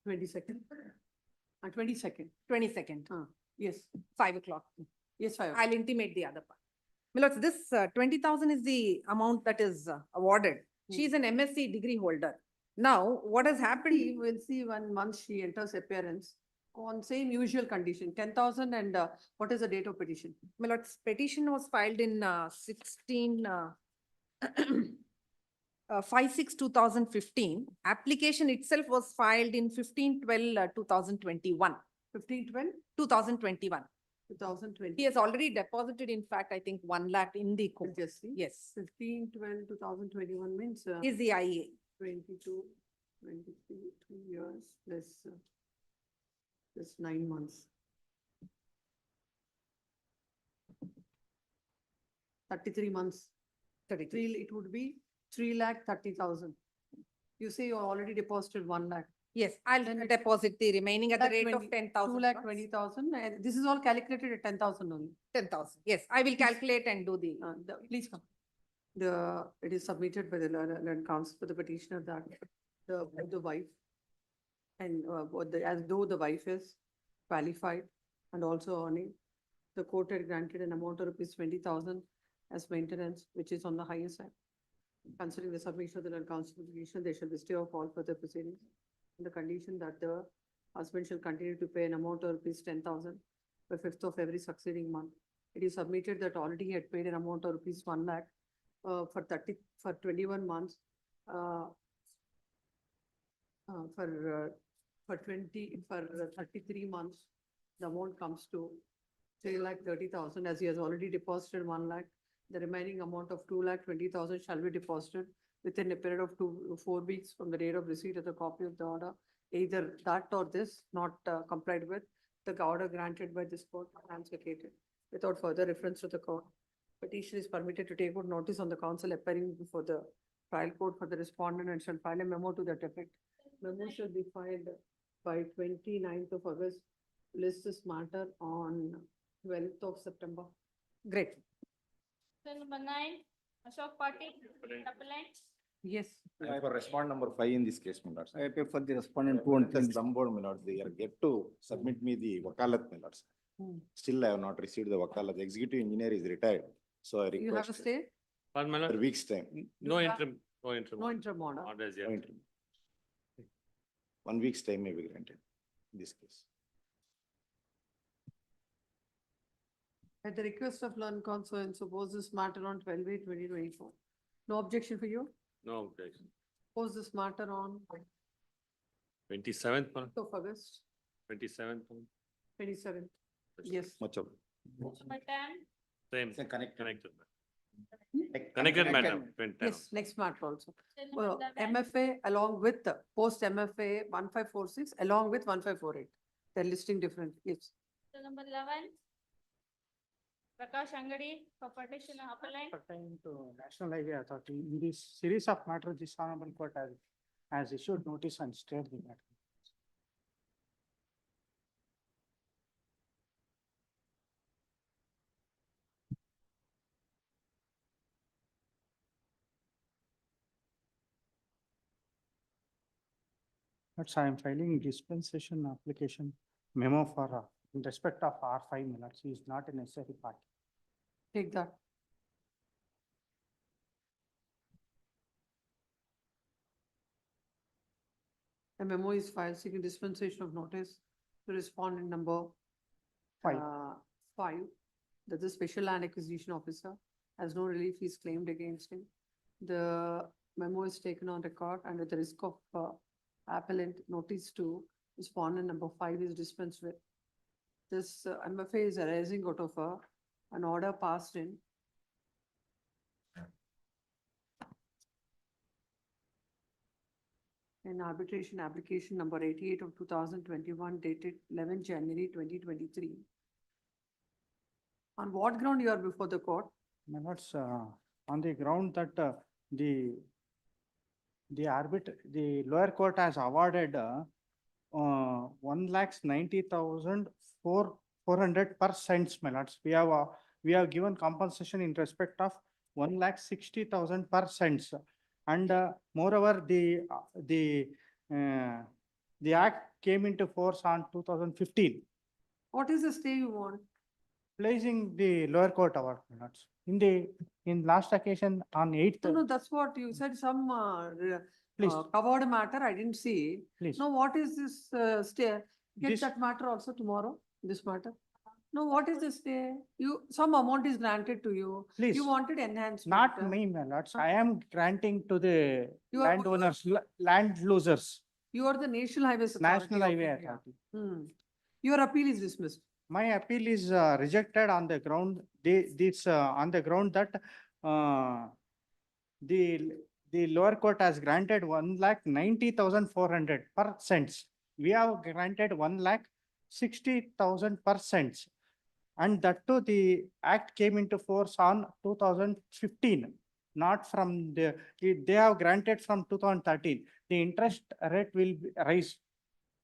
22nd. 22nd. 22nd, Yes. 5 o'clock. Yes, 5 o'clock. I'll intimate the other part. My lords, this 20,000 is the amount that is awarded. She is an MSc degree holder. Now, what has happened? We will see when once she enters appearance on same usual condition, 10,000 and what is the date of petition? My lord's petition was filed in 5/6/2015. Application itself was filed in 15/12/2021. 15/12, 2021. 2020. He has already deposited, in fact, I think 1 lakh in the court. Just see. Yes, 15/12/2021 means is the IA. 22, 23, 2 years plus 9 months. 33 months. 33. It would be 3,30,000. You say you already deposited 1 lakh. Yes, I'll deposit the remaining at the rate of 10,000. 2,20,000, and this is all calculated at 10,000 only. 10,000. Yes, I will calculate and do the. Please come. It is submitted by the learned counsel for the petitioner that the wife and as though the wife is qualified and also earning, the court had granted an amount of rupees 20,000 as maintenance, which is on the higher side. Considering the submission of the learned counsel petition, there shall be stay of all further proceedings. On the condition that the husband shall continue to pay an amount of rupees 10,000 by 5th of every succeeding month. It is submitted that already he had paid an amount of rupees 1 lakh for 21 months. For 33 months, the amount comes to 3,30,000, as he has already deposited 1 lakh. The remaining amount of 2,20,000 shall be deposited within a period of 4 weeks from the date of receipt of the copy of the order. Either that or this not complied with, the order granted by this court stands vacated without further reference to the court. Petition is permitted to take out notice on the counsel appearing before the trial court for the respondent and shall file a memo to that effect. Memo shall be filed by 29th of August. List this matter on 12th of September. Great. Cell number 9, Ashok Patil, appellant. Yes. I for respond number 5 in this case, my lords. I pay for the respondent 2 and plus Zambod, my lords. They are yet to submit me the wakalat, my lords. Still, I have not received the wakalat. The executive engineer is retired, so I request. You have a stay? For week's time. No interim, no interim order. No interim. 1 week's time may be granted in this case. At the request of learned counsel and suppose this matter on 12/8/2024. No objection for you? No objection. Pose this matter on 27th, of August, 27th, 27th. Yes. Much of. Number 10, same, Connected. connected matter. 20. Yes, next matter also. cell number 11, MFA along with the post MFA 1546 along with 1548. They're listing different, yes. cell number 11, Prakash Angadi for petition appellant. Pertaining to National Highway Authority, in this series of matters, this honorable court has issued notice and stayed the matter. That's I am filing dispensation application memo for in respect of R5 minutes. He is not a necessary party. Take that. A memo is filed seeking dispensation of notice to respondent number 5. 5, that the special land acquisition officer has no relief is claimed against him. The memo is taken on record and at the risk of appellant notice to respondent number 5 is dispensed with. This MFA is arising out of an order passed in arbitration application number 88 of 2021 dated 11 January 2023. On what ground you are before the court? My lords, on the ground that the lower court has awarded 1,90,400 per cents, my lords. We have given compensation in respect of 1,60,000 per cents. And moreover, the act came into force on 2015. What is the stay you want? Placing the lower court award, my lords. In last occasion on 8th. No, that's what you said, some Please. covered matter, I didn't see. Please. No, what is this stay? Get This- that matter also tomorrow, this matter. No, what is this stay? Some amount is granted to you. Please. You wanted enhancement. Not me, my lords. I am granting to the You are- landowners, land losers, You are the National Highways Authority. National of Highway India. Authority. Your appeal is dismissed. My appeal is rejected on the ground, on the ground that the lower court has granted 1,90,400 per cents. We have granted 1,60,000 per cents. And that too, the act came into force on 2015, not from they have granted from 2013. The interest rate will rise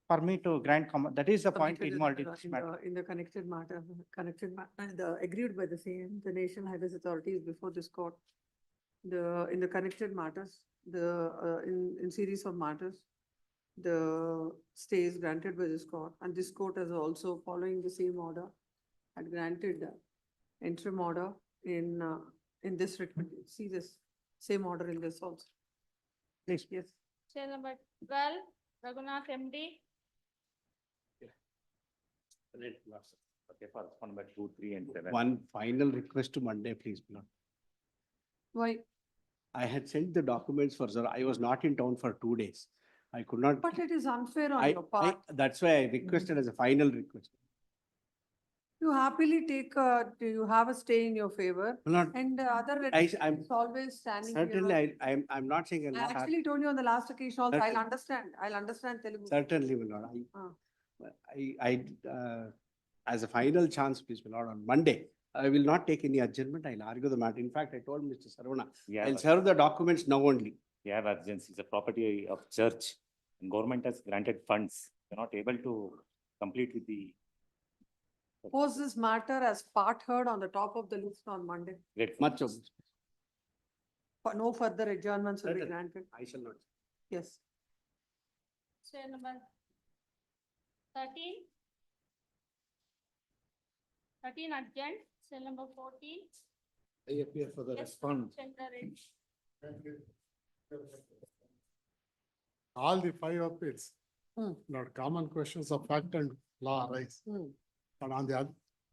for me to grant, that is the point Submitted involved in this matter. in the connected matter, and agreed by the same, the National Highways Authority is before this court. In the connected matters, in series of matters, the stay is granted by this court, and this court is also following the same order, had granted interim order in this writ. See this, same order in this also. Please. Yes. cell number 12, Raghunath MD. Okay, for respond by 2, 3 and 7. One final request to Monday, please, my lord. Why? I had sent the documents for, sir. I was not in town for 2 days. I could not. But it is unfair on I- your part. That's why I requested as a final request. You happily take, you have a stay in your favor Not, and other I'm is always standing here. certainly, I'm not saying. I'm I not happy. actually told you on the last occasion also, Certain- I'll understand Telugu. Certainly, my lord. Ah. As a final chance, please, my lord, on Monday, I will not take any adjournment. I'll argue the matter. In fact, I told Mr. Sarvana, Yeah, I'll but- serve the documents now only. We have urgency, it's a property of church, and government has granted funds, we're not able to complete with the. Pose this matter as part heard on the top of the list on Monday. Great. Much of, For no further adjournments will be Certain. granted. I shall not. Yes. Chair number 13. 13 adjourned, cell number 14. I appear for the Yes, respondent. Chandra Reddy. All the 5 appeals, Hmm. not common questions of fact and law arise. Hmm. And on the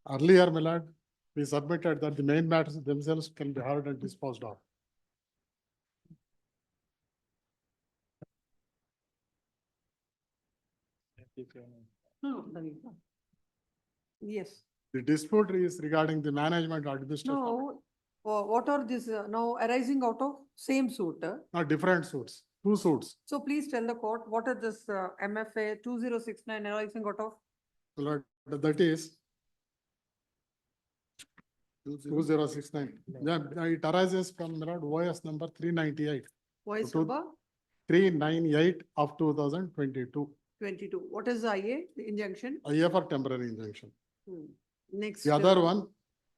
earlier, my lord, we submitted that the main matters themselves can be heard and disposed of. No, no. Yes. The dispute is regarding the management administration, No, what are these now arising out of same suit? not different suits, 2 suits. So please tell the court, what are this MFA 2069 arising out of? My lord, that is 2069. Yeah, it arises from, my lord, OS number 398, Voice to- number 398 of 2022. 22. What is the IA, the injunction? IA for temporary injunction. Hmm. Next. The other one,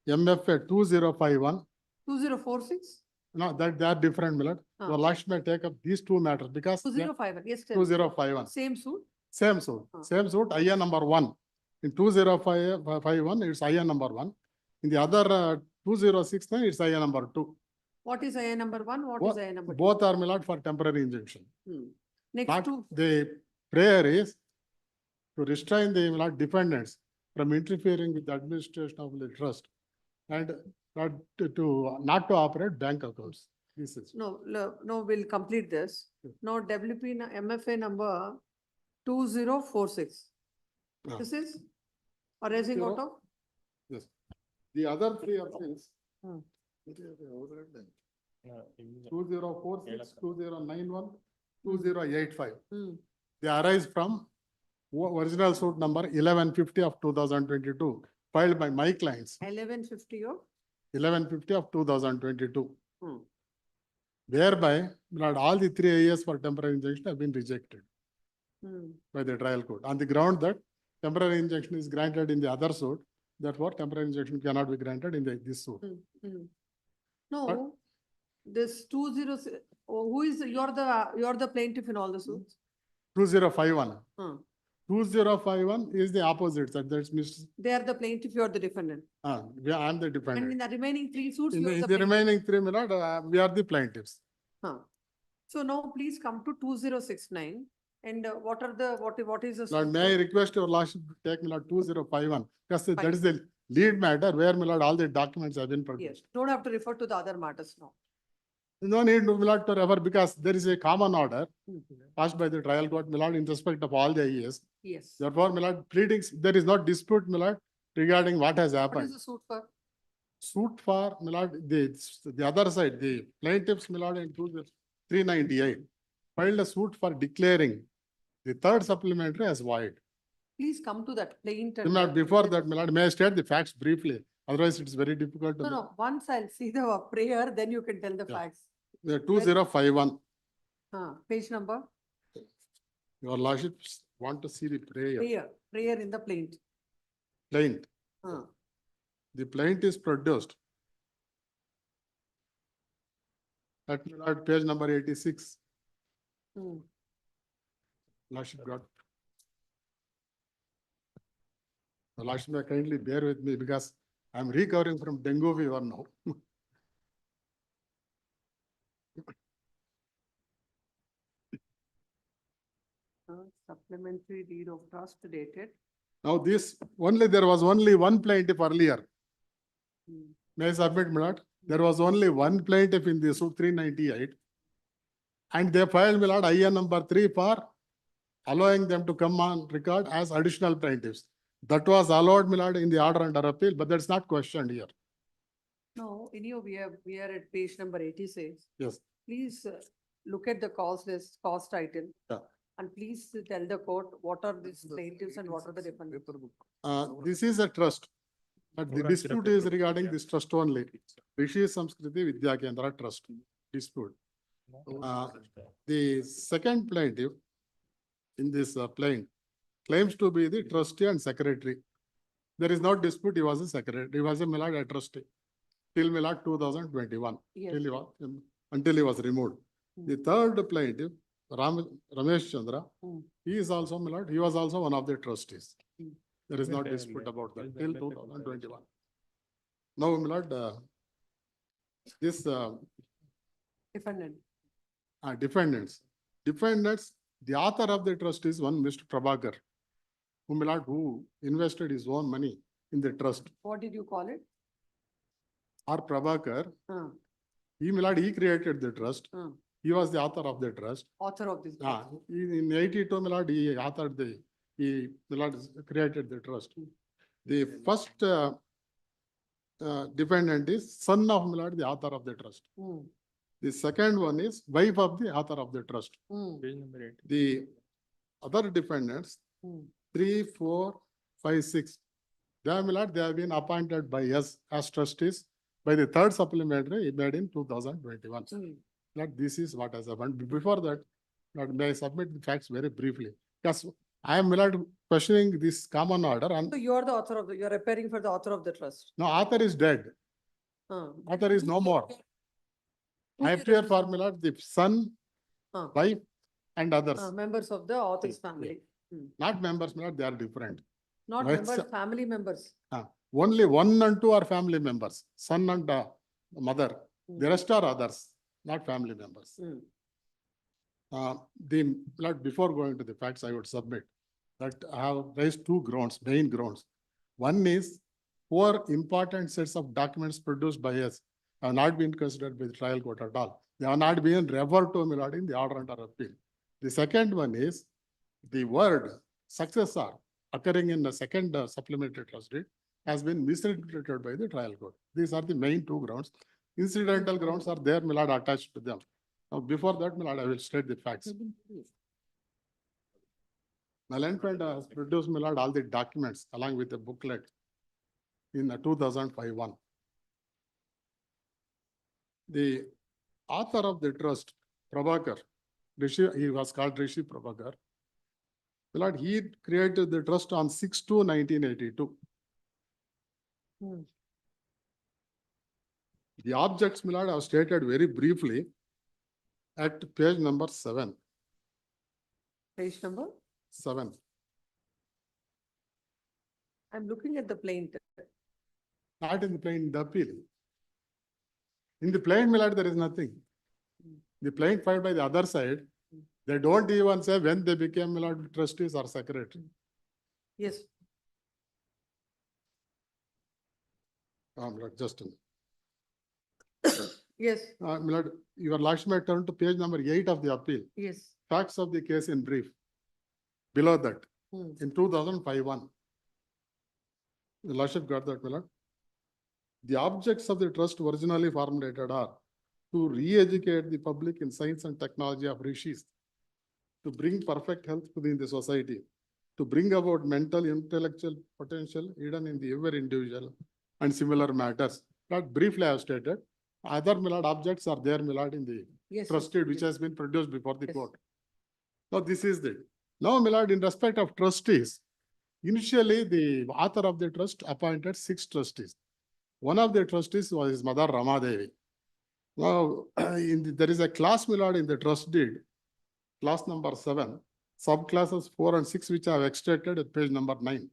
MFA 2051. 2046? No, that they are different, my lord. Ah. Your last may take up these 2 matters because they are 2051, yes. tell. 2051. Same suit? Same suit, Ah. same suit, IA number 1. In 2051, it's IA number 1. In the other 2069, it's IA number 2. What is IA number 1? What is IA number 2? Both are, my lord, for temporary injunction. Next Not, two. the prayer is to restrain the, my lord, defendants from interfering with the administration of the trust and not not to operate bank accounts. This is. No, no, we'll complete this. Now WP MFA number 2046. Ah. This is arising out of? Yes. The other 3 appeals. Hmm. 2046, 2091, 2085. Hmm. They arise from original suit number 1150 of 2022 filed by my clients, 1150 of? 1150 of 2022. Hmm. Whereby, not all the 3 AS for temporary injunction have been rejected Hmm. by the trial court on the ground that temporary injunction is granted in the other suit. Therefore, temporary injunction cannot be granted in this suit. Hmm. Hmm. No, this 20, who is, you're the plaintiff in all the suits? 2051. Hmm. 2051 is the opposite, that's Mr. They are the plaintiff, you're the defendant. I am the And defendant. in the remaining 3 suits, In you're the the plaintiff. remaining 3, my lord, we are the plaintiffs. Huh. So now please come to 2069 and what are the, what is the? Lord, suit may I code? request your lordship to take, my lord, 2051, because that Fine. is the lead matter where, my lord, all the documents have been Yes, produced. don't have to refer to the other matters now. No need, my lord, to refer, because there is a common order Hmm. passed by the trial court, my lord, in respect of all the IAS. Yes. Therefore, my lord, pleadings, there is no dispute, my lord, regarding what has What happened. is the suit for? Suit for, my lord, the other side, the plaintiffs, my lord, in 398, filed a suit for declaring the 3rd supplementary as void. Please come to that plaint. My and- lord, before that, my lord, may I state the facts briefly? Otherwise, it's very difficult to. No, no, once I'll see the prayer, then you can tell the Yeah. facts. The 2051, Page number, your lordship want to see the prayer in the plaint. plaint. Huh. The plaint is produced. At, my lord, page number 86, Hmm. lordship got. Your lordship may kindly bear with me because I'm recovering from dengue fever now. Supplementary deed of trust dated. Now this, there was only one plaintiff earlier. Hmm. May I submit, my lord? There was only one plaintiff in the suit 398. And they filed, my lord, IA number 3 for allowing them to come on record as additional plaintiffs. That was allowed, my lord, in the order under appeal, but that's not questioned here. No, anyhow, we are at page number 86. Yes. Please look at the cause list, cause title. Yeah. And please tell the court what are these plaintiffs and what are the defendants. This is a trust. But the dispute is regarding this trust only. Rishi Samskriti Vidya Kendra Trust dispute. The second plaintiff in this plaint claims to be the trustee and secretary. There is no dispute, he was a secretary, he was a Milad a trustee till Milad 2021, Yes. until he was removed. The third plaintiff, Ramesh Chandra, he is also Milad, he was also one of the trustees. There is no dispute about that till 2021. Now, Milad, this Defendant. defendants, the author of the trust is one Mr. Prabhakar, who invested his own money in the trust. What did you call it? R. Prabhakar, Uh, he created the trust. uh, He was the author of the trust. Author of this. In 82, he authored he created the trust. The first defendant is son of the author of the trust. The second one is wife of the author of the trust. The other defendants, 3, 4, 5, 6, they have been appointed by us as trustees by the third supplementary made in 2021. This is what has happened. Before that, may I submit the facts very briefly? Because I am questioning this common order. And So you are the author of you are appearing for the author of the trust. no, author is dead. Author is no more. I appear for the son, wife, and others. Members of the author's family. Not members, they are different. Not Right, members, sir. family members. Only 1 and 2 are family members, son and mother. The rest are others, not family members. Before going to the facts, I would submit that I have raised 2 grounds, main grounds. One is 4 important sets of documents produced by us have not been considered by the trial court at all. They have not been referred to in the order under appeal. The second one is the word successor occurring in the second supplementary trust deed has been misinterpreted by the trial court. These are the main 2 grounds. Incidental grounds are there, attached to them. Now, before that, I will state the facts. Malenfeld has produced all the documents along with the booklet in 2005-1. The author of the trust, Prabhakar, he was called Rishi Prabhakar. He created the trust on 6/2/1982. The objects, I have stated very briefly at page number 7. Page number? 7. I'm looking at the plaintiff. Not in the plain, the appeal. In the plain, there is nothing. The plaint filed by the other side, they don't even say when they became trustees or secretary. Yes. Just a minute. Yes. Your last may turn to page number 8 of the appeal. Yes. Facts of the case in brief. Below that, in 2005-1. The lordship got that, Millard? The objects of the trust originally formulated are to re-educate the public in science and technology of rishis, to bring perfect health within the society, to bring about mental, intellectual potential hidden in the every individual, and similar matters. That briefly I have stated. Other objects are there, in the trust deed which has been produced before the court. Now, this is it. Now, in respect of trustees, initially the author of the trust appointed 6 trustees. One of the trustees was his mother, Ramadevi. Now, there is a class, in the trust deed, class number 7, subclasses 4 and 6, which I have extracted at page number 9.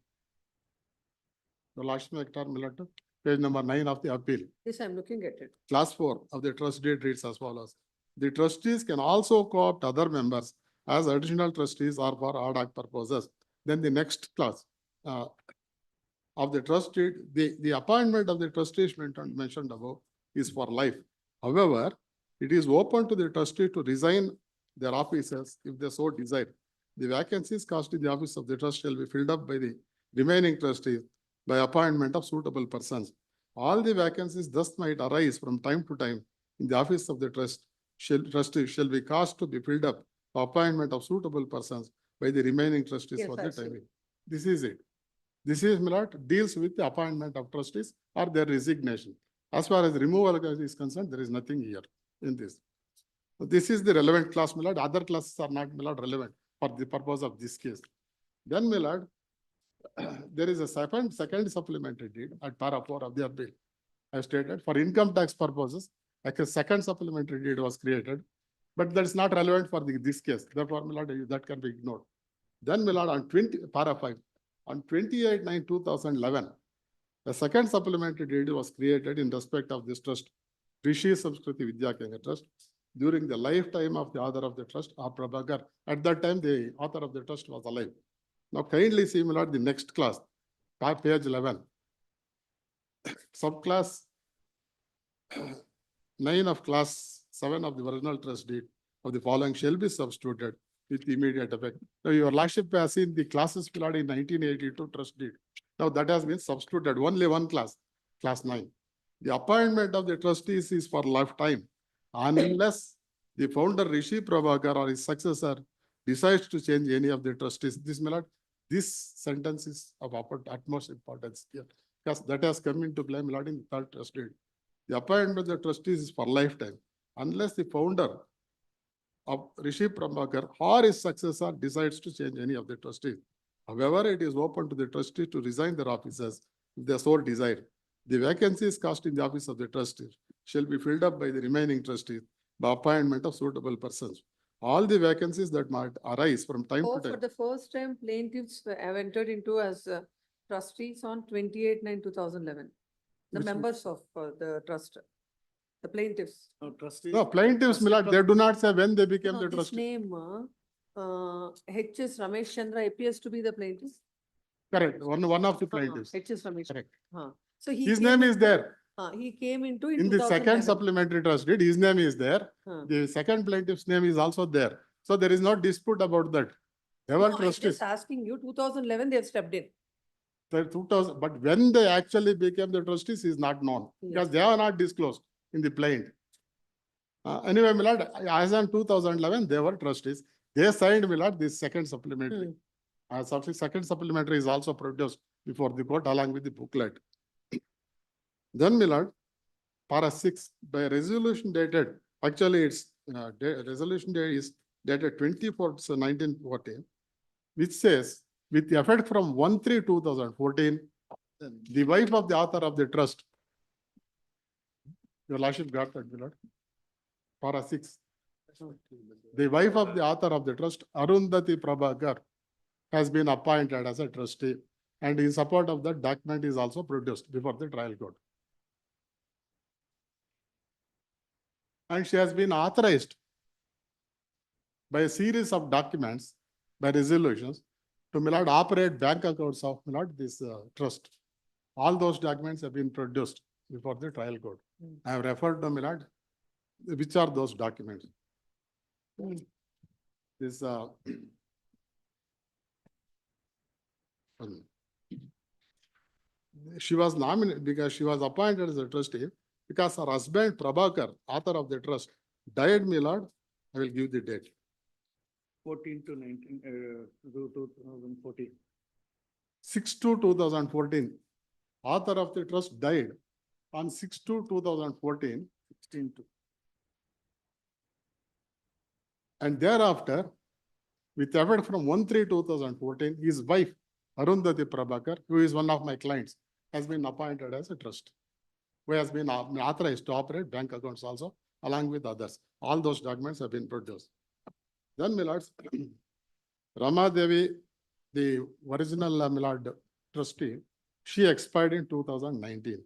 The last page number 9 of the appeal. Yes, I'm looking at it. Class 4 of the trust deed reads as follows. The trustees can also co-opt other members as additional trustees or for ad hoc purposes. Then the next class of the trust deed, the appointment of the trustees mentioned above is for life. However, it is open to the trustee to resign their offices if they so desire. The vacancies cast in the office of the trust shall be filled up by the remaining trustees by appointment of suitable persons. All the vacancies thus might arise from time to time in the office of the trustee shall be caused to be filled up by appointment of suitable persons by the remaining trustees Yes, for I the see. time. This is it. This is, my lord, deals with the appointment of trustees or their resignation. As far as removal is concerned, there is nothing here in this. So this is the relevant class, my lord. Other classes are not, my lord, relevant for the purpose of this case. Then, my lord, there is a second supplementary deed at para 4 of the bill. I have stated for income tax purposes, like a second supplementary deed was created, but that is not relevant for this case. Therefore, my lord, that can be ignored. Then, my lord, on para 5, on 28/9/2011, a second supplementary deed was created in respect of this trust, Rishi Samskriti Vidya Kendra Trust, during the lifetime of the author of the trust, R. Prabhakar. At that time, the author of the trust was alive. Now, kindly see, my lord, the next class, page 11. Subclass 9 of class 7 of the original trust deed of the following shall be substituted with immediate effect. Now, your lordship has seen the classes filled in 1982 trust deed. Now, that has been substituted, only one class, class 9. The appointment of the trustees is for lifetime unless the founder Rishi Prabhakar or his successor decides to change any of the trustees. This sentence is of utmost importance here because that has come into play, my lord, in the third trust deed. The appointment of the trustees is for lifetime unless the founder of Rishi Prabhakar or his successor decides to change any of the trustees. However, it is open to the trustees to resign their offices if they so desire. The vacancies cast in the office of the trustee shall be filled up by the remaining trustees by appointment of suitable persons. All the vacancies that might arise from time Oh, to for time. the first time plaintiffs have entered into as trustees on 28/9/2011. The Which- members of the trust, the plaintiffs. No, plaintiffs, my lord, they do not say when they became No, the this trustee. name, H.S. Ramesh Chandra appears to be the plaintiff. Correct, one of the plaintiffs. H.S. Ramesh. Correct. So he His came name is into- there. He came into In the second 2011. supplementary trust deed, his name is there. The second plaintiff's name is also there. So there is no dispute about that. They No, were I'm trustees. just asking you, 2011, they have stepped in. The 2000, but when they actually became the trustees is not known because they are not disclosed in the plaint. Anyway, my lord, as on 2011, they were trustees. They signed, my lord, this second supplementary. Second supplementary is also produced before the court along with the booklet. Then, my lord, para 6, by resolution dated, actually its resolution date is dated 24/1914, which says, with the effect from 1/3/2014, the wife of the author of the trust, your lordship got that, my lord? Para 6. The wife of the author of the trust, Arundhati Prabhakar, has been appointed as a trustee, and in support of that document is also produced before the trial court. And she has been authorized by a series of documents, by resolutions, to, my lord, operate bank accounts of, my lord, this trust. All those documents have been produced before the trial court. I have referred to, my lord, which are those documents. This she was nominated because she was appointed as a trustee because her husband Prabhakar, author of the trust, died, my lord. I will give the date. 14 to 19, 2014. 6/2/2014. Author of the trust died on 6/2/2014. 16 to. And thereafter, with effect from 1/3/2014, his wife, Arundhati Prabhakar, who is one of my clients, has been appointed as a trustee, who has been authorized to operate bank accounts also, along with others. All those documents have been produced. Then, my lords, Rama Devi, the original, my lord, trustee, she expired in 2019.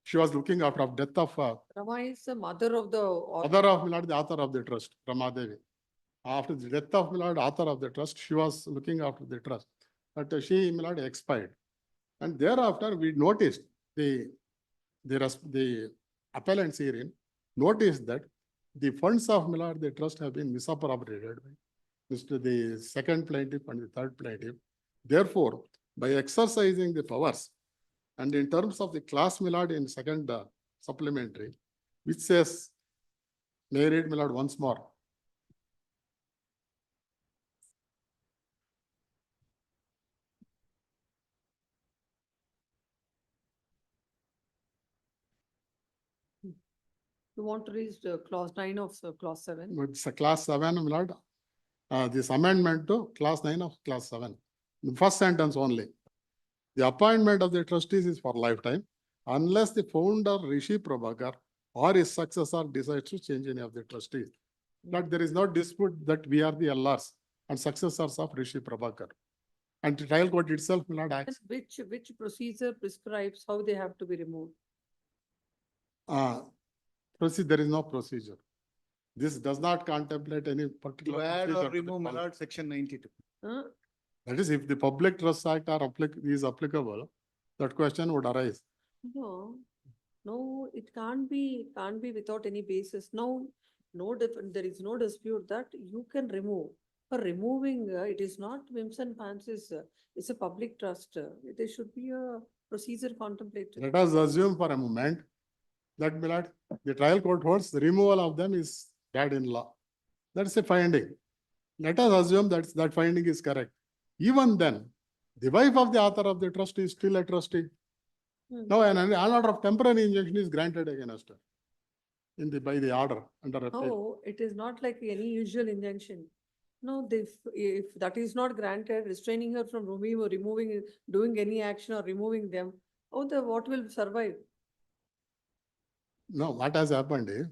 She was looking after death of Rama is the mother of the author. mother of, my lord, the author of the trust, Rama Devi. After the death of, my lord, author of the trust, she was looking after the trust, but she, my lord, expired. And thereafter, we noticed the appellants herein noticed that the funds of, my lord, the trust have been misappropriated by Mr. the second plaintiff and the third plaintiff. Therefore, by exercising the powers and in terms of the class, my lord, in second supplementary, which says, may I read, my lord, once more. You want to read clause 9 of clause 7? It's a class 7, my lord. This amendment to class 9 of class 7. The first sentence only. The appointment of the trustees is for lifetime unless the founder Rishi Prabhakar or his successor decides to change any of the trustees. But there is no dispute that we are the LRs and successors of Rishi Prabhakar. And the trial court itself will not act. Which procedure prescribes how they have to be removed? There is no procedure. This does not contemplate any particular. To add or procedure to the remove, my policy. lord, section 92. Huh? That is, if the Public Trust Act is applicable, that question would arise. No, it can't be without any basis. No, there is no dispute that you can remove. For removing, it is not whims and fancies. It's a public trust. There should be a procedure contemplated. Let us assume for a moment that, my lord, the trial court holds the removal of them is bad in law. That's a finding. Let us assume that that finding is correct. Even then, the wife of the author of the trust is still a trustee. Now, an order of temporary injunction is granted against her by the order under appeal. No, it is not like any usual injunction. No, if that is not granted, restraining her from removing, doing any action or removing them, what will survive? No, what has happened is,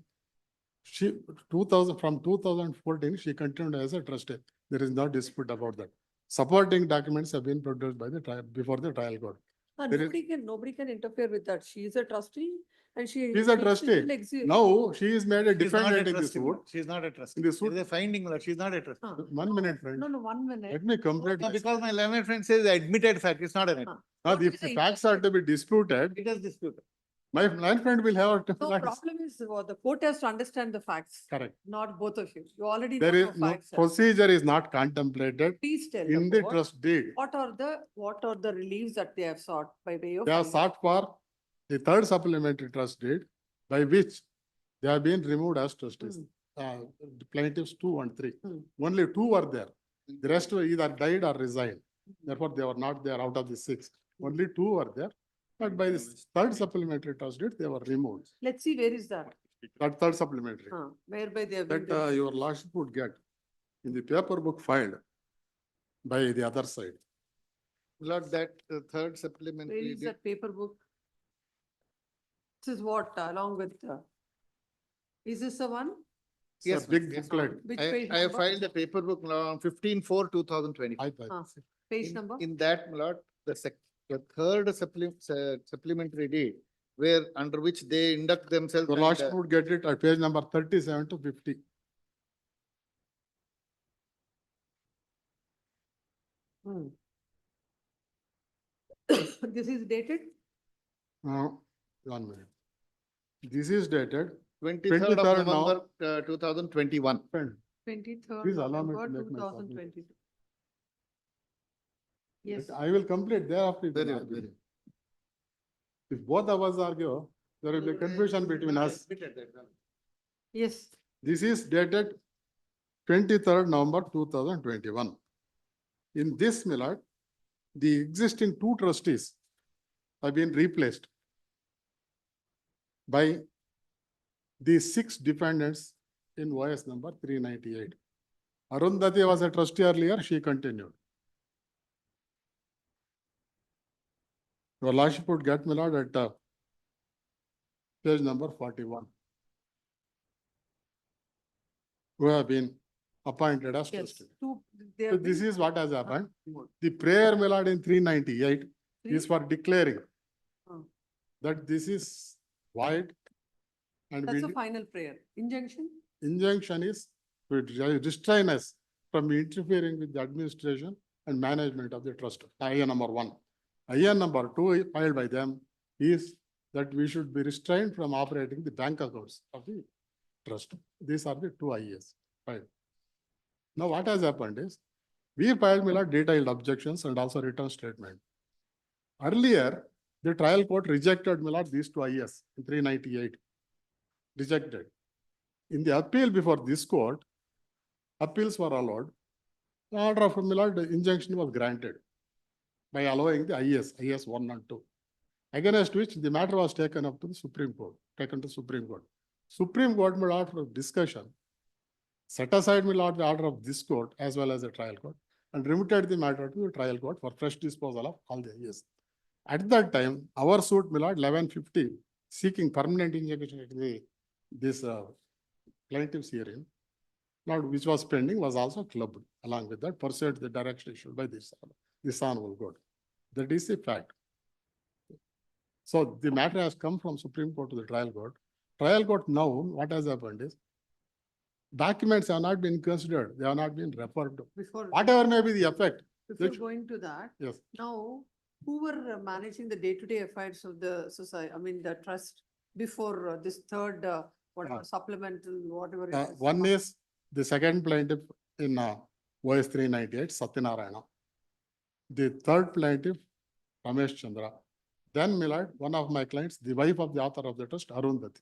from 2014, she continued as a trustee. There is no dispute about that. Supporting documents have been produced by the trial, before the trial court. Nobody can interfere with that. She is a trustee and she is a will trustee. exist. Now, she is made a She is not defendant a in the trustee, my suit. lord. She is not a trustee. In the suit. There is a finding, my lord. She is not a trustee. 1 minute, friend. No, 1 minute. Let me complete. No, because my learned friend says admitted fact, it's not an. Now, if the facts are to be disputed, It is disputed. my learned friend will have to. No, problem is the court has to understand the facts. Correct. Not both of you. You already There know is the no facts. procedure is not contemplated Please tell in the the court, trust deed. what are the reliefs that they have sought by way of? They have sought for the third supplementary trust deed by which they have been removed as trustees. The plaintiffs 2 and 3. Only 2 were there. The rest were either died or resigned. Therefore, they were not there out of the 6. Only 2 were there. But by the third supplementary trust deed, they were removed. Let's see, where is that? That third supplementary. Whereby they have been. That your lordship would get in the paper book filed by the other side. Lord, that third Where supplementary. is that paper book? This is what, along with, is this the one? It's a Yes, big yes, booklet. Which I page have number? filed the paper book on 15/4/2020. Page number? In that, my lord, the third supplementary deed, where under which they induct themselves. Your and, lordship would get it at page number 37 to 50. This is dated? 1 minute. This is dated 23rd of 23rd November, 2021. 23rd Please allow me November to make my 2022. Yes. I will complete thereafter. you can Very well, argue. very well. If both of us argue, there will be confusion between us. Yes. This is dated 23rd November 2021. In this, my lord, the existing 2 trustees have been replaced by the 6 defendants in OS number 398. Arundhati was a trustee earlier, she continued. Your lordship would get, my lord, at page number 41. Who have been appointed as Yes. trustee. They So have this been- is what has happened. The prayer, my lord, in 398 is for declaring that this is void and That's a we, final prayer. Injunction? injunction is to restrain us from interfering with the administration and management of the trust. IA number 1. IA number 2 filed by them is that we should be restrained from operating the bank accounts of the trust. These are the 2 IAs filed. Now what has happened is, we filed my lord detailed objections and also return statement. Earlier, the trial court rejected my lord these two IS in 398. Rejected. In the appeal before this court, appeals were allowed. The order of my lord injunction was granted by allowing the IS 1 and 2. Against which the matter was taken up to the Supreme Court, taken to Supreme Court. Supreme Court made order of discussion, set aside my lord the order of this court as well as the trial court, and remitted the matter to the trial court for fresh disposal of all the IS. At that time, our suit, my lord, 1150, seeking permanent injunction at this plaintiff's hearing, not which was pending, was also clubbed along with that, pursuant to the direction issued by this honorable court. That is the fact. So the matter has come from Supreme Court to the trial court. Trial court now, what has happened is, documents have not been considered, they have not been referred to. Before. Whatever may be the effect. Before which- going to that. Yes. Now, who were managing the day-to-day affairs of the society, I mean, the trust before this third, whatever supplemental, whatever it is? One is the second plaintiff in OS 398, Satyanarayana. The third plaintiff, Ramesh Chandra. Then, my lord, one of my clients, the wife of the author of the trust, Arundhati.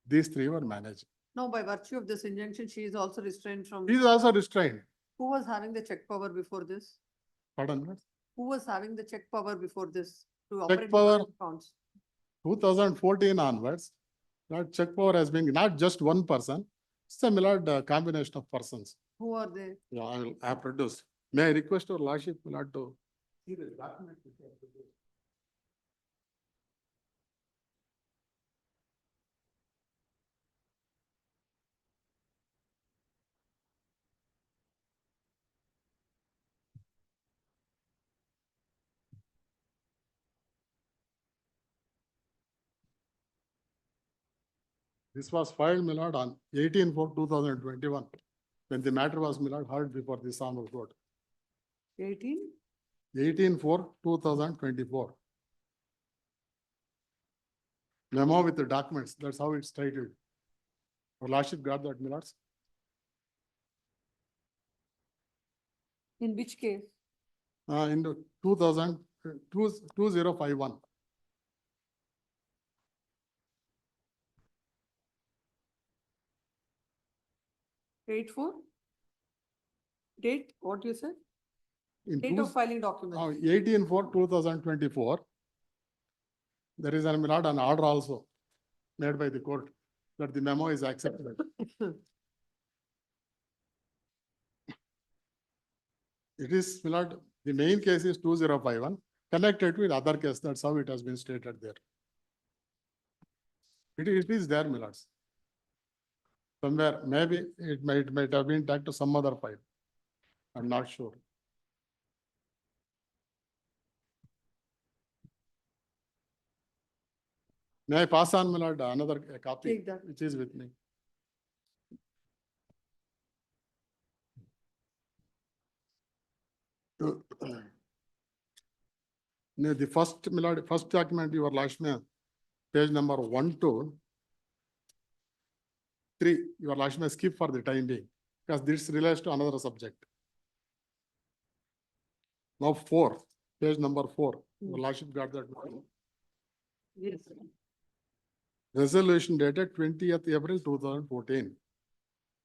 These three were managed. Now, by virtue of this injunction, she is also restrained from. He is also restrained. Who was having the check power before this? Pardon me? Who was having the check power before this to Check operate power. the accounts? 2014 onwards, that check power has been not just one person, it's a combination of persons. Who are they? Yeah, I have produced. May I request your lordship, my lord, to see the document which I have produced. This was filed, my lord, on 18/4/2021, when the matter was, my lord, heard before this honorable court. 18? 18/4/2024. Memo with the documents, that's how it's titled. Your lordship got that, my lords? In which case? In the 2051. Date for? Date, what you said? In Date of filing documents. 18/4/2024. There is an order also made by the court that the memo is accepted. It is, my lord, the main case is 2051, connected with other case. That's how it has been stated there. It is there, my lords. Somewhere, maybe it might have been tagged to some other file. I'm not sure. May I pass on, my lord, another copy, Take that. which is with me. No, the first, my lord, first document, your lordship, page number 1 to 3, your lordship skip for the time being, because this relates to another subject. Now 4, page number 4, your lordship got that. Yes. Resolution dated 20th April 2014.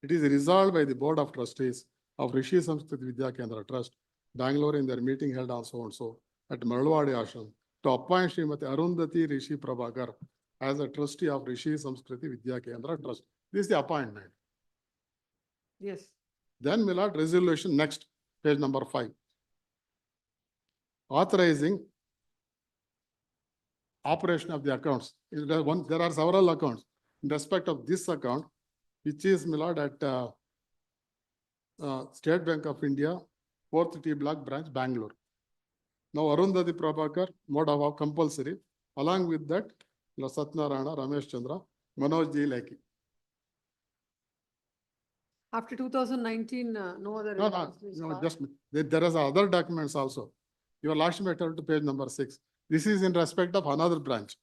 It is resolved by the Board of Trustees of Rishi Samskriti Vidya Kendra Trust, Bangalore, in their meeting held on so and so at Malwadi Ashram, to appoint Srimati Arundhati Rishi Prabhakar as a trustee of Rishi Samskriti Vidya Kendra Trust. This is the appointment. Yes. Then, my lord, resolution next, page number 5. Authorizing operation of the accounts. There are several accounts. In respect of this account, which is, my lord, at State Bank of India, 4th T Block branch, Bangalore. Now, Arundhati Prabhakar, mode of compulsory. Along with that, Satyanarayana, Ramesh Chandra, Manoj Ji Leki. After 2019, no other. No, resolution is passed? just, there is other documents also. Your last matter to page number 6. This is in respect of another branch,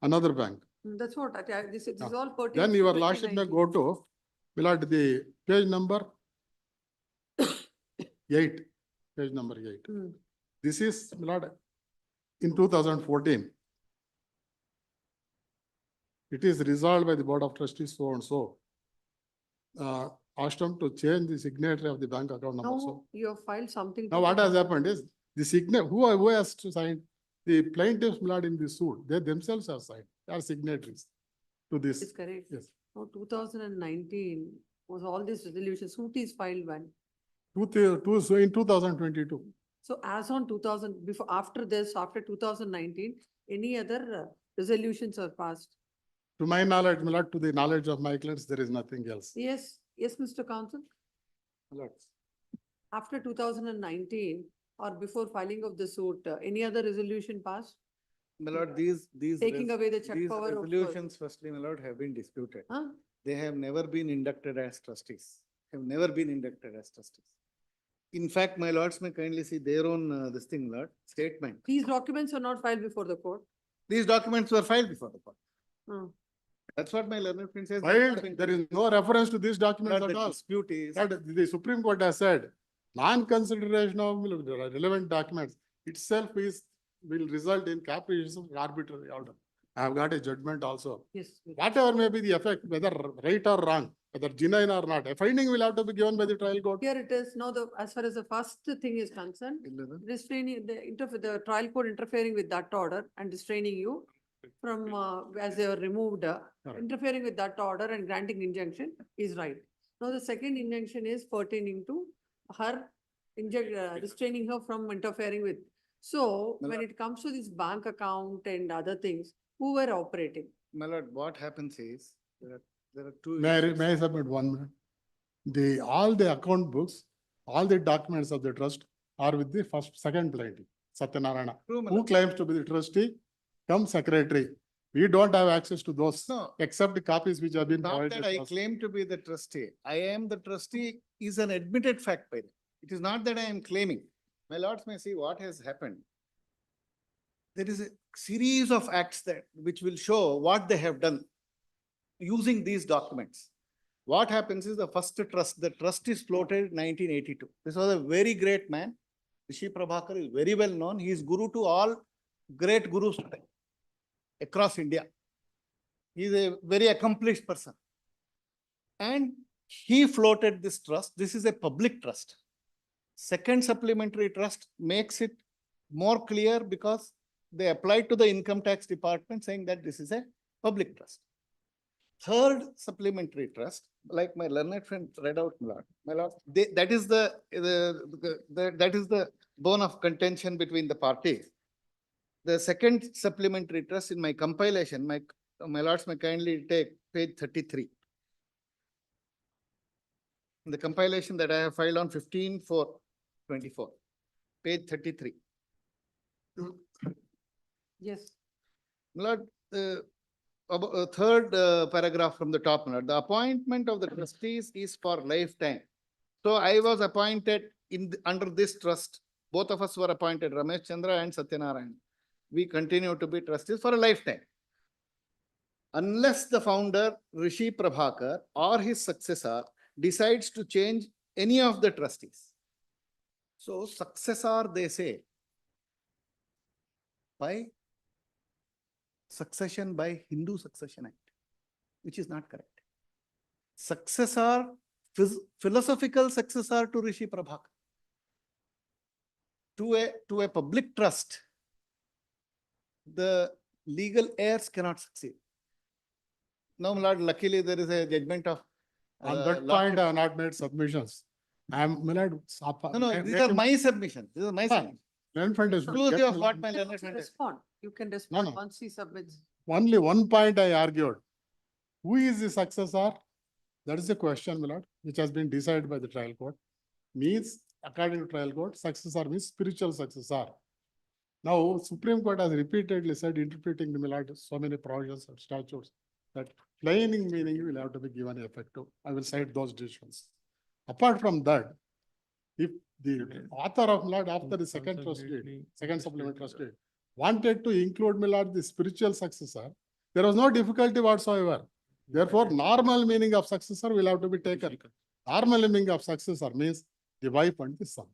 another bank. That's what, this is all pertaining. Then to your lordship may 2019. go to, my lord, the page number 8, page number 8. Hmm. This is, my lord, in 2014. It is resolved by the Board of Trustees so and so. Asked them to change the signatory of the bank account number. So Now you have filed something. now what has happened is the who has to sign? The plaintiffs, my lord, in the suit, they themselves have signed, they are signatories to this. Is correct. Yes. Now 2019 was all this resolution, suit is filed when? So in 2022. So as on 2000, before, after this, after 2019, any other resolutions are passed? To my knowledge, my lord, to the knowledge of my clients, there is nothing else. Yes, yes, Mr. Counsel. My lord. After 2019 or before filing of the suit, any other resolution passed? My lord, these. Taking away the check these power of, resolutions, firstly, my lord, have been disputed. Huh? They have never been inducted as trustees, have never been inducted as trustees. In fact, my lords may kindly see their own, this thing, lord, statement. These documents are not filed before the court. These documents were filed before the court. Hmm. That's what my learned friend says. Filed, there is no reference to these documents Lord, at the all. dispute is. That the Supreme Court has said, non-consideration of relevant documents itself will result in capricious arbitrary order. I have got a judgment also. Yes. Yes. Whatever may be the effect, whether right or wrong, whether genuine or not, a finding will have to be given by the trial court. Here it is. Now, as far as the first thing is concerned, restraining the trial court interfering with that order and restraining you from, as they were removed, interfering with that order and granting injunction is right. Now, the second injunction is pertaining to her restraining her from interfering with. So when it comes to this bank account and other things, who were operating? My lord, what happens is, there are two. May issues. I submit 1 minute? All the account books, all the documents of the trust are with the second plaintiff, Satyanarayana. True, my Who lord. claims to be the trustee, come secretary. We don't have access to those, No. except the copies which have been Not provided. that I to us. claim to be the trustee. I am the trustee is an admitted fact by them. It is not that I am claiming. My lords may see what has happened. There is a series of acts which will show what they have done using these documents. What happens is the trust is floated in 1982. This was a very great man. Rishi Prabhakar is very well known. He is guru to all great gurus today across India. He is a very accomplished person. And he floated this trust. This is a public trust. Second supplementary trust makes it more clear because they applied to the income tax department saying that this is a public trust. Third supplementary trust, like my learned friend read out, my lord, that is the bone of contention between the parties. The second supplementary trust in my compilation, my lords may kindly take page 33. The compilation that I have filed on 15/4/24, page 33. Yes. Lord, third paragraph from the top, Lord, the appointment of the trustees is for lifetime. So I was appointed under this trust. Both of us were appointed, Ramesh Chandra and Satyanarayan. We continue to be trustees for a lifetime. Unless the founder, Rishi Prabhakar, or his successor decides to change any of the trustees. So successor, they say, by succession by Hindu Succession Act, which is not correct. Successor, philosophical successor to Rishi Prabhakar. To a public trust, the legal heirs cannot succeed. Now, my lord, luckily there is a judgment of. On that point, I have not made submissions. I am, my lord. No, these are my submissions. These are my submissions. Learned friend is- Exclusive of what my learned friend has. Respond. You can respond no. once he submits. Only one point I argued. Who is the successor? That is the question, my lord, which has been decided by the trial court. Means, according to trial court, successor means spiritual successor. Now, Supreme Court has repeatedly said, interpreting the, my lord, so many provisions and statutes, that plain meaning will have to be given effect to. I will cite those decisions. Apart from that, if the author of, my lord, after the second supplement trustee, wanted to include, my lord, the spiritual successor, there was no difficulty whatsoever. Therefore, normal meaning of successor will have to be taken. Normal meaning of successor means the wife and the son.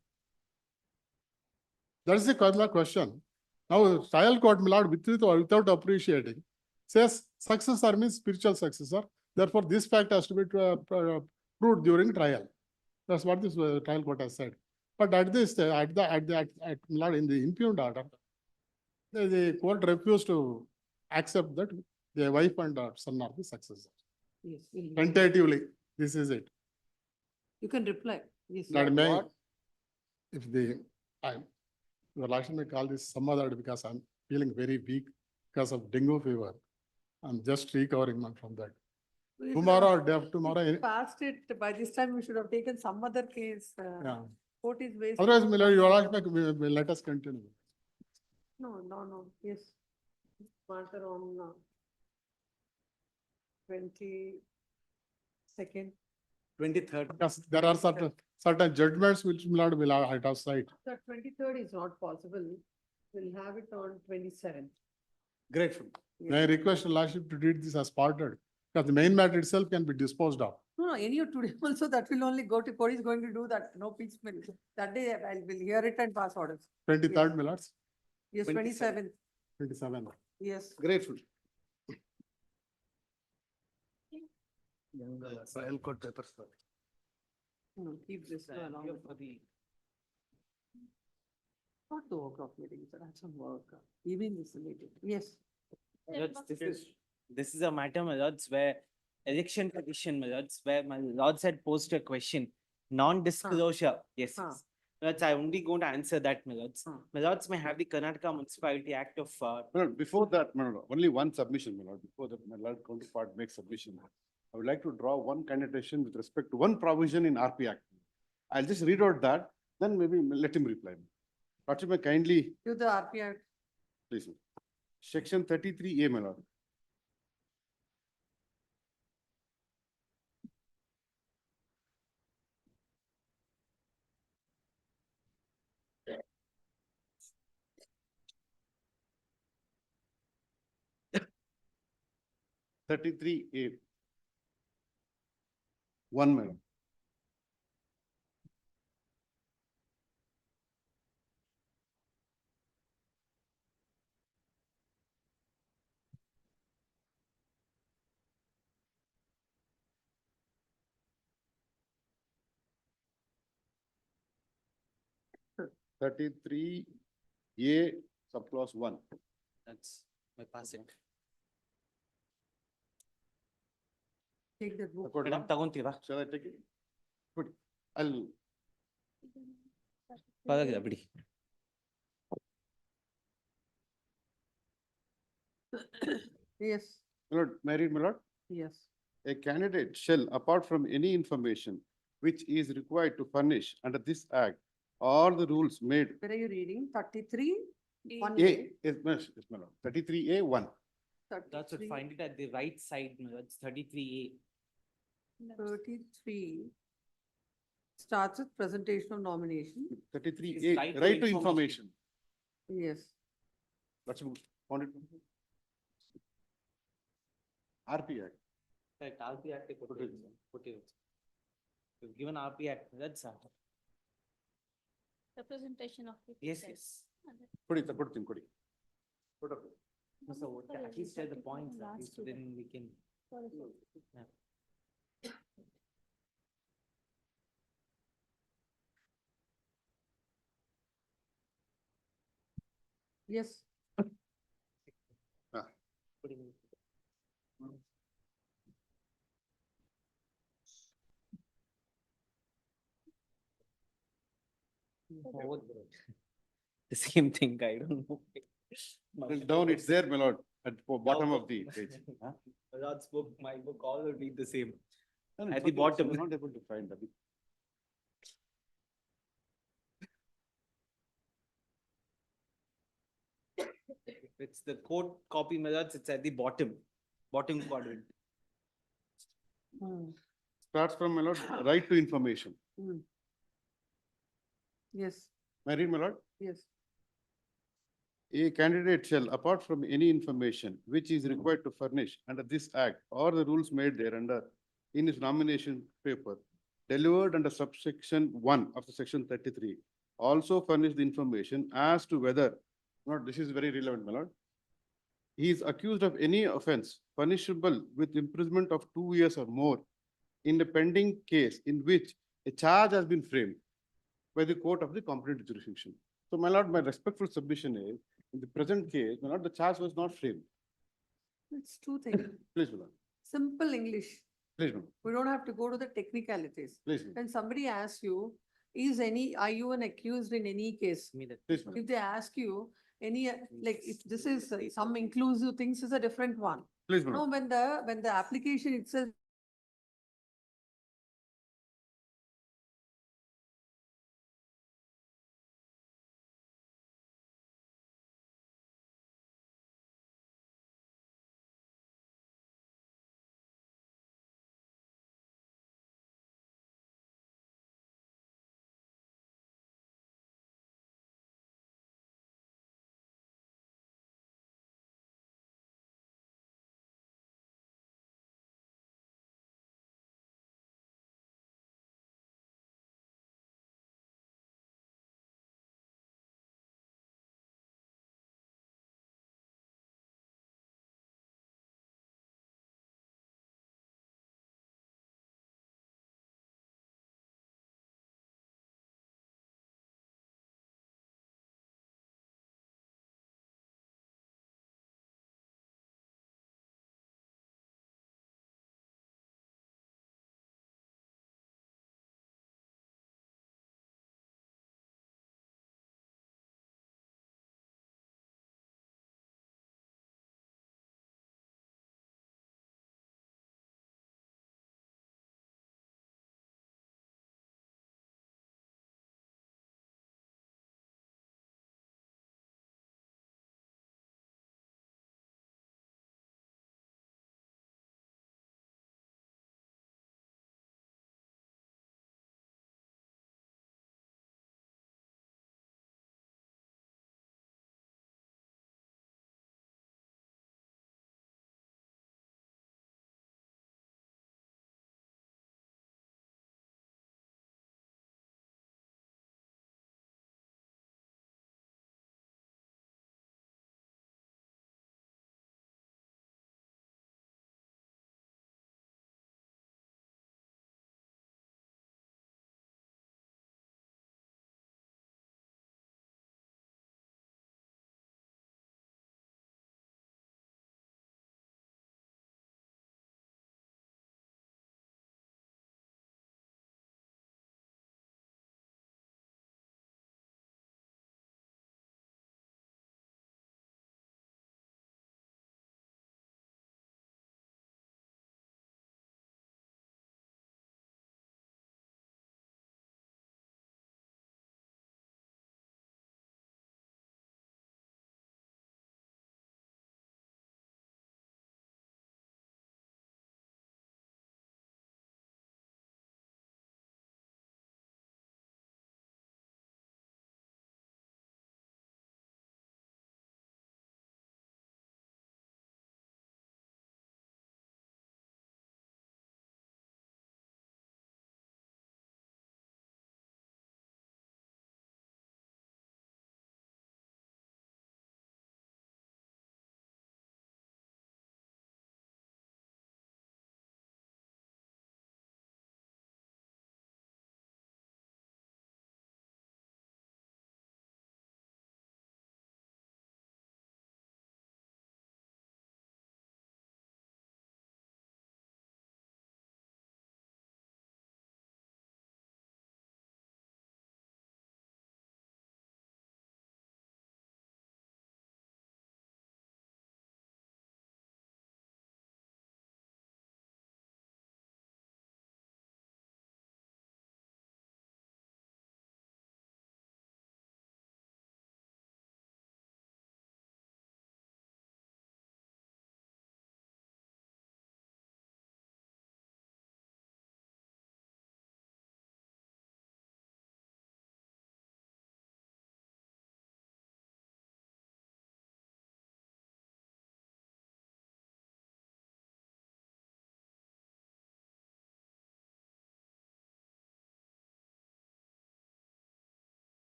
That is the question. Now, trial court, my lord, with or without appreciating, says successor means spiritual successor. Therefore, this fact has to be proved during trial. That's what this trial court has said. But at this, my lord, in the impugned order, the court refused to accept that the wife and son are the successors. Yes. we'll hear. Tentatively, this is it. You can reply. Yes. That may, if the, your lordship may call this some other because I'm feeling very weak because of dengue fever. I'm just recovering from that. We should Tomorrow or have day after tomorrow, Passed it, by this time we should have taken some other case. yeah. Court is wasting. Otherwise, my lord, your lordship, may let us continue. No, yes. Matter on 22nd. 23rd. Because there are certain judgments which my lord will have sight. The 23rd is not possible. We'll have it on 27th. Grateful. May I request your lordship to treat this as parted, because the main matter itself can be disposed of. No, any of today also that will only go to, court is going to do that, no piecemeal. That day I will hear it and pass orders. 23rd, my lords, Yes, 27th, 27th. yes. Grateful. Trial court papers. No, keep this along. Not 2 o'clock meeting, sir, I have some work. Evening is related, yes. This is a matter, my lords, where election petition, my lords, where my lords had posed a question, non-disclosure. Yes. Huh. Yes. My lords, I only going to answer that, my lords. Huh. My lords may have the Karnataka Municipality Act of Before that, no, only one submission, my lord, before that, my lord counterpart makes submission. I would like to draw one connotation with respect to one provision in RP Act. I'll just read out that, then maybe let him reply. Lordship may kindly, Do the RPI. please. Section 33A, my lord. A. One, madam. Sure. 33A subclause 1. That's my passing. Take that book. Support, Madam, tagonತೀರಾ? Shall I take it? Good. I'll, ಪರವಾಗಿಲ್ಲ ಬಿಡಿ. Yes, my lord, may I read, my lord? yes. A candidate shall, apart from any information which is required to furnish under this act, all the rules made. Where are you reading? 33? One A, yes, my lord, 33A 1. That's what, 33. find it at the right side, my lords, 33A. 33 starts with presentation of nomination. 33A, right to right to information. information. Yes. Let's move. Found it. RP Act. Correct, RP Act ಕೊಟ್ಟಿರೋದು. You've given RP Act, that's Representation of. yes, yes. ಕೊಡ್ತೀನಿ ಕೊಡಿ. ಕೊಡಪ್ಪ. No, so at least at the points, at least then we can. Yeah. Yes. Ah. The same thing, I don't know. Down, it's there, my lord, at the bottom of the page. Huh? My lord's book, my book, all will be the same. No, At it's the okay, bottom. we're not able to find that. If it's the court copy, my lords, it's at the bottom quadrant. Hmm. Starts from, my lord, right to information. Hmm. Yes, May I read, my lord? yes. A candidate shall, apart from any information which is required to furnish under this act or the rules made thereunder in his nomination paper, delivered under subsection 1 of the section 33, also furnish the information as to whether, this is very relevant, my lord. He is accused of any offense punishable with imprisonment of 2 years or more in a pending case in which a charge has been framed by the court of the competent jurisdiction. So, my lord, my respectful submission is, in the present case, my lord, the charge was not framed. It's two things. Please, my lord. Simple English. Please, my lord. We don't have to go to the technicalities. Please, my lord. When somebody asks you, are you an accused in any case? Please, my lord. If they ask you any, like, if this is some inclusive things is a different one. Please, my lord. No, when the application itself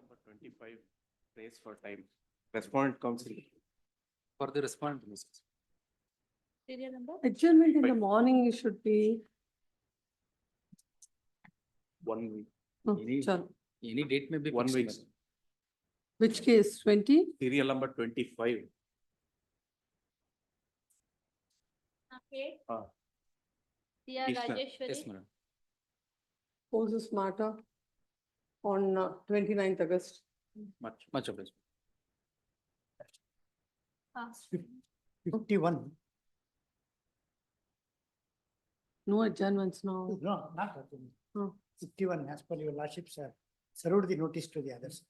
number 25, prays for time. Respondent counsel. For the respondent, Mrs. Serial number? Adjournment in the morning should be, 1 week. oh, Any- chalo. Any date may be 1 fixed. week. madam. Which case, 20? Serial number 25. Okay. Ah. Dear Krishna. Rajeshwari. Yes, madam. Poses matter on 29th August. Much obliged. Ah. 51. No adjournments now. No, not adjournment. Oh. 51, as per your lordship, sir, served the notice to the others.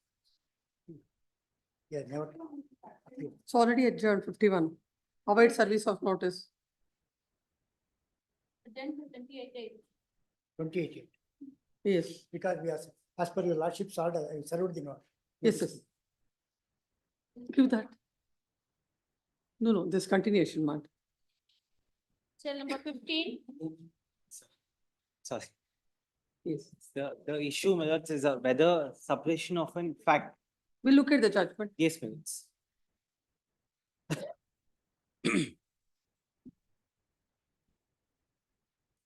Yeah, never. It's already adjourned, 51. Await service of notice. Then 28. 28. Yes, Because we are, as per your lordship's order, I served the notice. yes, yes. Give that. No, this continuation, man. Serial number 15. Sorry. Yes. The issue, my lords, is whether suppression of an fact. We'll look at the judgment. Yes, my lords.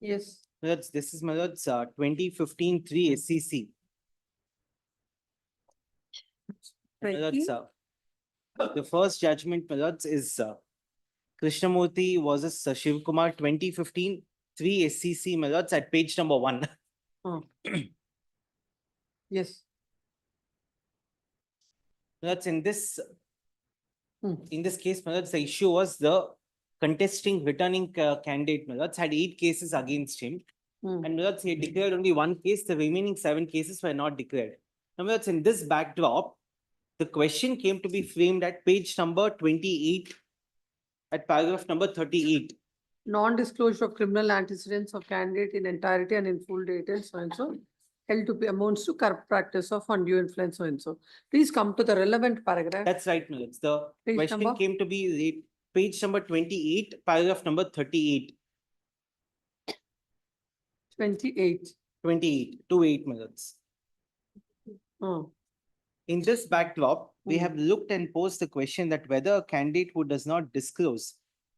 Yes. My lords, this is my lords, 2015 3 SCC. My lords, 20? the first judgment, my lords, is Krishnamurthy versus Shiv Kumar 2015 3 SCC, my lords, at page number 1. Oh. Yes. That's in this, Hmm. in this case, my lords, the issue was the contesting returning candidate, my lords, had 8 cases against him. Hmm. And my lords, he had declared only 1 case, the remaining 7 cases were not declared. Now, my lords, in this backdrop, the question came to be framed at page number 28, at paragraph number 38. Non-disclosure of criminal antecedents of candidate in entirety and in full details, so and so, held to be amounts to corrupt practice of undue influence, so and so. Please come to the relevant paragraph. That's right, my lords. The Page question number? came to be page number 28, paragraph number 38. 28. 28, 28, my lords. Oh. In this backdrop, we Hmm. have looked and posed the question that whether a candidate who does not disclose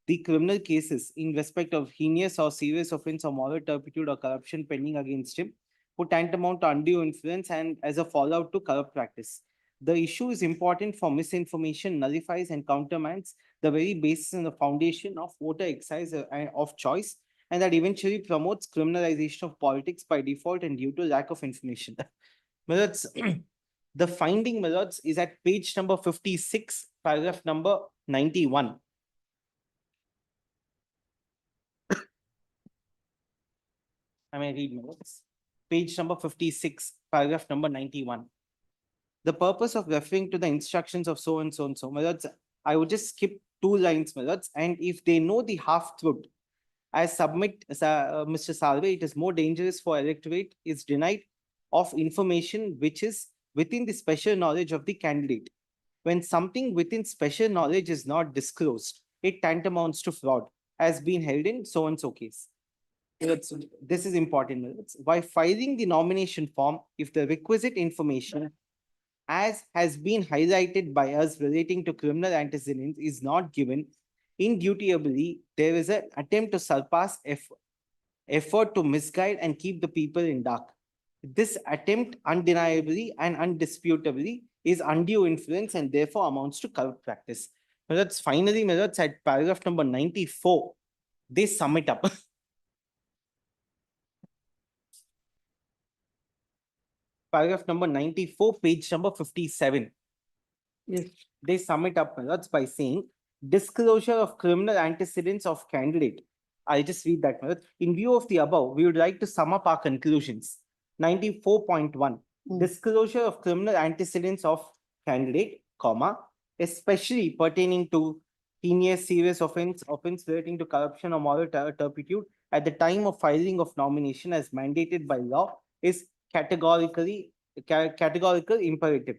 the criminal cases in respect of heinous or serious offense or moral turpitude or corruption pending against him would tantamount to undue influence and as a fallout to corrupt practice. The issue is important for misinformation nullifies and countermands the very basis and the foundation of voter exercise of choice, and that eventually promotes criminalization of politics by default and due to lack of information. My lords, the finding, my lords, is at page number 56, paragraph number 91. I may read, my lords. Page number 56, paragraph number 91. The purpose of referring to the instructions of so and so and so, my lords, I would just skip 2 lines, my lords, and if they know the half truth, as Mr. Salve, it is more dangerous for electorate is denied of information which is within the special knowledge of the candidate. When something within special knowledge is not disclosed, it tantamounts to fraud, as been held in so and so case. This is important. By filing the nomination form, if the requisite information, as has been highlighted by us relating to criminal antecedents, is not given, indubitably, there is an attempt to surpass effort to misguide and keep the people in dark. This attempt undeniably and undisputably is undue influence and therefore amounts to corrupt practice. Now that's finally, my lords, at paragraph number 94, they sum it up. Paragraph number 94, page number 57. Yes. They sum it up, my lords, by saying disclosure of criminal antecedents of candidate. I'll just read that, my lords. In view of the above, we would like to sum up our conclusions. 94.1, disclosure of criminal antecedents of candidate, comma, especially pertaining to heinous serious offense relating to corruption or moral turpitude at the time of filing of nomination as mandated by law is categorical imperative.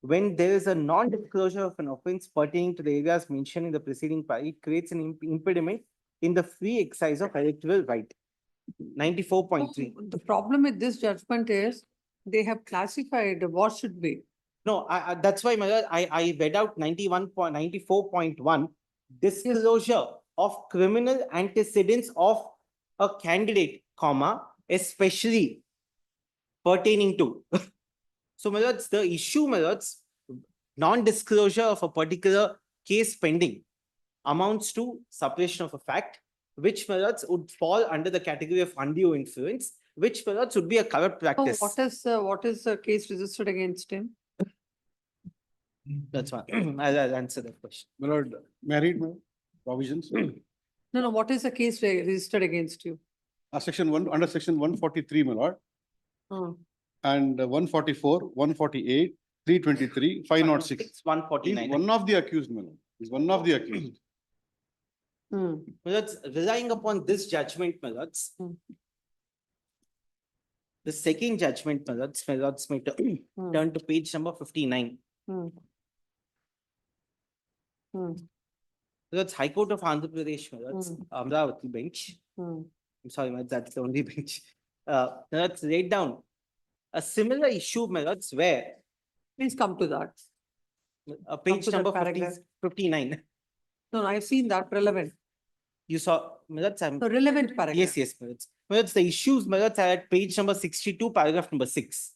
When there is a non-disclosure of an offense pertaining to the areas mentioned in the preceding part, it creates an impediment in the free exercise of electoral right. 94.3. The problem with this judgment is they have classified what should be. No, that's why, my lord, I read out 94.1, disclosure of criminal antecedents of a candidate, comma, especially pertaining to. So, my lords, the issue, my lords, non-disclosure of a particular case pending amounts to suppression of a fact, which, my lords, would fall under the category of undue influence, which, my lords, would be a corrupt So practice. what is the case registered against him? That's one. I'll answer that question. My lord, married provisions, No, what is the case registered against you? section one, under section 143, my lord, Hmm. and 144, 148, 323, 506. 149. He's one of the accused, my lord. He's one of the accused. Hmm. My lords, relying upon this judgment, my lords, the second judgment, my lords, may turn to page number 59. Hmm. Hmm. That's High Court of Andhra Pradesh, my lords, Amravati bench. Hmm. I'm sorry, my lords, that's the only bench. Let's lay down a similar issue, my lords, where Please come to that. page to that number paragraph. 59. No, I've seen that relevant. You saw, my lords, I'm. The relevant paragraph. Yes, yes, my lords. My lords, the issues, my lords, are at page number 62, paragraph number 6.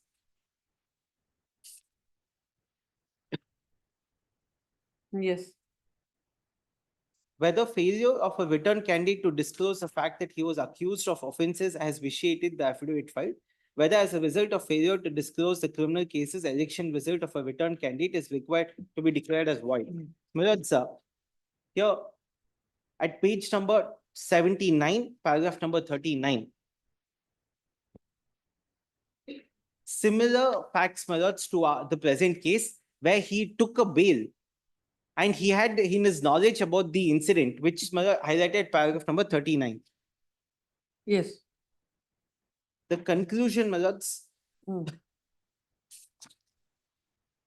Yes. Whether failure of a returned candidate to disclose the fact that he was accused of offences has vitiated the affidavit filed, whether as a result of failure to disclose the criminal cases, election result of a returned candidate is required to be declared as void. My lords, here at page number 79, paragraph number 39. Similar facts, my lords, to the present case where he took a bail and he had in his knowledge about the incident, which is highlighted paragraph number 39. Yes. The conclusion, my lords,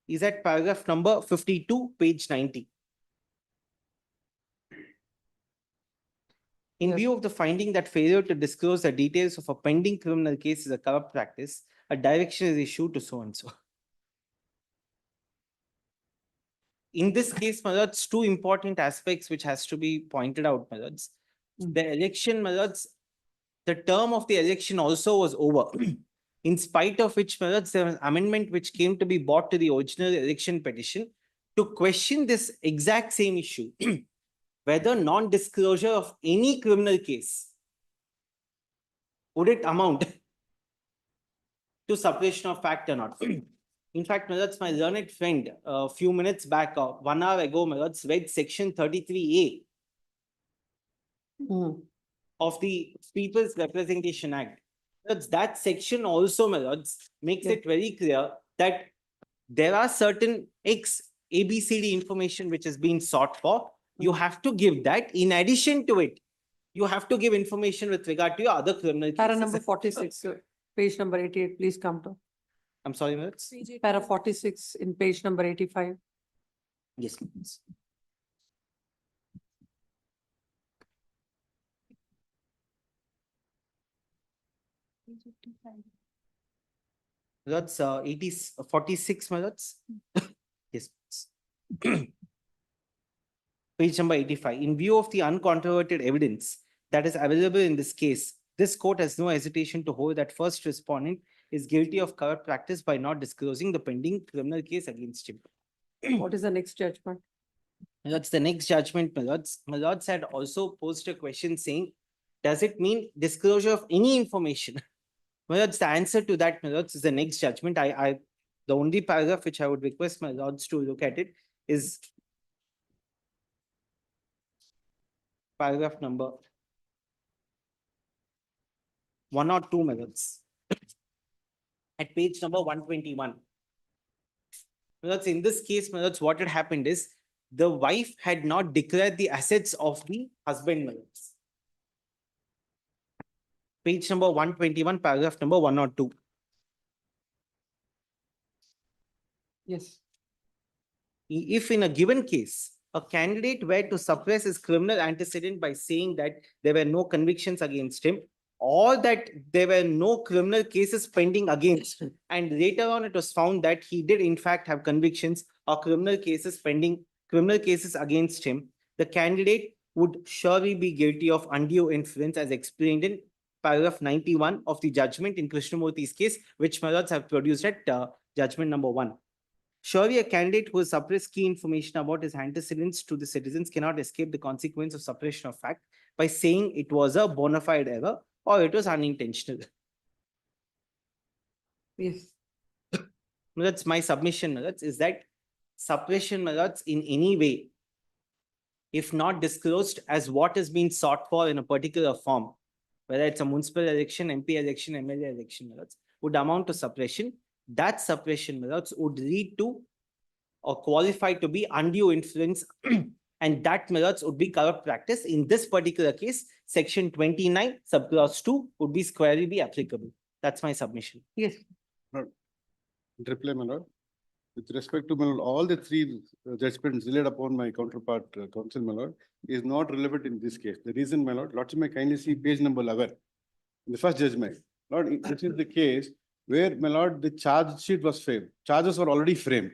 is at paragraph number 52, page 90. In view of the finding that failure to disclose the details of a pending criminal case is a corrupt practice, a direction is issued to so and so. In this case, my lords, two important aspects which has to be pointed out, my lords. The election, my lords, the term of the election also was over. In spite of which, my lords, there was an amendment which came to be brought to the original election petition to question this exact same issue, whether non-disclosure of any criminal case, would it amount to suppression of fact or not? In fact, my lords, my learned friend, a few minutes back, 1 hour ago, my lords, read section 33A of the People's Representation Act. That section also, my lords, makes it very clear that there are certain ABCD information which is being sought for. You have to give that. In addition to it, you have to give information with regard to your other criminal cases. Para number 46, page number 88, please come to. I'm sorry, my lords. Para 46 in page number 85. Yes, please. That's 46, my lords. Yes. Page number 85. In view of the uncontroverted evidence that is available in this case, this court has no hesitation to hold that first respondent is guilty of corrupt practice by not disclosing the pending criminal case against him. What is the next judgment? That's the next judgment, my lords. My lords had also posed a question saying, does it mean disclosure of any information? My lords, the answer to that, my lords, is the next judgment. The only paragraph which I would request my lords to look at it is paragraph number 102, my lords. At page number 121. My lords, in this case, my lords, what had happened is the wife had not declared the assets of the husband, my lords. Page number 121, paragraph number 102. Yes. If in a given case, a candidate were to suppress his criminal antecedent by saying that there were no convictions against him, or that there were no criminal cases pending against him. And later on, it was found that he did in fact have convictions or criminal cases against him, the candidate would surely be guilty of undue influence as explained in paragraph 91 of the judgment in Krishnamurthy's case, which my lords have produced at judgment number 1. Surely a candidate who has suppressed key information about his antecedents to the citizens cannot escape the consequence of suppression of fact by saying it was a bona fide error or it was unintentional. Yes. That's my submission, my lords, is that suppression, my lords, in any way, if not disclosed as what is being sought for in a particular form, whether it's a municipal election, MP election, MLA election, my lords, would amount to suppression. That suppression, my lords, would lead to or qualify to be undue influence and that, my lords, would be corrupt practice. In this particular case, section 29, subclause 2 would be squarely be applicable. That's my submission. Yes. Reply, my lord. With respect to my lord, all the three judgments laid upon my counterpart, counsel, my lord, is not relevant in this case. The reason, my lord, Lordship may kindly see page number 11, in the first judgment. Lord, this is the case where, my lord, the charge sheet was framed. Charges were already framed.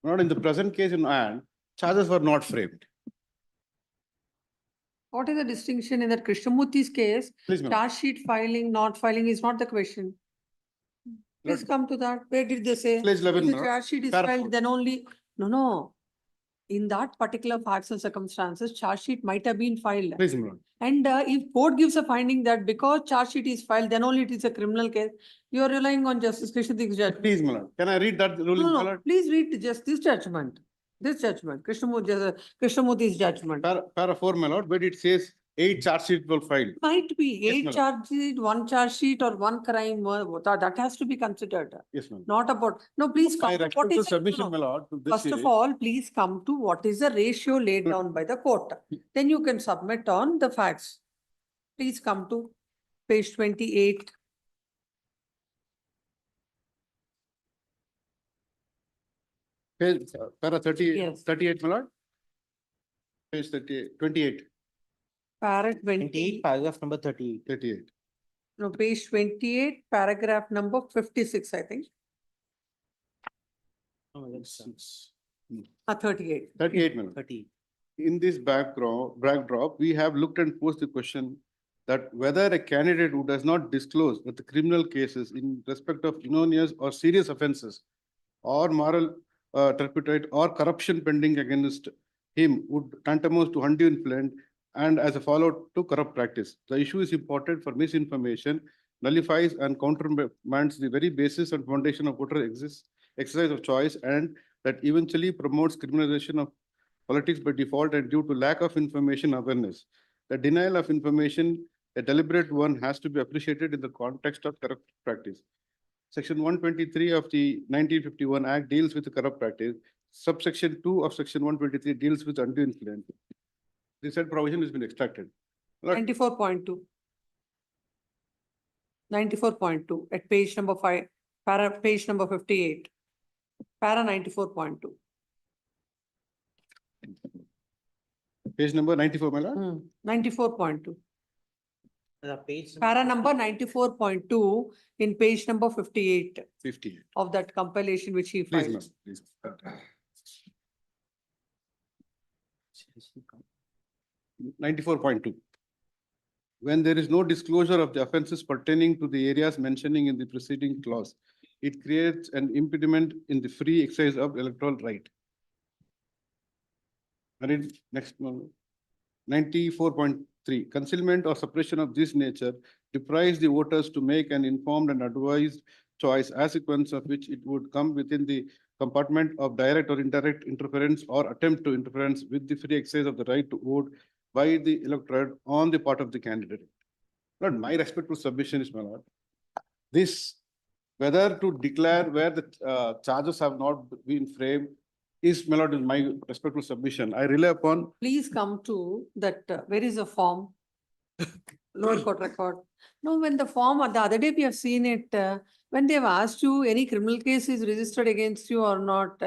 Not in the present case in hand, charges were not framed. What is the distinction in that Krishnamurthy's case? Please, ma'am. Charge sheet filing, not filing is not the question. Please come to that. Where did they say? Page 11, If the ma'am. charge sheet is Paragraph. filed, then only, no. In that particular facts and circumstances, charge sheet might have been filed. Please, my lord. And if court gives a finding that because charge sheet is filed, then only it is a criminal case, you are relying on Justice Krishnamurthy's judgment. Please, my lord. Can I read that ruling, No, my no, lord? please read just this judgment, Krishnamurthy's judgment. Para 4, my lord, where it says 8 charge sheets were filed. Might be Yes, 8 madam. charge sheet, 1 charge sheet or 1 crime, that has to be considered. Yes, ma'am. Not about, no, please My come. to what respectful is the- submission, no, my lord, to this First of is- all, please come to what is the ratio laid down by the court. Then you can submit on the facts. Please come to page 28. Page, para 30, Yes. 38, my lord. Page 38, 28, Para 28, paragraph number 38. 38. No, page 28, paragraph number 56, I think. No, my lords, 38. 38, my lord. 38. In this backdrop, we have looked and posed the question that whether a candidate who does not disclose that the criminal cases in respect of erroneous or serious offences or moral turpitude or corruption pending against him would tantamount to undue influence and as a follow to corrupt practice. The issue is important for misinformation, nullifies and countermands the very basis and foundation of voter exercise of choice, and that eventually promotes criminalization of politics by default and due to lack of information awareness. The denial of information, a deliberate one, has to be appreciated in the context of corrupt practice. Section 123 of the 1951 Act deals with the corrupt practice. Subsection 2 of Section 123 deals with undue influence. The said provision has been extracted. Lord, 94.2. 94.2 at page number 5, page number 58. Para 94.2. Page number 94, my lord. 94.2. The page. Para number 94.2 in page number 58 58. of that compilation which he Please, filed. ma'am, please. 94.2. When there is no disclosure of the offences pertaining to the areas mentioning in the preceding clause, it creates an impediment in the free exercise of electoral right. I read next one. 94.3. Concealment or suppression of this nature deprives the voters to make an informed and advised choice, as a consequence of which it would come within the compartment of direct or indirect interference or attempt to interference with the free exercise of the right to vote by the electorate on the part of the candidate. Lord, my respectful submission is, my lord, this, whether to declare where the charges have not been framed is, my lord, is my respectful submission. I rely upon. Please come to that, where is the form? Lower court record. No, when the form, the other day we have seen it, when they have asked you any criminal case is registered against you or not,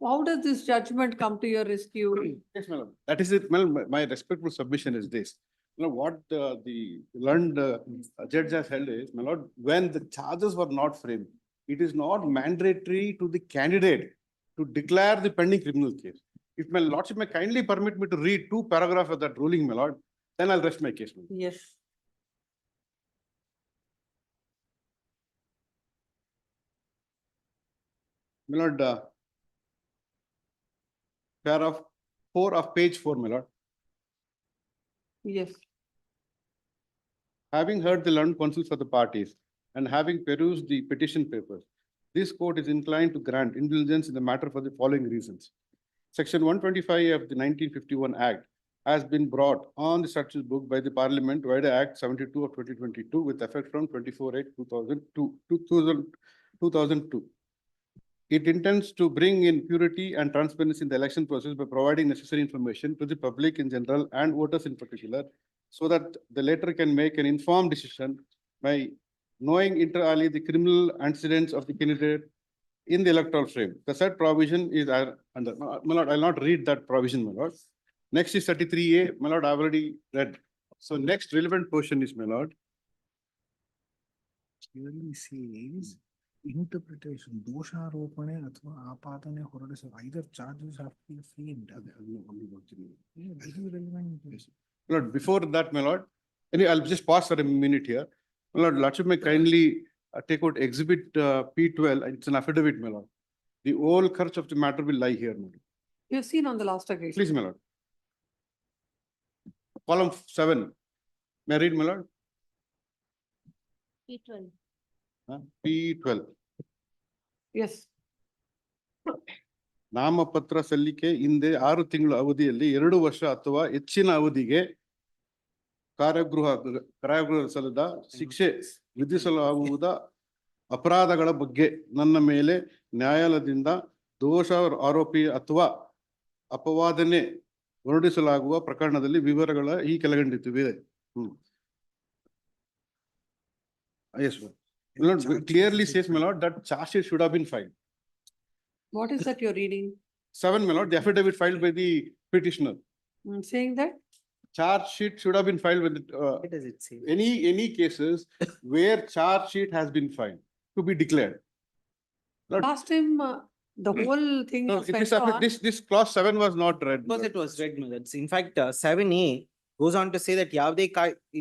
how does this judgment come to your rescue? Yes, my lord. That is it, my respectful submission is this. You know, what the learned judge has held is, my lord, when the charges were not framed, it is not mandatory to the candidate to declare the pending criminal case. If my lordship may kindly permit me to read 2 paragraphs of that ruling, my lord, then I'll rest my case. My lord. Yes. My lord, paragraph 4 of page 4, my lord. Yes. Having heard the learned counsel for the parties and having perused the petition papers, this court is inclined to grant indulgence in the matter for the following reasons. Section 125 of the 1951 Act has been brought on the statute book by the Parliament via Act 72 of 2022 with effect from 24/8/2002. It intends to bring in purity and transparency in the election process by providing necessary information to the public in general and voters in particular, so that the latter can make an informed decision by knowing inter alia the criminal antecedents of the candidate in the electoral frame. The said provision is under, my lord, I'll not read that provision, my lord. Next is 33A, my lord, I've already read. So next relevant portion is, my lord. Clearly says interpretation, dosharopane athva apadane ಹೊರಡಿಸ either charges have to be framed. Yeah, very relevant. My lord, before that, my lord, anyway, I'll just pause for a minute here. My lord, lordship may kindly take out exhibit P12, it's an affidavit, my lord. The whole crux of the matter will lie here, my lord. You've seen on the last occasion. Please, my lord. Column 7. May I read, my lord? P12. P12. Yes. ನಾಮಪತ್ರ ಸಲ್ಲಿಕೆ ಹಿಂದೆ 6 ತಿಂಗಳ ಅವಧಿಯಲ್ಲಿ 2 ವರ್ಷ ಅಥವಾ ಹೆಚ್ಚಿನ ಅವಧಿಗೆ ಕಾರಾಗೃಹದ ಶಿಕ್ಷೆ ವಿಧಿಸಲಾಗುವುದ ಅಪರಾಧಗಳ ಬಗ್ಗೆ ನನ್ನ ಮೇಲೆ ನ್ಯಾಯಾಲಯದಿಂದ ದೋಷ ಆರೋಪಿ ಅಥವಾ ಅಪವಾದನೆ ಹೊರಡಿಸಲಾಗುವ ಪ್ರಕರಣದಲ್ಲಿ ವಿವರಗಳ ಈ ಕೆಳಗಂಡಿವೆ. Yes, sir. My lord, clearly says, my lord, that charge sheet should have been filed. What is that you're reading? 7, my lord, the affidavit filed by the petitioner. Saying that? Charge sheet should have been filed with What does it say? any cases where charge sheet has been filed to be declared. Lord, Last time, the whole thing no, was went on. this clause 7 was not read. Because it was read, my lords. In fact, 7A goes on to say that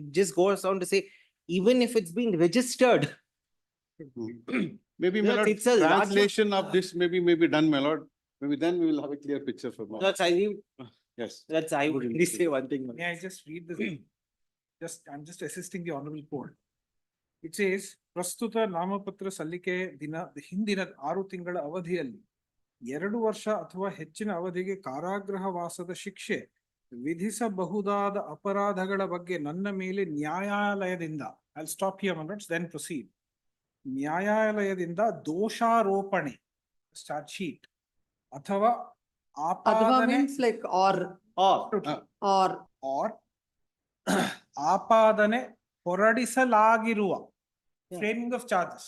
it just goes on to say, even if it's been registered. Maybe, my Yes, lord, it's a large- translation of this may be done, my lord. Maybe then we will have a clear picture for more. That's, Yes. I would only say one thing. my May I just read this? I'm just assisting the honorable court. It says, ಪ್ರಸ್ತುತ ನಾಮಪತ್ರ ಸಲ್ಲಿಕೆ ಹಿಂದಿನ 6 ತಿಂಗಳ ಅವಧಿಯಲ್ಲಿ 2 ವರ್ಷ ಅಥವಾ ಹೆಚ್ಚಿನ ಅವಧಿಗೆ ಕಾರಾಗೃಹವಾಸದ ಶಿಕ್ಷೆ ವಿಧಿಸಬಹುದಾದ ಅಪರಾಧಗಳ ಬಗ್ಗೆ ನನ್ನ ಮೇಲೆ ನ್ಯಾಯಾಲಯದಿಂದ, I'll stop here, my lords, then proceed. ನ್ಯಾಯಾಲಯದಿಂದ ದೋಷಾರೋಪಣೆ, ಚಾರ್ಜ್ ಶೀಟ್, ಅಥವಾ Adva ಆಪಾದನೆ means like or ಆಪಾದನೆ ಹೊರಡಿಸಲಾಗಿರುವ, framing of charges.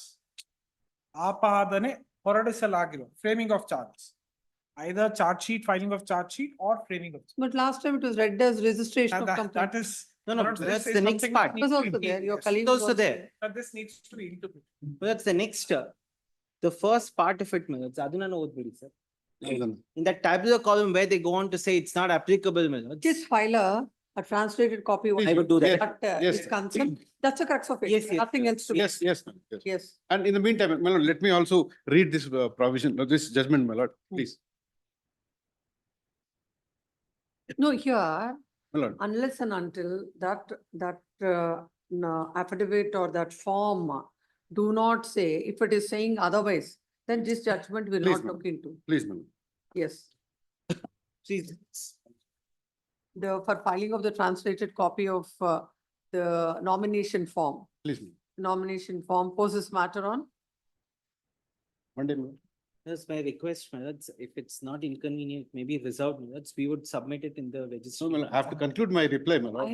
ಆಪಾದನೆ ಹೊರಡಿಸಲಾಗಿರುವ, framing of charges. Either charge sheet, filing of charge sheet, or framing of. But last time it was read as registration of complaint. That is. No, my lords, this that's is the next something part. that It was needs to also be- there, your yes. colleague It's was also also there. But this needs to be interpreted. But that's the next, the first part of it, my lords. Aduna no odbidi, sir. In that tabular column where they go on to say it's not applicable, my lords. Just file a translated copy. Please, I would do that. yes, But yes. is concerned, that's the crux of it. Yes, yes, Nothing else to be. Yes, yes, ma'am, yes. Yes. And in the meantime, my lord, let me also read this provision, this judgment, my lord, please. No, here, My lord, unless and until that affidavit or that form do not say, if it is saying otherwise, then this judgment will Please, not ma'am. look into. please, my lord. Yes. Please. For filing of the translated copy of the nomination form. Please, ma'am. Nomination form poses matter on. Monday, my lord. That's my request, my lords. If it's not inconvenient, maybe reserved, my lords, we would submit it in the So, registry. my lord, I have to conclude my reply, my lord.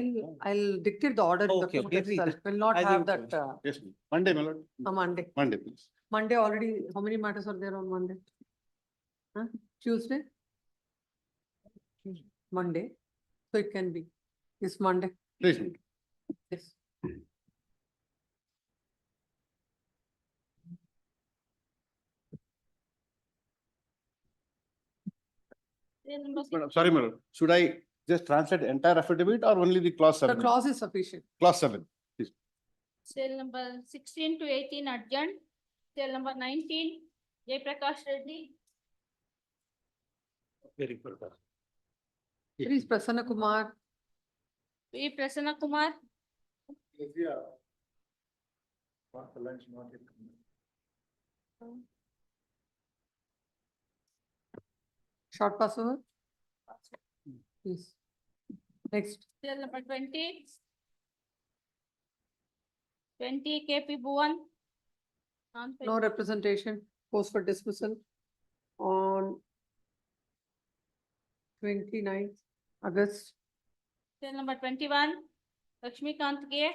I'll dictate the order in the Okay, court okay, read. itself. Will not I'll have read that Yes, ma'am. Monday, my lord. Monday. Monday, please. Monday already, how many matters are there on Monday? Huh? Tuesday? Monday, so it can be, this Monday. Please. Yes. Serial number Madam, sorry, madam. Should I just translate entire affidavit or only the clause The 7? clause is sufficient. Clause 7. Please. Serial number 16 to 18 adjourned. Serial number 19, Jaiprakash Reddy. Very good. Please, Prasanna Kumar. P. Prasanna Kumar. Short passover. Please. Next. Serial number 20. 20, KP Bhuvan. No representation, post for dismissal on 29th August. Serial number 21, Lakshmikant K.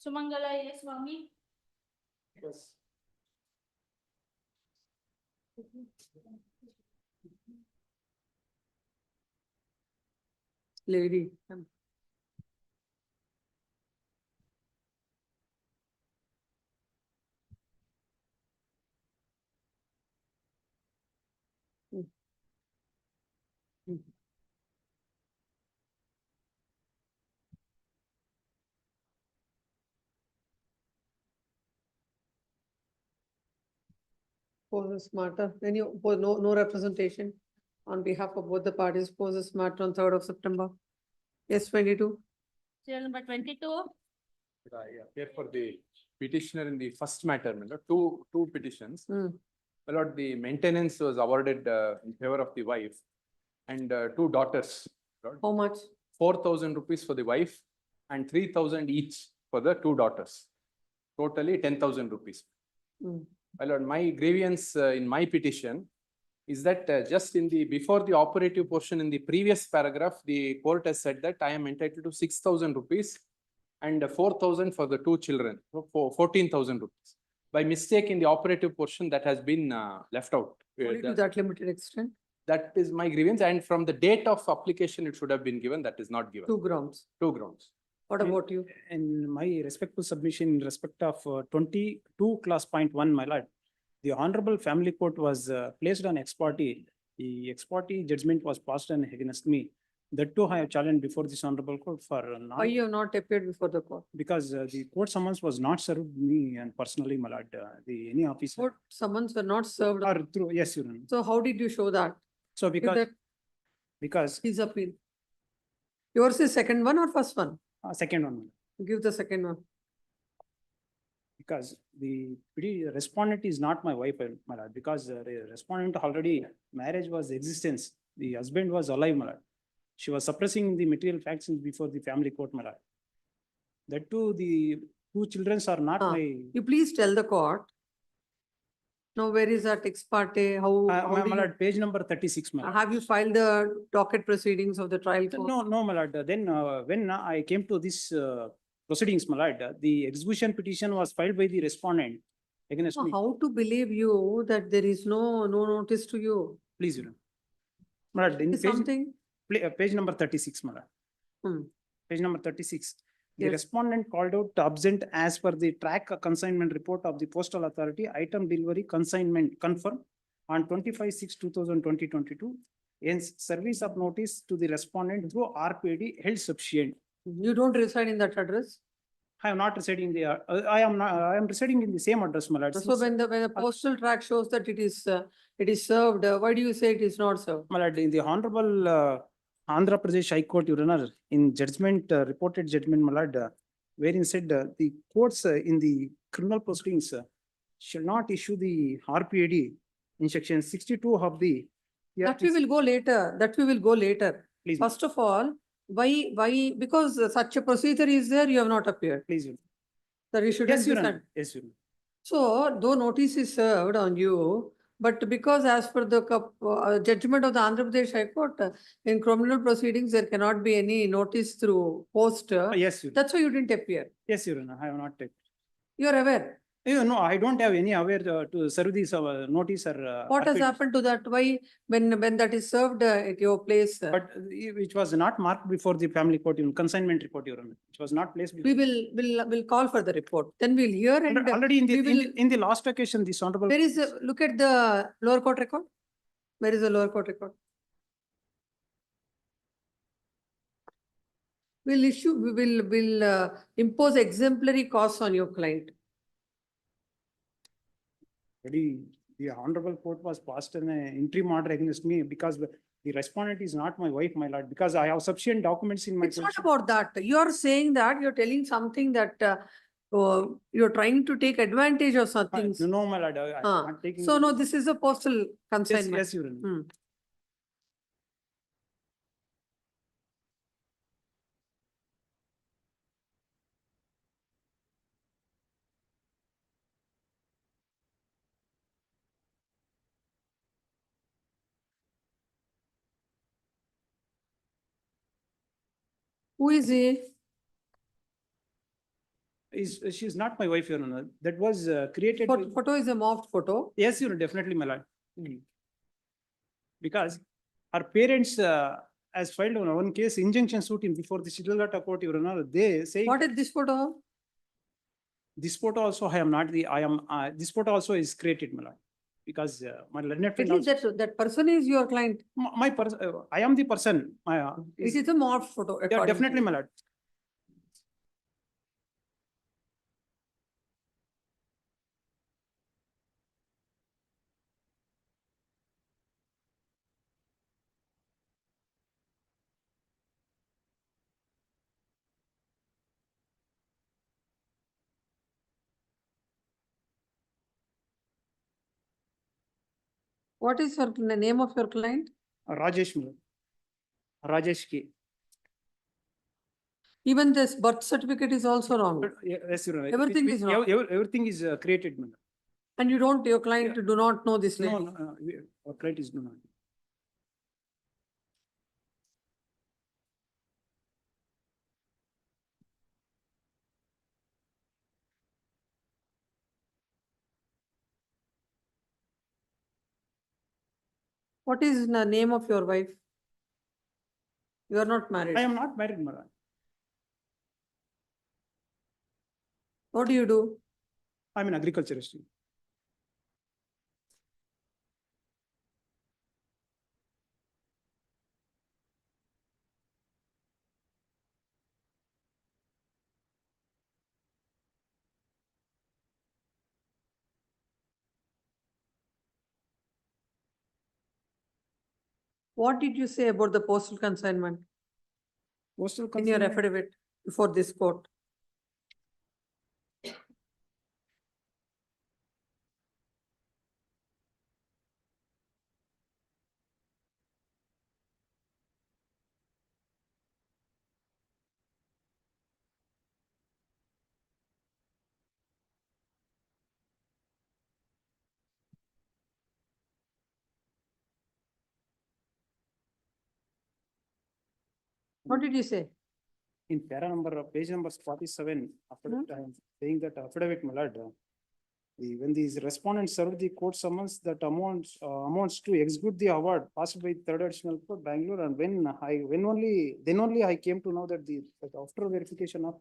Sumangala A. Swami. Yes. Lady. Poses matter, no representation on behalf of both the parties, poses matter on 3rd of September. Yes, 22. Serial number 22, I appear for the petitioner in the first matter, my lord, two petitions. My lord, the maintenance was awarded in favor of the wife and 2 daughters. Lord. How much? 4,000 rupees for the wife and 3,000 each for the 2 daughters. Totally 10,000 rupees. My lord, my grievance in my petition is that just in the before the operative portion in the previous paragraph, the court has said that I am entitled to 6,000 rupees and 4,000 for the 2 children, so for 14,000 rupees. By mistake in the operative portion, that has been left out. Only to that limited extent. That is my grievance, and from the date of application, it should have been given. That is not given. 2 grounds. 2 grounds. What about you? In my respectful submission in respect of 22 clause point 1, my lord, the Honorable Family Court was placed on ex parte. The ex parte judgment was passed on against me. That too I have challenged before this Honorable Court for Why you have not appeared before the court? because the court summons was not served me and personally, my lord, any officer. Court summons were not served. Or through, yes, Your Honor. So how did you show that? So If because his appeal. Yours is second one or first one? second one, Give the second one. because the respondent is not my wife, my lord, because the respondent already marriage was existence. The husband was alive, my lord. She was suppressing the material facts before the family court, my lord. That too, the 2 children are not my. You please tell the court. Now, where is that ex parte? How My do you- lord, page number 36, my lord. Have you filed the docket proceedings of the trial court? No, my lord. Then when I came to this proceedings, my lord, the execution petition was filed by the respondent against So me. how to believe you that there is no notice to you? Please, Your Honor. My lord, in Is page, something? page number 36, my lord. Page number 36. The Yes. respondent called out absent as per the track consignment report of the postal authority, item delivery consignment confirmed on 25/6/2022. Hence, service of notice to the respondent through RPD held sufficient. You don't reside in that address? I am not residing there. I am residing in the same address, my lord. So when the postal track shows that it is served, why do you say it is not served? My lord, in the Honorable Andhra Pradesh High Court, Your Honor, in judgment, reported judgment, my lord, wherein said the courts in the criminal proceedings shall not issue the RPAD in section 62 of the. That we will go later. That we will go later. Please. First of all, why, because such a procedure is there, you have not appeared. Please. Your That you should Yes, Your have Honor. Yes, Your Honor. So, though notice is served on you, but because as per the judgment of the Andhra Pradesh High Court, in criminal proceedings, there cannot be any notice through post. Yes, Your Honor. That's why you didn't appear. Yes, Your Honor. I have not taken. You are aware. No, I don't have any aware to serve this notice or. What has arbit- happened to that? Why, when that is served at your place? But which was not marked before the family court, even consignment report, Your Honor, which was not placed. We will call for the report. Then we'll hear and. Already in we will- in the last occasion, this honorable. Where is, look at the lower court record? Where is the lower court record? We'll impose exemplary costs on your client. The honorable court was passed an interim order against me because the respondent is not my wife, my lord, because I have sufficient documents in my. It's not about that. You are saying that you're telling something that you're trying to take advantage of something. No, my lord, I'm not taking. So no, this is a postal Yes, consignment. yes, Your Honor. Who is he? She's not my wife, Your Honor. That was created. Photo is a morphed photo. Yes, Your Honor, definitely, my lord. Because her parents has filed on one case injunction suit in before the Shidalghata court, Your Honor. They say. What is this photo? This photo also, I am not the, I am, this photo also is created, my lord. Because my learned At friend least also. that person is your client. My person, I am the person. It is a morphed photo. Yeah, according to definitely, you. my lord. What is the name of your client? Rajesh, my lord. Rajesh K. Even this birth certificate is also wrong. Yes, Your Honor. Everything is wrong. Everything is created, my lord. And you don't, your client do not know this No, lady. no, our client is not. What is the name of your wife? You are not married. I am not married, my lord. What do you do? I'm an agriculturist. What did you say about the postal consignment Postal in your consignment. affidavit before this court? What did you say? In para number, page number 47, affidavit, I am saying that affidavit, my lord. When these respondents served the court summons, that amounts to execute the award passed by third additional court, Bangalore, and then only I came to know that that after verification of,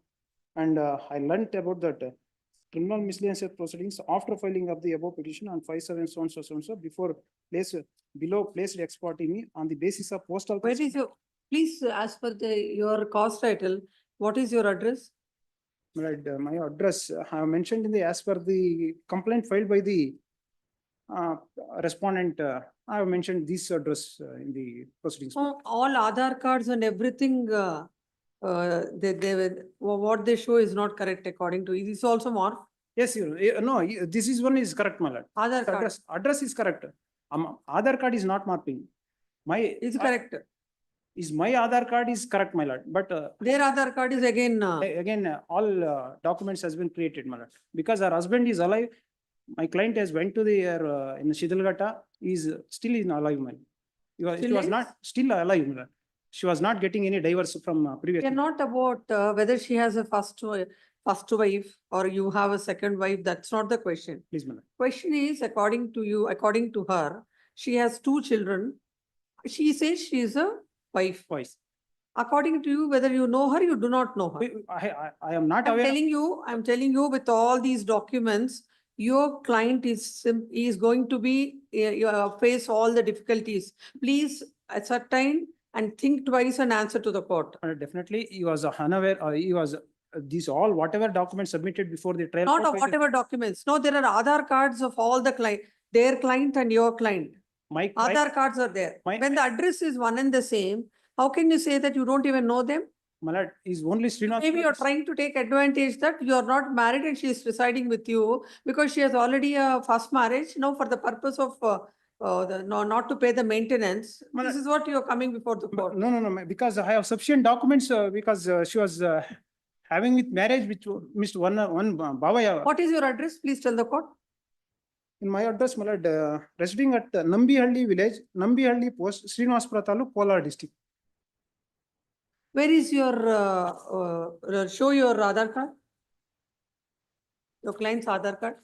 and I learnt about that criminal miscellaneous proceedings after filing of the above petition on 5/7 so and so before below placed ex parte me on the basis of postal. Where is your, please, as per your cause title, what is your address? Right, my address, I have mentioned in the, as per the complaint filed by the respondent, I have mentioned this address in the proceedings. All Aadhaar cards and everything, what they show is not correct according to, is this also more? Yes, no, this is one is correct, my lord. Aadhaar card. Address is correct. Aadhaar card is not marking. Is correct. Is my Aadhaar card is correct, my lord, but. Their Aadhaar card is again. Again, all documents has been created, my lord, because her husband is alive. My client has went to the, in Shidalghata, is still in alive, man. She was not still alive, my lord. She was not getting any divorce from previous. They're not about whether she has a first first wife or you have a second wife, that's not the question. Please, my lord. Question is, according to you, according to her, she has 2 children. She says she is a wife. Voice. According to you, whether you know her, you do not know her. I am not aware. I'm telling you with all these documents, your client is going to be, face all the difficulties. Please ascertain and think twice and answer to the court. Definitely, he was unaware, he was, these all whatever documents submitted before the trial. Not court of by the- whatever documents. No, there are Aadhaar cards of all the client, their client and your client. My. Aadhaar cards are there. My- When the address is one and the same, how can you say that you don't even know them? My lord, is only Srinath. Maybe you're trying to take advantage that you're not married and she is residing with you because she has already a first marriage, now for the purpose of, no, not to pay the maintenance. This is what you're coming before the court. No, because I have sufficient documents, because she was having with marriage with Mr. one Bhavaya. What is your address? Please tell the court. In my address, my lord, residing at Nambihalli village, Nambihalli post, Srinivaspura Taluk, Kolar district. Where is your, show your Aadhaar card? Your client's Aadhaar card?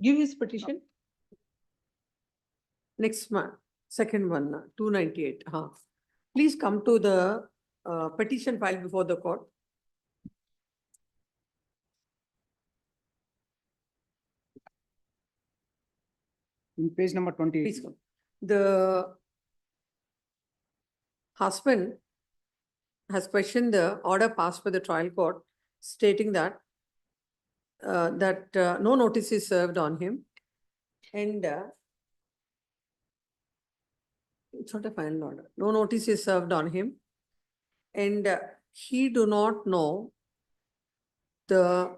Give his petition. Next one, second one, 298. Please come to the petition file before the court. In page number 20. Please come. The husband has questioned the order passed by the trial court stating that no notice is served on him and it's not a final order. No notice is served on him and he do not know the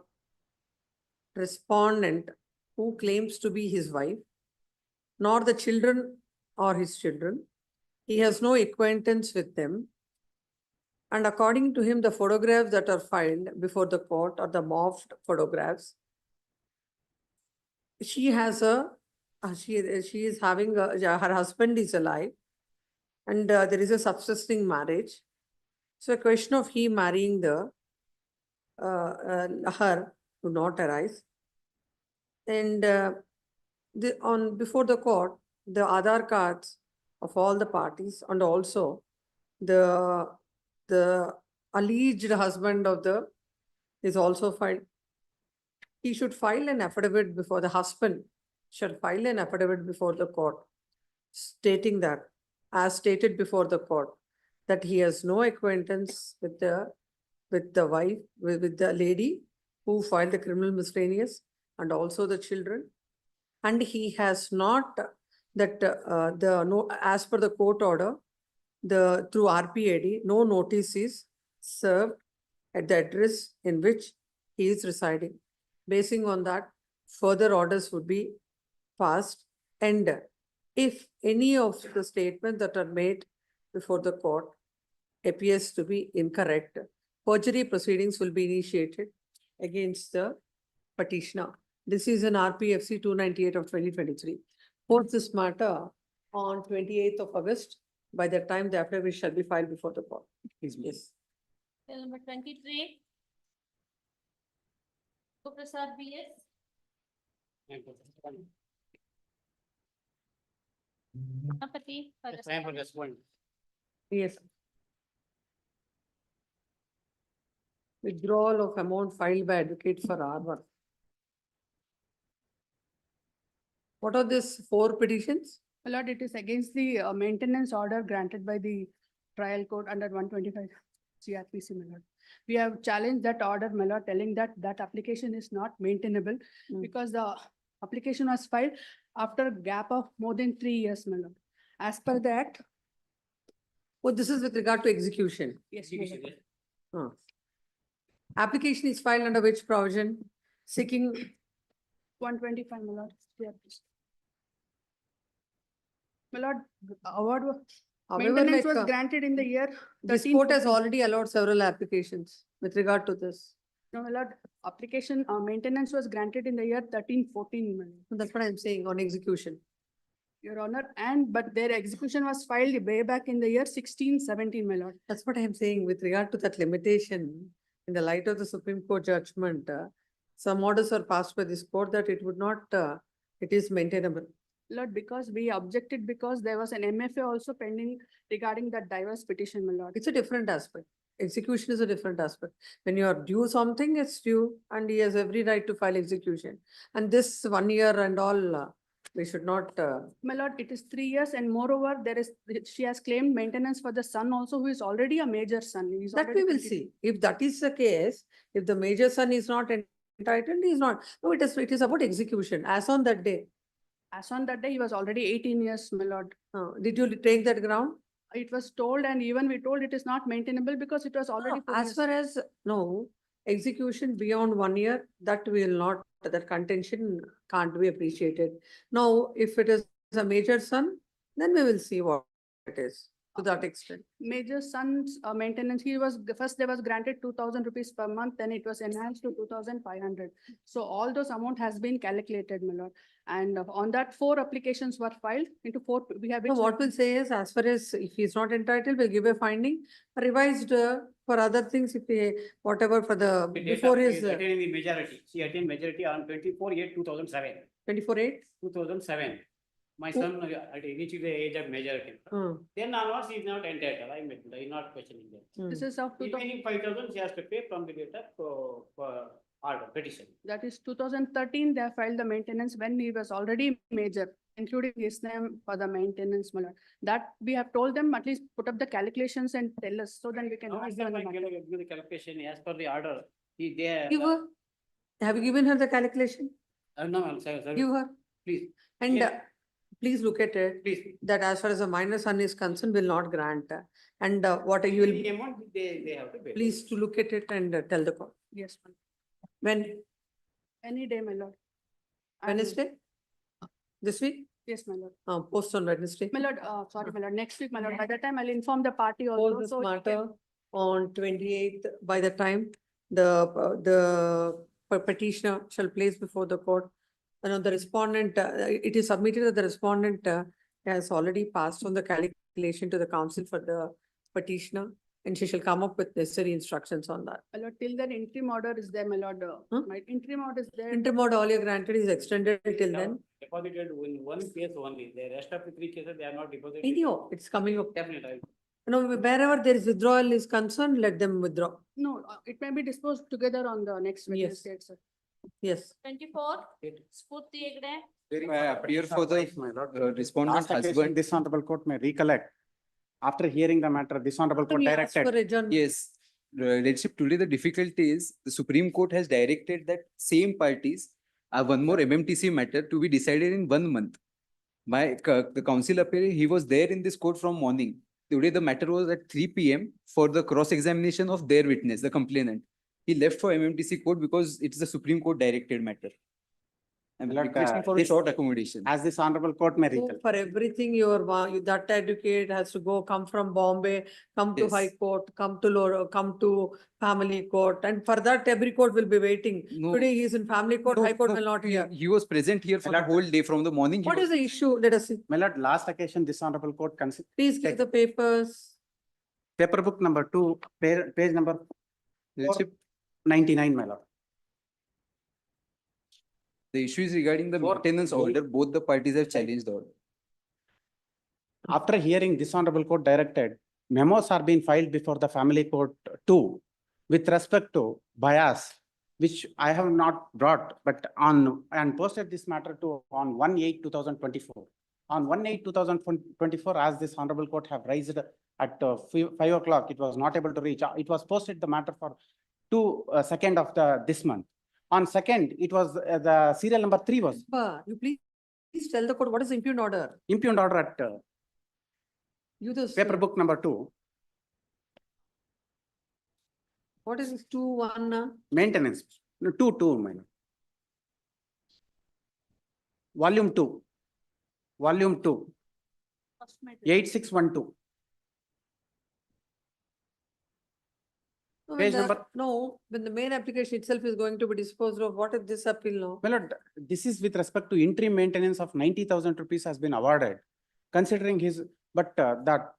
respondent who claims to be his wife, nor the children or his children. He has no acquaintance with them. And according to him, the photographs that are filed before the court are the morphed photographs. She has she is having, her husband is alive and there is a subsisting marriage. So a question of he marrying her would not arise. And before the court, the Aadhaar cards of all the parties and also the alleged husband of the is also filed. He should file an affidavit before the husband shall file an affidavit before the court stating that, as stated before the court, that he has no acquaintance with the wife, with the lady who filed the criminal miscellaneous and also the children. And he has not as per the court order, through RPAD, no notice is served at the address in which he is residing. Basing on that, further orders would be passed. And if any of the statements that are made before the court appears to be incorrect, perjury proceedings will be initiated against the petitioner. This is an RPFC 298 of 2023. Post this matter on 28th of August. By that time, the affidavit shall be filed before the court. Please, yes. Bill number 23. Prasad BS. Apathy. Time for respond. Yes. Withdrawal of amount filed by advocate for R1. What are these 4 petitions? My lord, it is against the maintenance order granted by the trial court under 125 CRPC, my lord. We have challenged that order, my lord, telling that that application is not maintainable because the application was filed after a gap of more than 3 years, my lord. As per the act, Oh, this is with regard to execution. yes, my lord. Huh. Application is filed under which provision? Seeking 125, my lord. Yeah, please. My lord, award However, maintenance like, was granted in the year this 13, court has 14. already allowed several applications with regard to this. No, my lord, application, maintenance was granted in the year 13-14, my lord. So that's what I'm saying on execution. Your honor, and but their execution was filed way back in the year 16-17, my lord. That's what I'm saying with regard to that limitation. In the light of the Supreme Court judgment, some orders are passed by this court that it would not, it is maintainable. Lord, because we objected because there was an MFA also pending regarding that diverse petition, my lord. It's a different aspect. Execution is a different aspect. When you are due something, it's due and he has every right to file execution. And this 1 year and all, we should not, My lord, it is 3 years and moreover, she has claimed maintenance for the son also, who is already a major son. He is that already we will 22. see. If that is the case, if the major son is not entitled, he is not. No, it is about execution as on that day. As on that day, he was already 18 years, my lord. Did you take that ground? It was told and even we told it is not maintainable because it was already. 4 As years. far as, no, execution beyond 1 year, that will not, that contention can't be appreciated. Now, if it is a major son, then we will see what it is to that extent. Major son's maintenance, first there was granted 2,000 rupees per month, then it was enhanced to 2,500. So all those amount has been calculated, my lord. And on that, 4 applications were filed into 4, we have. No, what we'll say is, as far as if he's not entitled, we'll give a finding, revised for other things, if he, whatever for the, before his. Attaining the majority, she attained majority on 24/8/2007. 24/8? 2007. My son reached the age of majority. Then onwards, he is not entitled. I'm not questioning that. This is of 2000. Remaining 5,000 she has to pay from the date of order petition. That is 2013, they filed the maintenance when he was already major, including his name for the maintenance, my lord. That we have told them at least put up the calculations and tell us, so then we can. Now, ask is them there on the matter. give the calculation as per the order? They Give her. Have you given her the calculation? No, I'm sorry. Give her. Please. And Yes. please look at it. Please. That as far as the minor son is concerned, will not grant. And what you The will, amount they have to pay. please to look at it and tell the court. Yes, ma'am. When, Any day, my lord. And- Wednesday? This week? Yes, my lord. Post on Wednesday. My lord, sorry, my lord, next week, my lord, by that time I'll inform the party Hold also. this So it matter can- on 28th, by the time the petitioner shall place before the court. You know, the respondent, it is submitted that the respondent has already passed on the calculation to the council for the petitioner, and she shall come up with necessary instructions on that. My lord, till then interim order is there, my lord. My interim order is there. Interim order all you granted is extended till then. Deposited in one case only. The rest of the 3 cases, they are not deposited. Anyhow, it's coming up. Definitely. You know, wherever there is withdrawal is concerned, let them withdraw. No, it may be disposed together on the next Yes. Wednesday itself. Yes. 24, Spurti Egde. Appear for the respondent Last occasion, husband. this honorable court may recollect. After hearing the matter, this honorable court We asked for directed. adjournment. Yes, Lordship, today the difficulty is the Supreme Court has directed that same parties one more MMTC matter to be decided in 1 month. The council appeal, he was there in this court from morning. Today the matter was at 3 PM for the cross-examination of their witness, the complainant. He left for MMTC court because it's the Supreme Court directed matter. I'm Lord, requesting for a this- short accommodation. As this honorable court may So recollect. for everything, that advocate has to come from Bombay, come to Yes. High Court, come to come to Family Court, and for that, every court will be waiting. No. Today he is in Family Court, High Court will not hear. He was present here for the Lord, whole day from the morning. What is the issue? Let us see. My lord, last occasion, this honorable court consider. Please give the papers. Paper book number 2, page number Lordship, 99, my lord. the issue is regarding the maintenance order. Both the parties have challenged the order. After hearing this honorable court directed, memos are being filed before the family court too, with respect to bias, which I have not brought, but and posted this matter to on 1/8/2024. On 1/8/2024, as this honorable court have raised at 5 o'clock, it was not able to reach. It was posted the matter for 2/2 of this month. On 2nd, it was the serial number 3 was. You please Please tell the court, what is impugned order? Impugned order at You this. paper book number 2, What is this 2-1? maintenance, no, 2, my lord. Volume 2, 8612. No, Page number, no, when the main application itself is going to be disposed of, what is this appeal now? my lord, this is with respect to interim maintenance of 90,000 rupees has been awarded. Considering his, but that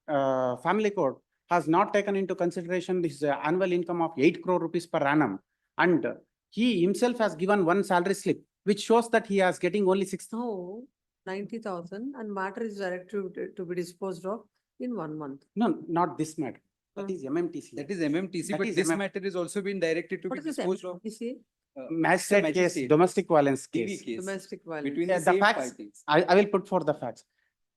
family court has not taken into consideration his annual income of 8 crore rupees per annum. And he himself has given one salary slip, which shows that he is getting only 6. No, 90,000 and matter is directed to be disposed of in 1 month. No, not this matter. That is MMTC. That is MMTC, That but is this MM matter is also been directed to What be is this disposed of. MPC? Magistrate case, magistrate. domestic violence TV case. case. Domestic violence. Between Yeah, the the same facts, parties. I will put for the facts.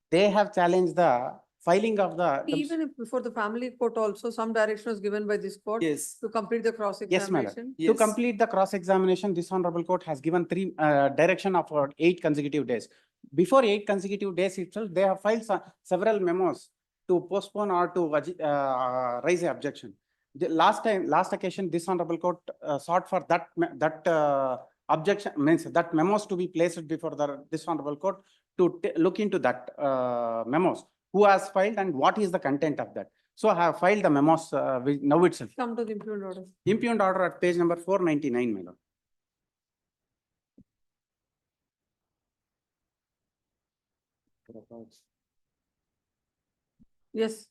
They have challenged the filing of the. Even if before the family court also, some direction was given by this court Yes. to complete the Yes, cross-examination. madam. To Yes. complete the cross-examination, this honorable court has given 3 direction of 8 consecutive days. Before 8 consecutive days itself, they have filed several memos to postpone or to raise an objection. The last occasion, this honorable court sought for that objection, means that memos to be placed before this honorable court to look into that memos, who has filed and what is the content of that. So I have filed the memos now itself. Come to the impugned order. Impugned order at page number 499, my lord. Yes.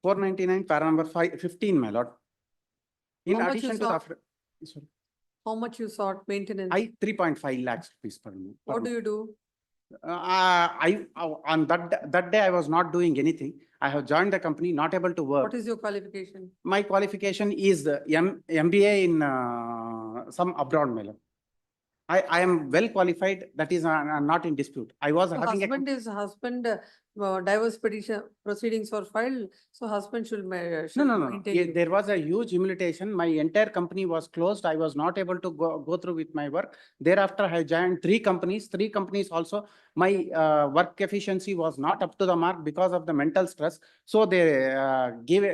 499, para number 15, my lord. In How much you addition to the, sought? sorry, How much you sought maintenance? 3.5 lakhs rupees per month. What do you do? On that day, I was not doing anything. I have joined the company, not able to work. What is your qualification? My qualification is MBA in some abroad, my lord. I am well qualified. That is not in dispute. I was So having husband divorce petition proceedings were filed, so husband should No. maintain Yeah, you. there was a huge humiliation. My entire company was closed. I was not able to go through with my work. Thereafter, I joined 3 companies. 3 companies also, my work efficiency was not up to the mark because of the mental stress. So they give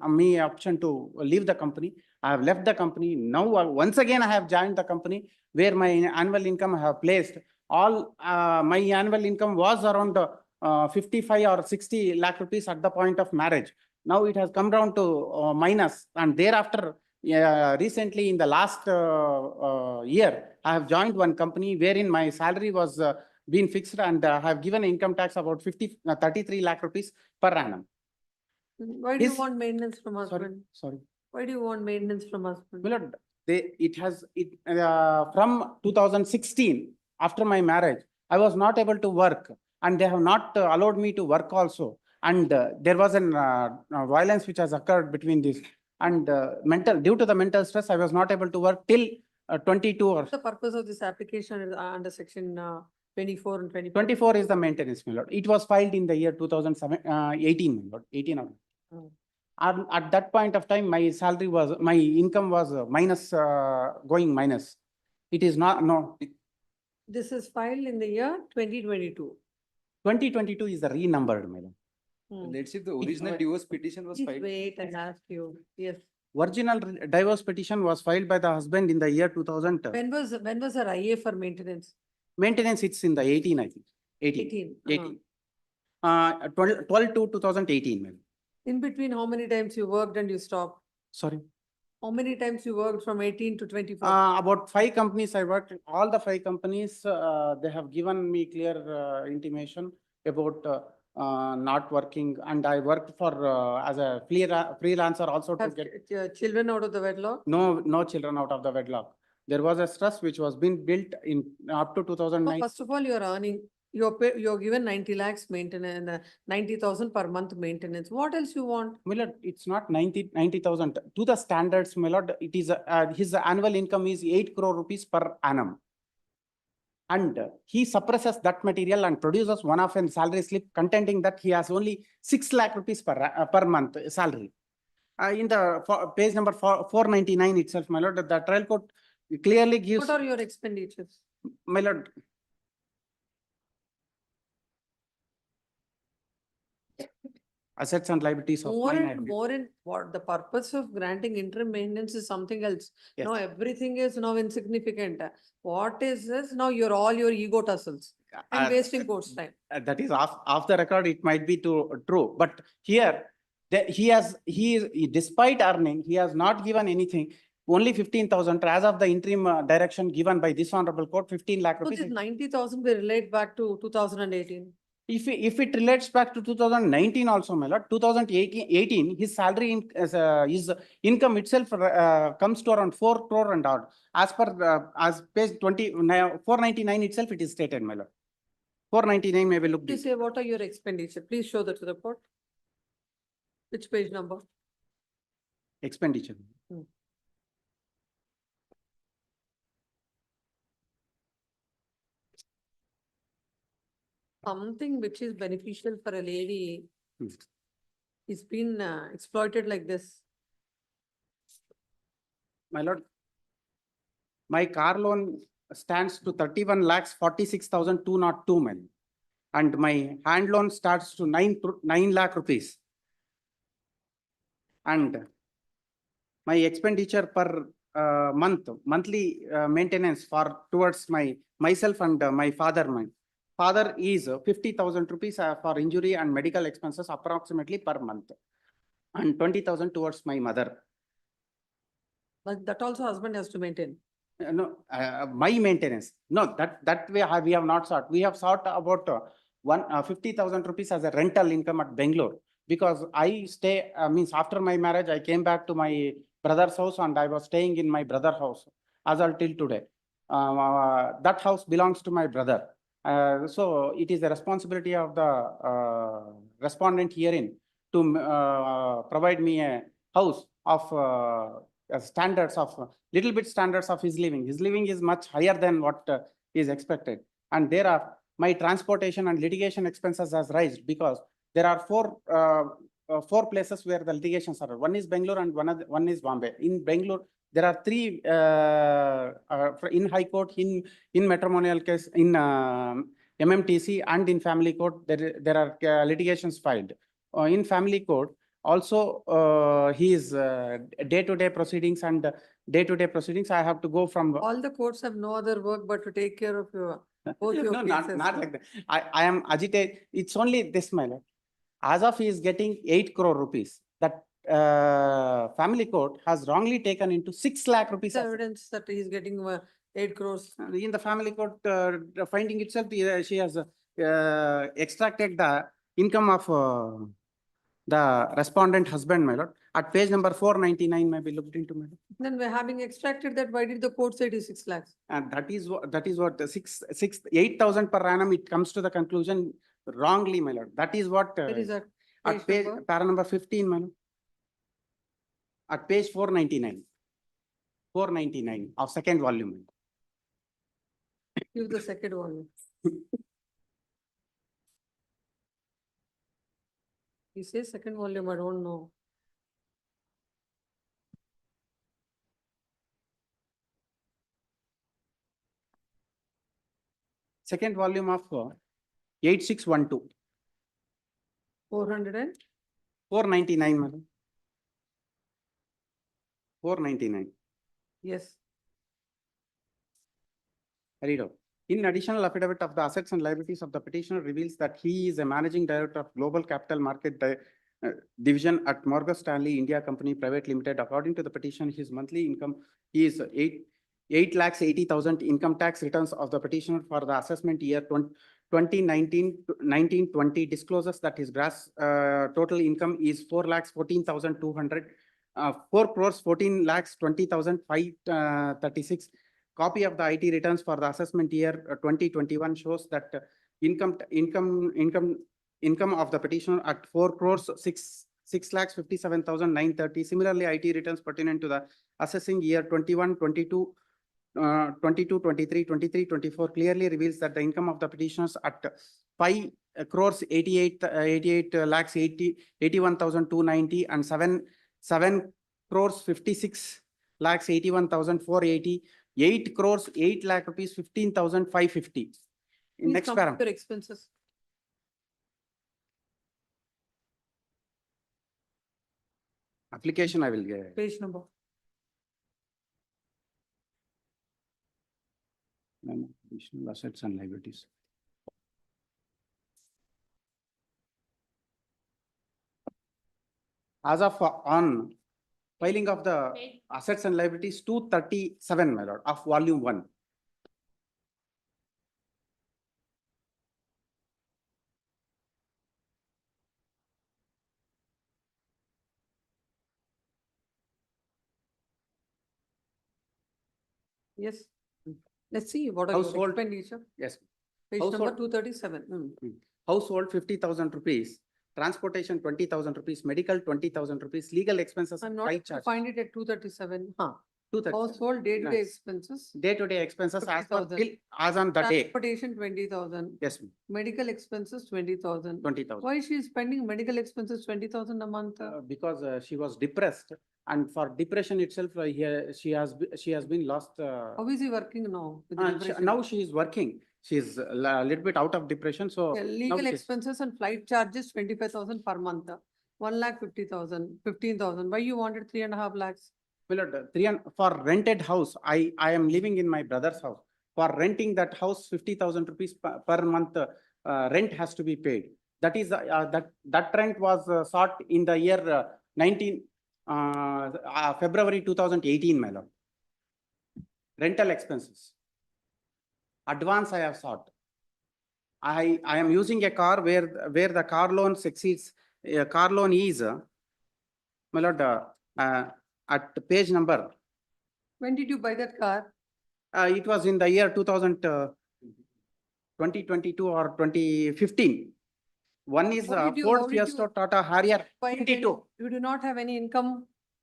me option to leave the company. I have left the company. Now, once again, I have joined the company where my annual income I have placed. All my annual income was around 55 or 60 lakh rupees at the point of marriage. Now it has come down to minus, and thereafter, recently in the last year, I have joined one company wherein my salary was being fixed, and I have given income tax about 33 lakh rupees per annum. Why do you want maintenance from husband? Sorry. Why do you want maintenance from husband? My lord, from 2016, after my marriage, I was not able to work, and they have not allowed me to work also. And there was an violence which has occurred between this, and due to the mental stress, I was not able to work till 22 or What's the purpose of this application is under section 24 and 25? 24 is the maintenance, my lord. It was filed in the year 2018, my lord, 18 of. At that point of time, my income was going minus. It is not, no. This is filed in the year 2022. 2022 is the renumbered, madam. Let's see, the original divorce petition was Please filed. wait and ask you. Yes. Original divorce petition was filed by the husband in the year 2000. When was her IA for maintenance? Maintenance, it's in the 18, I think. 18. 18. 12 to 2018, madam. In between, how many times you worked and you stopped? Sorry. How many times you worked from 18 to 24? About 5 companies I worked. All the 5 companies, they have given me clear intimation about not working, and I worked for as a freelancer also to get children out of the wedlock? No children out of the wedlock. There was a stress which was being built in up to 2009. So first of all, you're earning. You're given 90 lakhs maintenance, 90,000 per month maintenance. What else you want? Millard, it's not 90,000 to the standards, Millard. It is his annual income is 8 crore rupees per annum, and he suppresses that material and produces one of a salary slip contending that he has only 6 lakh rupees per month salary. In the page number 499 itself, Millard, the trial court clearly gives. What are your expenditures? Millard, assets and liabilities of More mine. and more in what the purpose of granting interim maintenance is something else. Yes. Now everything is now insignificant. What is this? Now you're all your ego tussles and wasting court's time. That is off the record, it might be true, but here, despite earning, he has not given anything, only 15,000 as of the interim direction given by this honorable court, 15 lakh So rupees. this 90,000 will relate back to 2018. If it relates back to 2019 also, my lord, 2018, his salary, his income itself comes to around 4 crore and odd. As per, as page 499 itself, it is stated, my lord. 499 may be looked Please at. say, what are your expenditure? Please show that to the court. Which page number? Expenditure. Something which is beneficial for a lady Hmm. is been exploited like this. My lord, my car loan stands to 31 lakhs 46,202, man. And my hand loan starts to 9 lakh rupees. And my expenditure per monthly maintenance towards myself and my father. My father is 50,000 rupees for injury and medical expenses approximately per month, and 20,000 towards my mother. But that also husband has to maintain. No, my maintenance. No, that we have not sought. We have sought about 50,000 rupees as a rental income at Bangalore, because I stay, means after my marriage, I came back to my brother's house and I was staying in my brother's house as until today. That house belongs to my brother. So it is the responsibility of the respondent herein to provide me a house of standards of little bit standards of his living. His living is much higher than what is expected. And there are my transportation and litigation expenses has raised because there are four places where the litigations are. One is Bangalore and one is Bombay. In Bangalore, there are 3 in High Court, in Matrimonial case, in MMTC, and in Family Court. There are litigations filed. In Family Court, also his day-to-day proceedings and day-to-day proceedings, I have to go from. All the courts have no other work but to take care of your both your No, cases. not like that. I am agitated. It's only this, my lord. As of he is getting 8 crore rupees, that Family Court has wrongly taken into 6 lakh rupees. The evidence that he is getting 8 crores. In the Family Court finding itself, she has extracted the income of the respondent husband, my lord. At page number 499 may be looked into, my lord. Then we're having extracted that, why did the court say it is 6 lakhs? And that is what 8,000 per annum, it comes to the conclusion wrongly, my lord. That is what Where is that? at page number? para number 15, my lord. At page 499. 499 of second volume. Give the second one. He says second volume, I don't know. Second volume of 8612. 400 and? 499, madam. 499. Yes. Read out. In additional affidavit of the assets and liabilities of the petitioner reveals that he is a managing director of Global Capital Market Division at Morgan Stanley India Company Private Limited. According to the petition, his monthly income is 8,80,000 income tax returns of the petitioner for the assessment year 2019-20 discloses that his gross total income is 4,14,200, 4 crores 14 lakhs 20,536. Copy of the IT returns for the assessment year 2021 shows that income of the petitioner at 4 crores 6 lakhs 57,930. Similarly, IT returns pertinent to the assessing year 21-22, 22-23, 23-24 clearly reveals that the income of the petitioners at 5 crores 88 lakhs 81,290 and 7 crores 56 lakhs 81,480, 8 crores 8 lakh rupees 15,550. Please Next come paragraph. with your expenses. application I will get. Page number. Memo, additional assets and liabilities. As of on filing of the Page- assets and liabilities 237, my lord, of volume 1. Yes. Let's see, what are your Household- expenditure? Yes. Page number Household- 237. Household 50,000 rupees, transportation 20,000 rupees, medical 20,000 rupees, legal expenses. I'm not flight able to charge, find it at 237. 237. Household day-to-day Nice. expenses. Day-to-day expenses as per 50,000. bill, as on the day. Transportation 20,000. Yes, ma'am. Medical expenses 20,000. 20,000. Why is she spending medical expenses 20,000 a month? Because she was depressed, and for depression itself, she has been lost. How is he working now? with And depression? now she is working. She is a little bit out of depression, so. Yeah, now legal she- expenses and flight charges 25,000 per month. 1,50,000, 15,000. Why you wanted 3.5 lakhs? Well, for rented house, I am living in my brother's house. For renting that house, 50,000 rupees per month, rent has to be paid. That is, that rent was sought in the year February 2018, my lord. Rental expenses. Advance I have sought. I am using a car where the car loan exceeds, car loan is, my lord, at page number. When did you buy that car? It was in the year 2022 or 2015. One is How did you- Ford how did you Fiesta Tata Harrier Buy it when 22. You do not have any income.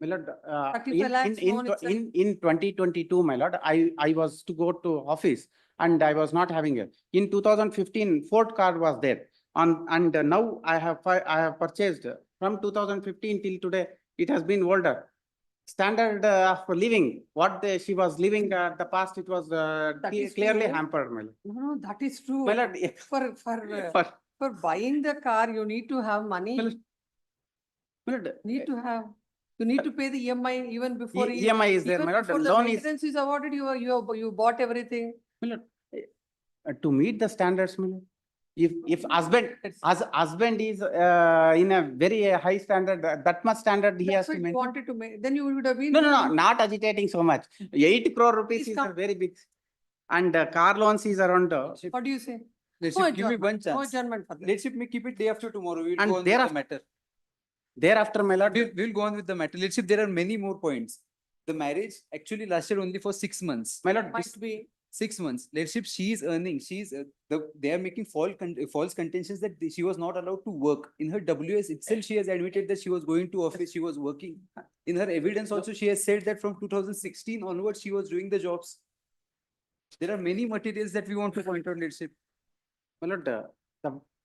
My lord, 35 lakhs loan itself. in 2022, my lord, I was to go to office and I was not having it. In 2015, Ford car was there. And now I have purchased from 2015 till today, it has been older. Standard of living, she was living the past, it was That is clearly true. hampered, my lord. No, that is true. My lord, For buying the car, you need to have money. Need to have, you need to pay the EMI even before. EMI is there, even my lord. before the Loan is, maintenance is awarded, you bought everything. my lord, to meet the standards, my lord. If husband is in a very high standard, that much standard he has That's to what you maintain. wanted to make, then you would have been. No, not agitating so much. 8 crore rupees Please is come. a very big. And car loans is around. What do you say? Let's No give me one adjournment, no chance. adjournment for that. Let's keep it day after tomorrow. We'll And go on with the thereafter- matter. Thereafter, my lord. We'll go on with the matter. Let's see, there are many more points. The marriage actually lasted only for 6 months. My lord, Might be. 6 months. Let's see, she is earning. They are making false contentions that she was not allowed to work. In her WS itself, she has admitted that she was going to office, she was working. In her evidence also, she has said that from 2016 onwards, she was doing the jobs. There are many materials that we want to point out, let's see. My lord,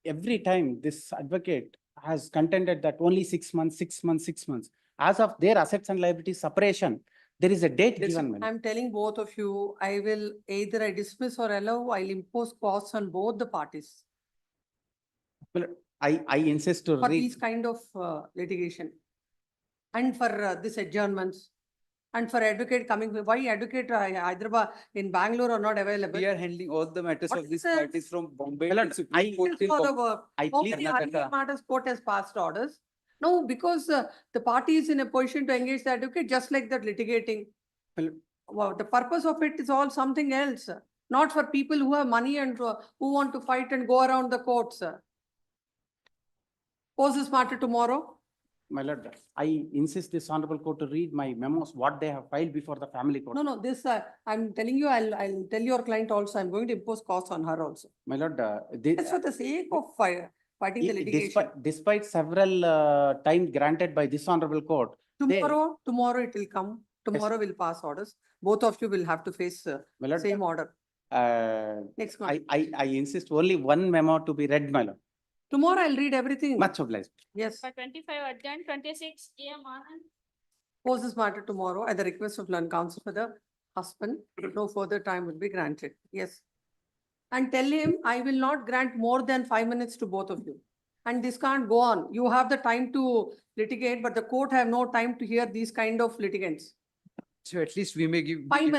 every time this advocate has contended that only 6 months, 6 months, 6 months. As of their assets and liabilities separation, there is a date given, my lord. I'm telling both of you, I will either I dismiss or allow, I'll impose costs on both the parties My lord, I insist to for read. these kind of litigation. And for this adjournments. And for advocate coming, why advocate Hyderabad in Bangalore are not available? We are handling all the matters What of is these the- parties from Bombay. My lord, to Supreme Court till For the Bom- work. I How plead many Karnataka. earlier matters court has passed orders? No, because the party is in a position to engage the advocate, just like that litigating. Well, Wow, the purpose of it is all something else, not for people who have money and who want to fight and go around the courts. Pose this matter tomorrow. My lord, I insist this honorable court to read my memos, what they have filed before the family court. No, this, I'm telling you, I'll tell your client also, I'm going to impose costs on her also. My lord, That's for the sake of fighting the litigation. despite several time granted by this honorable court. Tomorrow it will come. Tomorrow we'll pass orders. Both of you will have to face My lord, same order. Next month. I insist only one memo to be read, my lord. Tomorrow I'll read everything. Much obliged. Yes, For 25 adjourned, 26 AM Anand. pose this matter tomorrow at the request of learned counsel for the husband. No further time will be granted. Yes. And tell him I will not grant more than 5 minutes to both of you. And this can't go on. You have the time to litigate, but the court have no time to hear these kind of litigants. So at least we may give. 5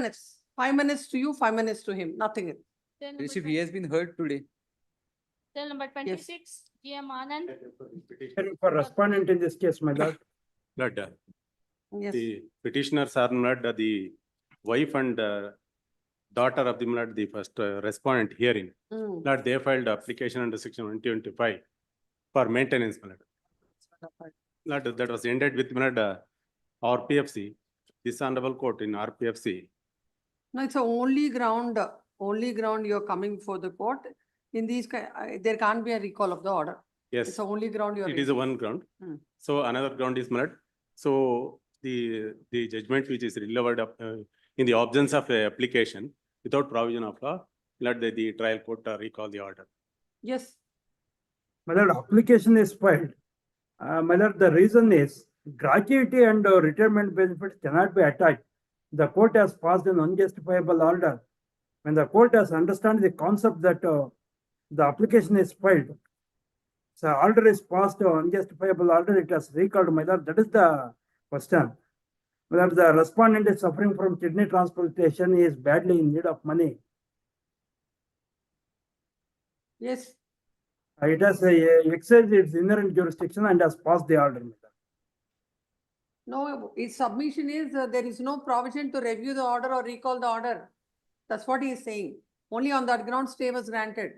minutes to you, 5 minutes to him, nothing else. Cell number If he has been heard today. Cell number 26, GM Anand. For respondent in this case, my lord. Lord, Yes. the petitioners are not the wife and daughter of the Lord, the first respondent hearing. Mm. Lord, they filed application under section 125 for maintenance. Lord, that was ended with RPFC. This honorable court in RPFC. No, it's a only ground you're coming before the court. In these, there can't be a recall of the order. Yes. It's the only ground you're. It is a one ground. Hmm. So another ground is Malad. So the judgment which is delivered in the absence of a application without provision of law, let the trial court recall the order. Yes. My lord, application is filed. My lord, the reason is gratuity and retirement benefits cannot be attached. The court has passed an unjustifiable order. When the court has understand the concept that the application is filed, so order is passed, unjustifiable order, it has recalled, my lord, that is the question. Whether the respondent is suffering from kidney transplantation, he is badly in need of money. Yes. It has exercised its inherent jurisdiction and has passed the order. No, its submission is there is no provision to review the order or recall the order. That's what he is saying. Only on that ground stay was granted.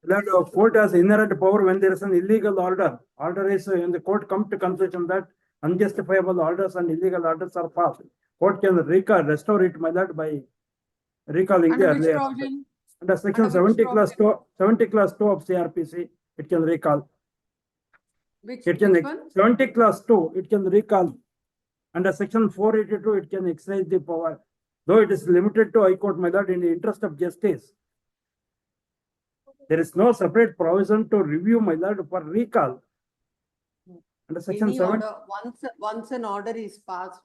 That court has inherent power when there is an illegal order. Order is when the court comes to conclusion that unjustifiable orders and illegal orders are passed. Court can restore it, my lord, by recalling the Under which earlier. provision? Under section Under which 70 class 2 of CRPC, it can recall. Which one? 70 class 2, it can recall. Under section 482, it can exercise the power. Though it is limited to High Court, my lord, in the interest of justice. There is no separate provision to review, my lord, for recall. Under section Any 7. order, once an order is passed,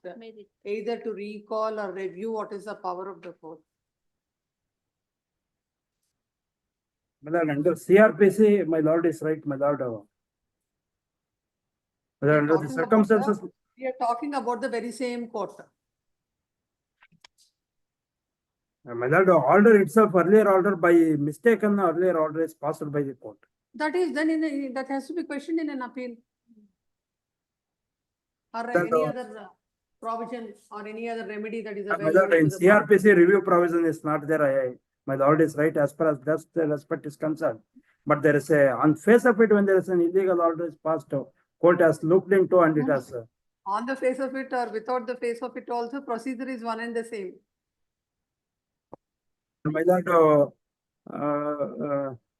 either to recall or review, what is the power of the court? My lord, under CRPC, my lord is right, my lord. My lord, under the circumstances. We are talking about the very same court. My lord, order itself, earlier order by mistaken, earlier order is passed by the court. That is then that has to be questioned in an appeal. Or That, any other provision or any other remedy that is my available. lord, in to the party. CRPC review provision is not there. My lord is right as far as that respect is concerned. But there is on face of it, when there is an illegal order is passed, court has looked into and it has. On the face of it or without the face of it also, procedure is one and the same. My lord,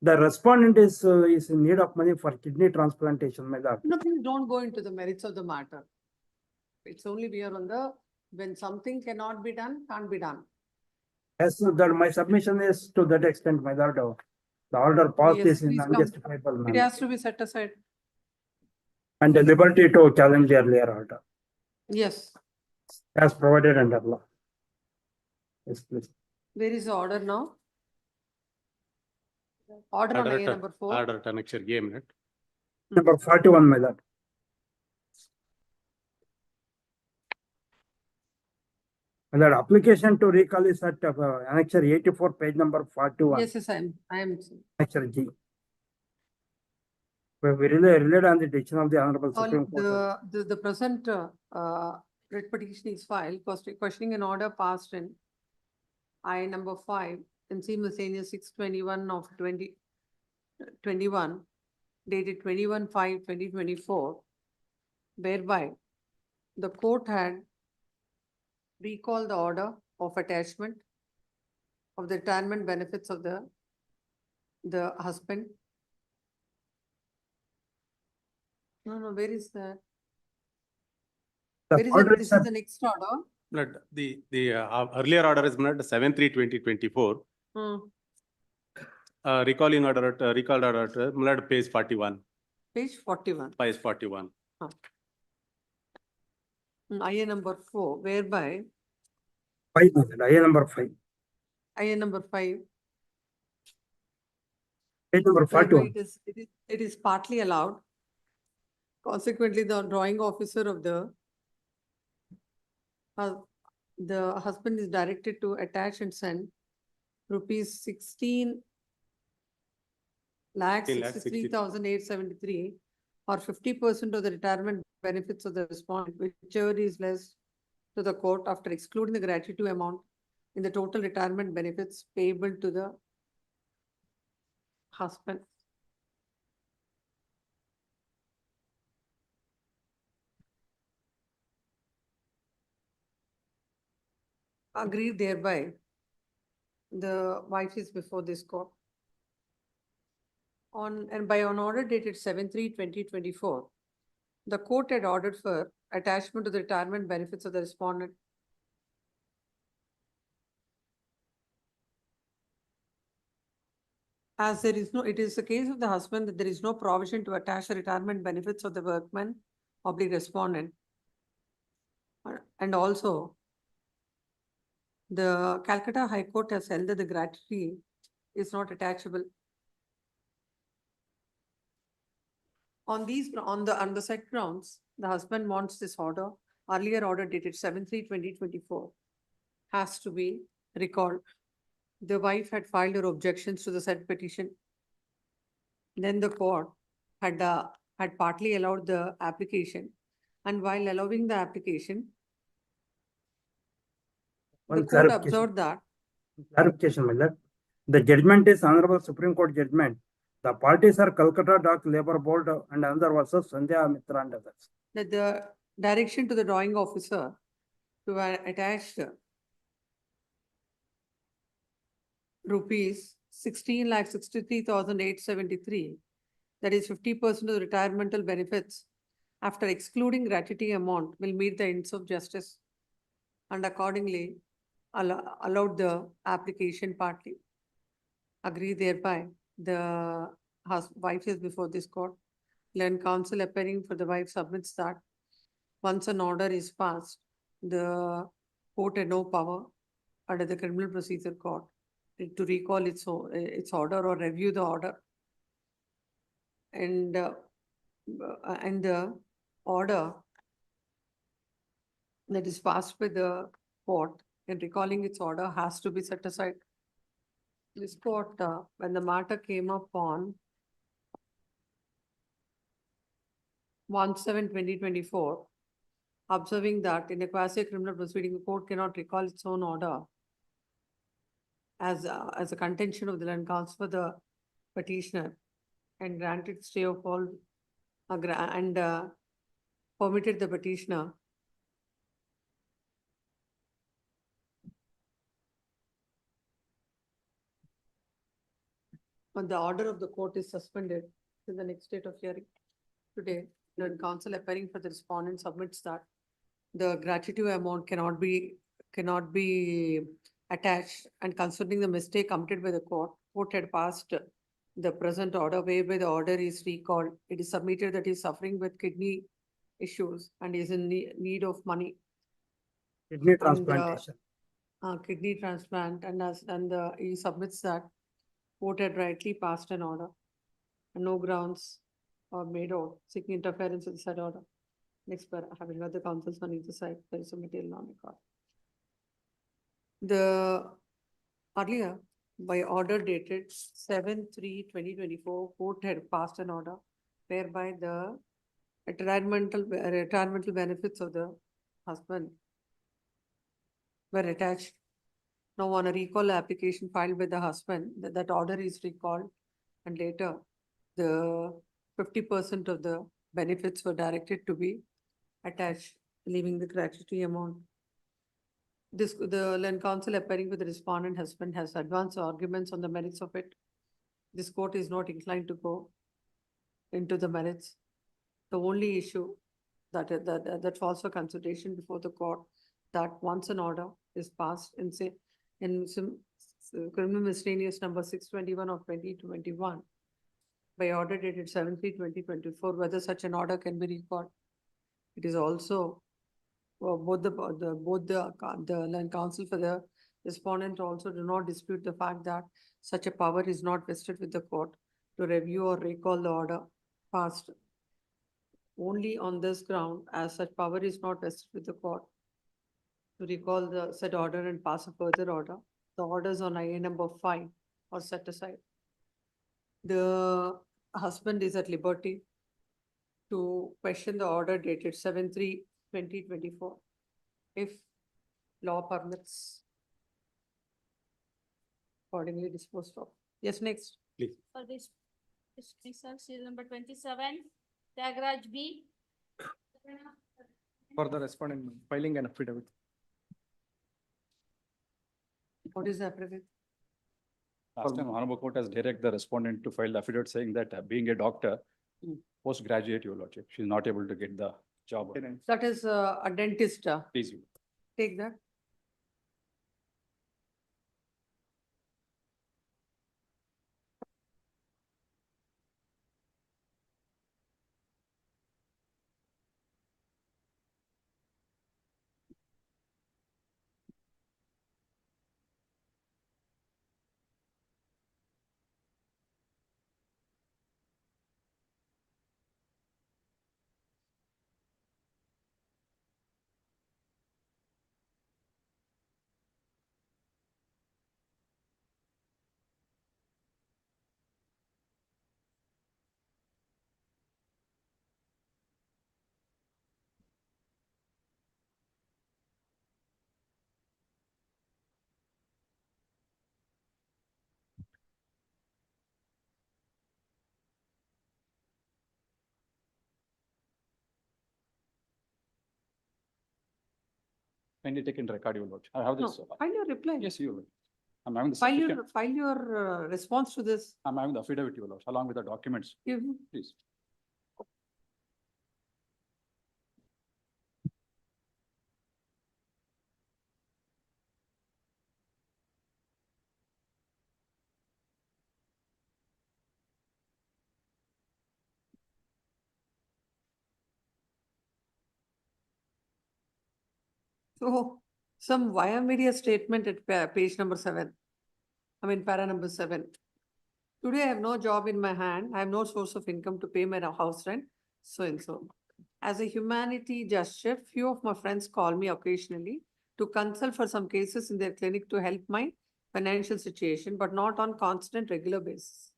the respondent is in need of money for kidney transplantation, my lord. No, please don't go into the merits of the matter. It's only we are on the, when something cannot be done, can't be done. Yes, that my submission is to that extent, my lord. The order passed Yes, is in please come. unjustifiable It manner. has to be set aside. And the liberty to challenge the earlier order Yes. as provided under law. Yes, please. Where is the order now? Order on A number 4. Order at annexure A minute. Number 41, my lord. My lord, application to recall is at annexure 84, page number 41. Yes, I am. Annexure G. We relied on the decision of the Honorable Supreme Court. The present writ petition is filed, questioning an order passed in I number 5, NC miscellaneous 621 of 2021, dated 21/5/2024, whereby the court had recalled the order of attachment of the retirement benefits of the husband. No, where is that? Where is it? This is the next order. Blood, the earlier order is 7/3/2024. Recalling order at recalled order at blood page 41. Page 41. Page 41. IA number 4, whereby 5, IA number 5. IA number 5. Page number whereby 41. it is partly allowed. Consequently, the drawing officer of the husband is directed to attach and send rupees 16 lakhs 63,873 or 50% of the retirement benefits of the respondent, whichever is less to the court after excluding the gratuity amount in the total retirement benefits payable to the husband. Agreed thereby, the wife is before this court. On order dated 7/3/2024, the court had ordered for attachment to the retirement benefits of the respondent. As there is no, it is the case of the husband that there is no provision to attach the retirement benefits of the workman or the respondent. And also, the Calcutta High Court has held that the gratuity is not attachable. On the said grounds, the husband wants this order, earlier order dated 7/3/2024, has to be recalled. The wife had filed her objections to the said petition. Then the court had partly allowed the application, and while allowing the application, the One court clarification. observed that Clarification, my lord. The judgment is Honorable Supreme Court judgment. The parties are Calcutta Dock Labor Board and another versus Sandhya Mitra and others. that the direction to the drawing officer to attach rupees 16,63,873, that is 50% of the retirement benefits after excluding gratuity amount will meet the ends of justice, and accordingly allowed the application partly. Agree thereby, the wife is before this court. Learned counsel appearing for the wife submits that once an order is passed, the court had no power under the Criminal Procedure Court to recall its order or review the order. And the order that is passed by the court in recalling its order has to be set aside. This court, when the matter came up on 1/7/2024, observing that in a quasi-criminal proceeding, the court cannot recall its own order as a contention of the land counsel for the petitioner, and granted stay of all and permitted the petitioner when the order of the court is suspended to the next date of hearing. Today, the counsel appearing for the respondent submits that the gratuity amount cannot be attached, and considering the mistake committed by the court had passed the present order whereby the order is recalled. It is submitted that he is suffering with kidney issues and is in need of money. Kidney transplantation. Kidney transplant, and he submits that court had rightly passed an order and no grounds are made out seeking interference with said order. Next, having heard the counsels on either side, there is a material non-record. The earlier, by order dated 7/3/2024, court had passed an order whereby the retirement benefits of the husband were attached. Now, on a recall application filed by the husband, that order is recalled, and later the 50% of the benefits were directed to be attached, leaving the gratuity amount. The land counsel appearing with the respondent husband has advanced arguments on the merits of it. This court is not inclined to go into the merits. The only issue that falls for consideration before the court, that once an order is passed in criminal miscellaneous number 621 of 2021 by order dated 7/3/2024, whether such an order can be recalled. It is also both the land counsel for the respondent also do not dispute the fact that such a power is not vested with the court, to review or recall the order passed only on this ground, as such power is not vested with the court to recall the said order and pass a further order. The orders on IA number 5 are set aside. The husband is at liberty to question the order dated 7/3/2024, if law permits. Accordingly disposed of. Yes, next. For this dismissal, serial number 27, Tyagaraja B. For the respondent filing an affidavit. What is the affidavit? Last time, Honorable Court has directed the respondent to file the affidavit saying that being a doctor, postgraduate, Your Lordship, she is not able to get the job. That is a dentist. Please, you. Take that. Kindly take in record, Your Lordship. I have No, this. file your reply. Yes, Your Lordship. I'm having the File certificate. your response to this. I'm having the affidavit, Your Lordship, along with the documents. Give me. Please. So some via media statement at page number 7. I mean, para number 7. Today I have no job in my hand. I have no source of income to pay my house rent, so and so. As a humanity gesture, few of my friends call me occasionally to consult for some cases in their clinic to help my financial situation, but not on constant regular basis.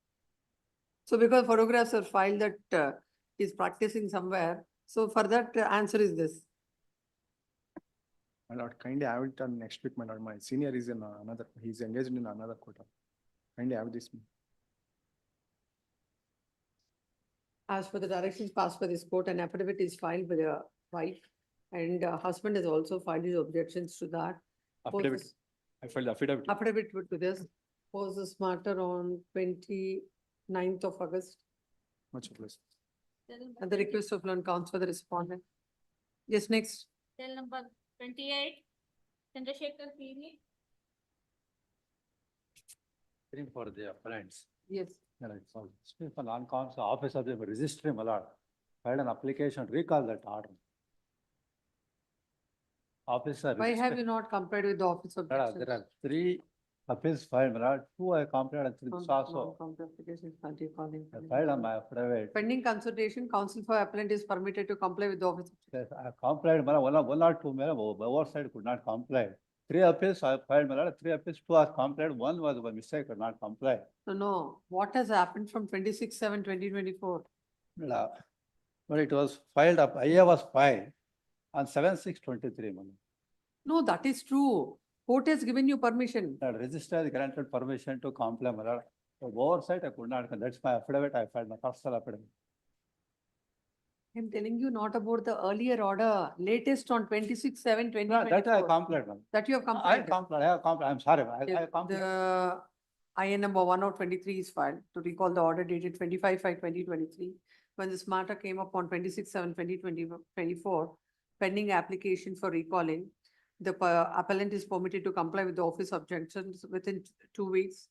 So because photographs are filed that he's practicing somewhere, so for that answer is this. My lord, kindly have it on next week, my lord. My senior is in another, he's engaged in another quota. Kindly have this. As per the directions passed by this court, an affidavit is filed by the wife, and husband has also filed his objections to that. Affidavit. Poses- I filed the affidavit. Affidavit to this, poses matter on 29th of August, Much obliged. at the request of learned counsel for the respondent. Yes, next. Cell number 28, Chandrasekhar PV. For the appellants. Yes. For non-counsel office of the registry, my lord, filed an application, recall that order. Officer. Why have you not complied with the office There objections? are 3 appeals filed, my lord, 2 I complied and 3 also. Non-compliant applications, can't you call him? I filed on my affidavit. Pending consultation, counsel for appellant is permitted to comply with the office. Yes, I complied, my lord, one or two, my oversight could not comply. 3 appeals I filed, my lord, 3 appeals, 2 are complied, 1 was by mistake, could not comply. No, what has happened from 26/7/2024? But it was filed up, IA was filed on 7/6/23, my lord. No, that is true. Court has given you permission. The registrar has granted permission to comply, my lord. The oversight I could not, that's my affidavit, I filed my personal affidavit. I'm telling you not about the earlier order, latest on 26/7/2024. That I complied, ma'am. That you have I complied. complied, I have complied, I'm sorry, I complied. The IN number 1023 is filed to recall the order dated 25/5/2023. When this matter came up on 26/7/2024, pending application for recalling, the appellant is permitted to comply with the office objections within 2 weeks.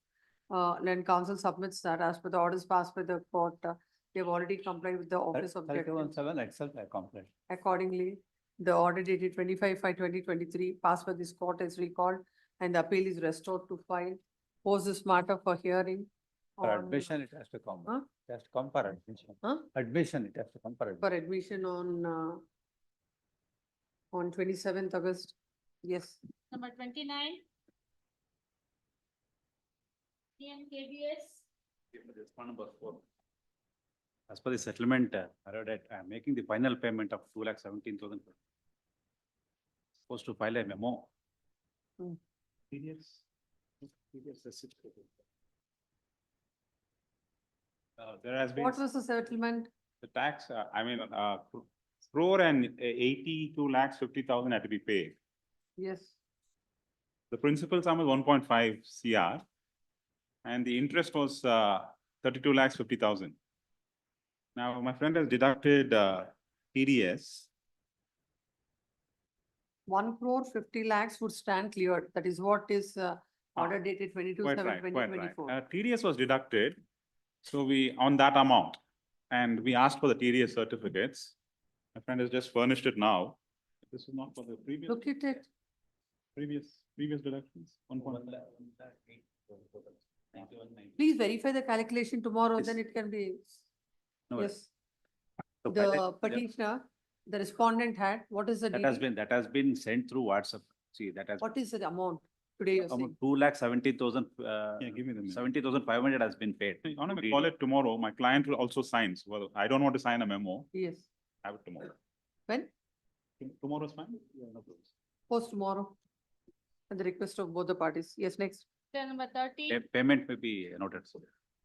Then counsel submits that as per the orders passed by the court, they have already complied with the office objections. 31/7 itself I complied. Accordingly, the order dated 25/5/2023 passed by this court is recalled and the appeal is restored to file. Pose this matter for hearing. For on, admission, it has to come. Huh? It has to come for admission. Huh? Admission, it has to come for for admission. admission on 27th August. Yes. Number 29. TNKBS. Number 4. As per the settlement, I am making the final payment of 2,17,000. Supposed to file a memo. Hmm. Periods. There has been. What was the settlement? The tax, crore and 82 lakhs 50,000 had to be paid. Yes. The principal sum is 1.5 CR. And the interest was 32 lakhs 50,000. Now, my friend has deducted TDS. 1 crore 50 lakhs would stand cleared. That is what is order dated Quite 22/7/2024. right, quite right. TDS was deducted. So we, on that amount, and we asked for the TDS certificates. My friend has just furnished it now. This is not for the previous. Look at it. Previous deductions. 1.1. Please verify the calculation tomorrow, Yes. then it can be. No, Yes. So The yeah, petitioner, the respondent had, what is the that has been sent through WhatsApp. See, that has. What is the amount today you're saying? 2,70,000. Yeah, give me the. 70,500 has been paid. I'm gonna call it tomorrow. My client will also sign. So, well, I don't want to sign a memo. Yes. Have it tomorrow. When? Tomorrow's fine? Yeah, no problem. Post tomorrow. At the request of both the parties. Yes, next. Till number 30. Payment may be noted.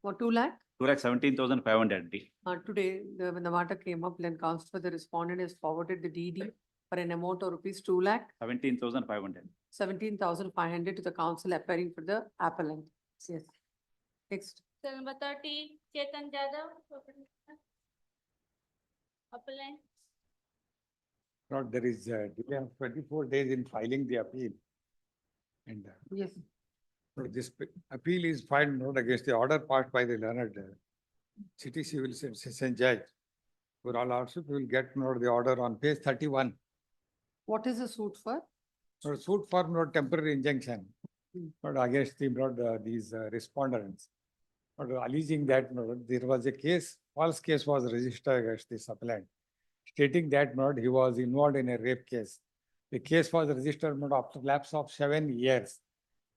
For 2 lakh? 2,17,500. Today, when the matter came up, then counsel for the respondent has forwarded the DD for an amount of rupees 2 lakh 17,500. 17,500 to the council appearing for the appellant. Yes. Next. Till number 30. Chetan Jadhav. Appellant. Not, there is a delay of 24 days in filing the appeal. And Yes. this appeal is filed not against the order passed by the learned city civil session judge. For all also, we will get the order on page 31. What is the suit for? Suit for temporary injunction, Hmm. not against these respondents. Alleging that there was a case, false case was registered against the appellant, stating that he was involved in a rape case. The case was registered after lapse of 7 years.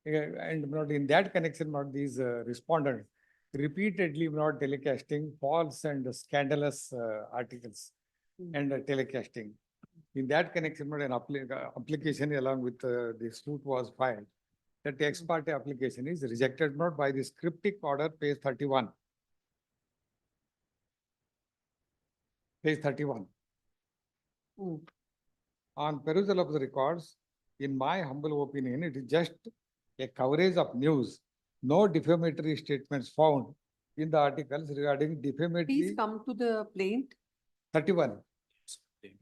And in that connection, these respondents repeatedly telecasting false and scandalous articles and telecasting. In that connection, an application along with the suit was filed. That ex parte application is rejected by the cryptic order, page 31. Page 31. Hmm. On perusal of the records, in my humble opinion, it is just a coverage of news. No defamatory statements found in the articles regarding defamatory. Please come to the plaint. 31.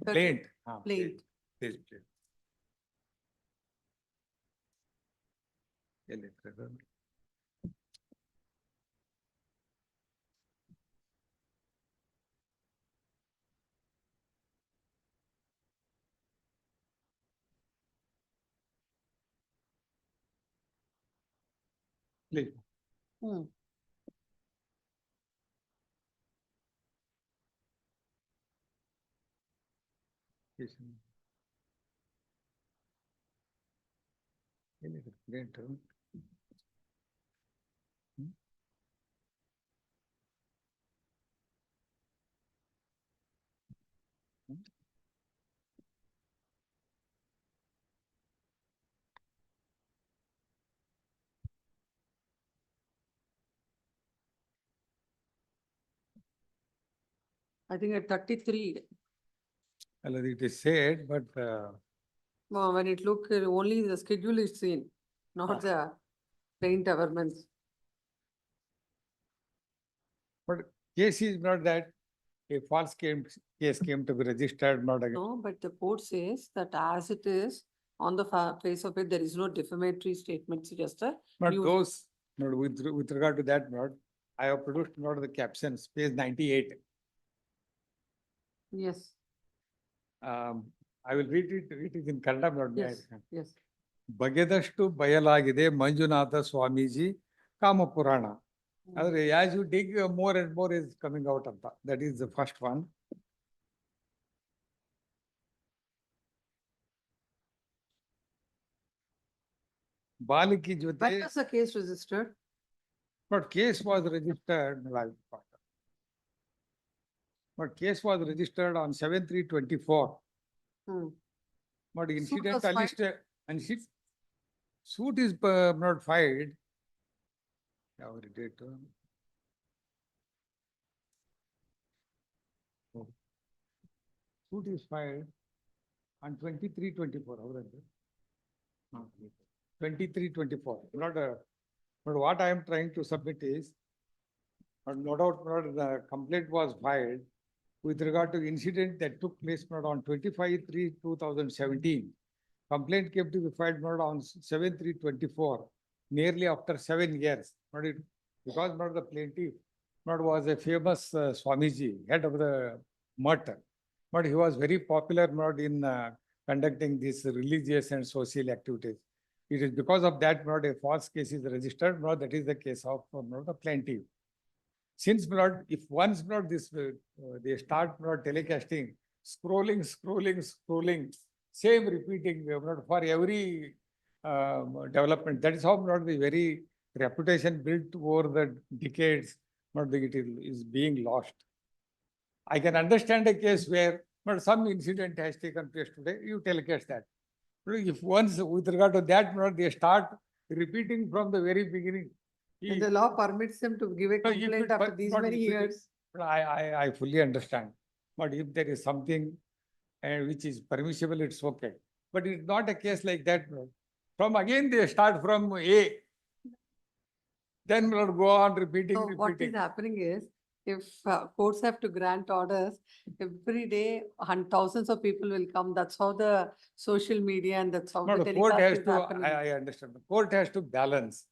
Plaint. Plaint. Please, please. ಎಲ್ಲಿ ಇತ್ತು ಅದು? Please. Hmm. Yes. ಎಲ್ಲಿದೆ plaint? I think at 33. It is said, but When it look, only the schedule is seen, not the plaint averments. but case is not that a false case came to be registered, not against. No, but the court says that as it is, on the face of it, there is no defamatory statement, just a. But news. those, with regard to that, I have produced the captions, page 98. Yes, I will read it in Kannada, not yes, yes. ಬಗೆದಷ್ಟು ಬಯಲಾಗಿದೆ Manjunatha Swamiji ಕಾಮಪುರಾಣ As you dig, more and more is coming out of that. That is the first one. Baliki When Jyote, was the case registered? but case was registered, but case was registered on 7/3/24. Hmm. But Suit was incident filed? listed, and suit is not filed. Our date. Suit is filed on 23/24. 23/24. Not but what I am trying to submit is, but no doubt, the complaint was filed with regard to incident that took place not on 25/3/2017. Complaint came to be filed not on 7/3/24, nearly after 7 years. Not it, because not the plaintiff not was a famous Swamiji, head of the mutt, but he was very popular not in conducting these religious and social activities. It is because of that not a false case is registered. Not that is the case of not the plaintiff. Since not, if once not this they start not telecasting, scrolling, same repeating not for every development. That is how not the very reputation built over the decades not the, it is being lost. I can understand a case where but some incident has taken place today. You telecast that. But if once with regard to that not they start repeating from the very beginning. And the law permits them to give a No, if complaint it- after but these not many if it is- years. but I fully understand. But if there is something which is permissible, it's okay. But it's not a case like that. No. From again, they start from A. Then we'll go on repeating. So what is happening is, if courts have to grant orders, every day thousands of people will come. That's how the social media and that's how No, the the court telecast has is to, happening. I understand. The court has to balance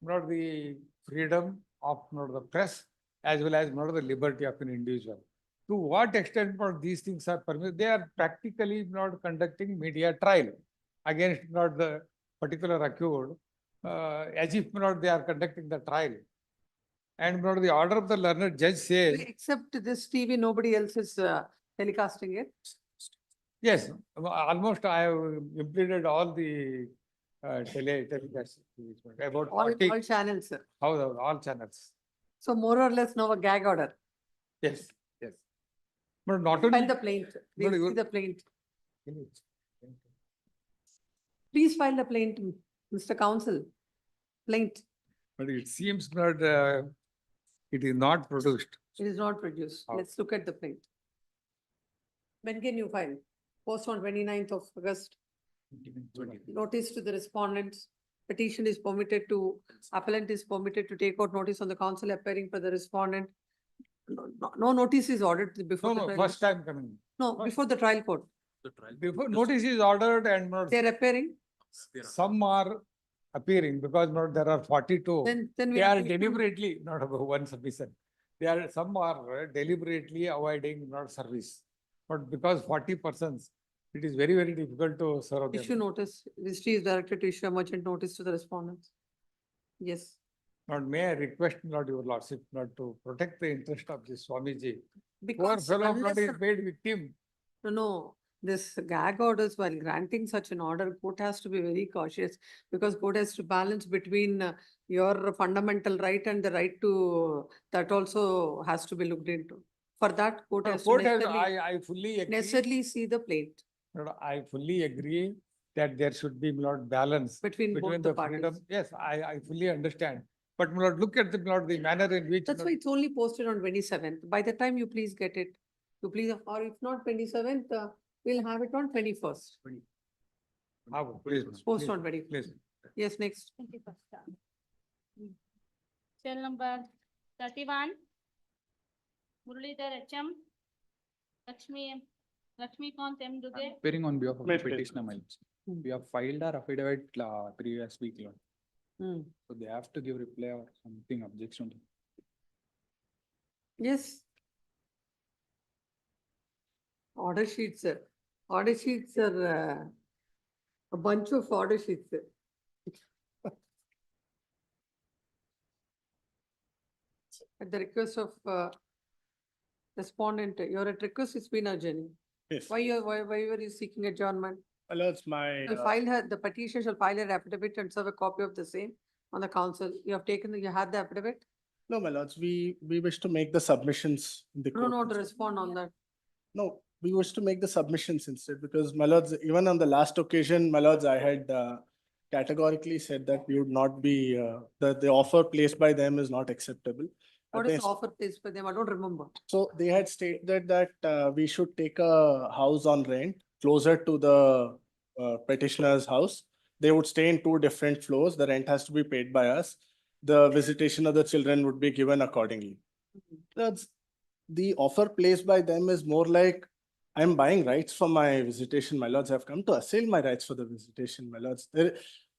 not the freedom of not the press as well as not the liberty of an individual. To what extent not these things are permitted? They are practically not conducting media trial against not the particular accused, as if not they are conducting the trial. And not the order of the learned judge says, Except this TV, nobody else is telecasting it. yes, almost I have completed all the telecast about All 40, channels, sir. all channels. So more or less now a gag order. Yes, yes. But not File only. the plaint. But We'll you- see the plaint. Please file the plaint, Mr. Counsel. Plaint. But it seems not, it is not produced. It is not produced. Oh. Let's look at the plaint. When can you file? Post on 29th of August. Notice to the respondents. Petition is permitted to, appellant is permitted to take out notice on the counsel appearing for the respondent. No notice is ordered before. No, the no, trial. first time coming. No, before the trial court. Before notice is ordered and not, They're appearing. some are appearing because not there are 42. Then we They have are to- deliberately, not about one submission. Some are deliberately avoiding not service. But because 40 persons, it is very, very difficult to serve them. Issue notice. Registry is directed to issue a merchant notice to the respondents. Yes. Not may I request not your lordship not to protect the interest of this Swamiji. Poor Because fellow not unless is the- made victim. No, this gag orders, while granting such an order, court has to be very cautious because court has to balance between your fundamental right and the right to, that also has to be looked into. For that, court No, has to court has, necessarily, I fully agree. necessarily see the plaint No, I fully agree that there should be not balance between both the freedom. parties. Yes, I fully understand. But look at the manner in which. That's why it's only posted on 27th. By the time you please get it, you please, or if not 27th, we'll have it on 21st. Please, Post please, on 20. please. Yes, next. Cell number 31. Muralidhar HM. Lakshmikant M. Duge. Appearing on behalf of the Please, please. petitioner, my lords. We have filed our affidavit previous week, Lord. Hmm. So they have to give reply or something objection. Yes. Order sheets, sir. Order sheets are a bunch of order sheets. Sir. At the request of respondent, your request has been adjourned. Yes. Why were you seeking adjournment? My lords, my, Shall file her, the petition shall file an affidavit and serve a copy of the same on the council. You have taken, you had the affidavit? no, my lords, we wish to make the submissions in the No, court. no, to instead. respond on that. No, we wish to make the submissions instead, because my lords, even on the last occasion, my lords, I had categorically said that we would not be, that the offer placed by them is not acceptable. What They- is the offer placed for them? I don't remember. So they had stated that we should take a house on rent closer to the petitioner's house. They would stay in 2 different floors. The rent has to be paid by us. The visitation of the children would be given accordingly. That's the offer placed by them is more like, I'm buying rights for my visitation, my lords. I've come to assail my rights for the visitation, my lords.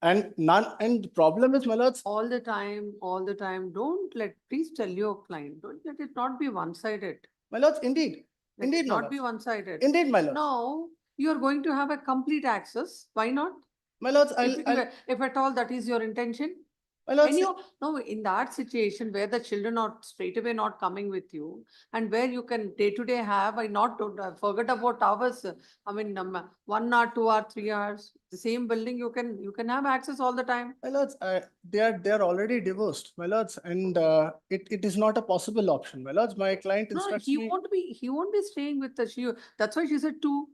And the problem is, my lords, All the time, don't please tell your client, don't let it not be one-sided. my lords, indeed, Let indeed, it my not be lords. one-sided. Indeed, my lords. Now, you are going to have a complete access. Why not? My lords, If at all that is your intention. my lords, When you, no, in that situation where the children are straight away not coming with you and where you can day to day have, I not forget about hours. I mean, 1 hour, 2 hour, 3 hours, the same building, you can have access all the time. my lords, they are already divorced, my lords, and it is not a possible option, my lords. My client No, instructs he me, won't be staying with the, that's why she said 2.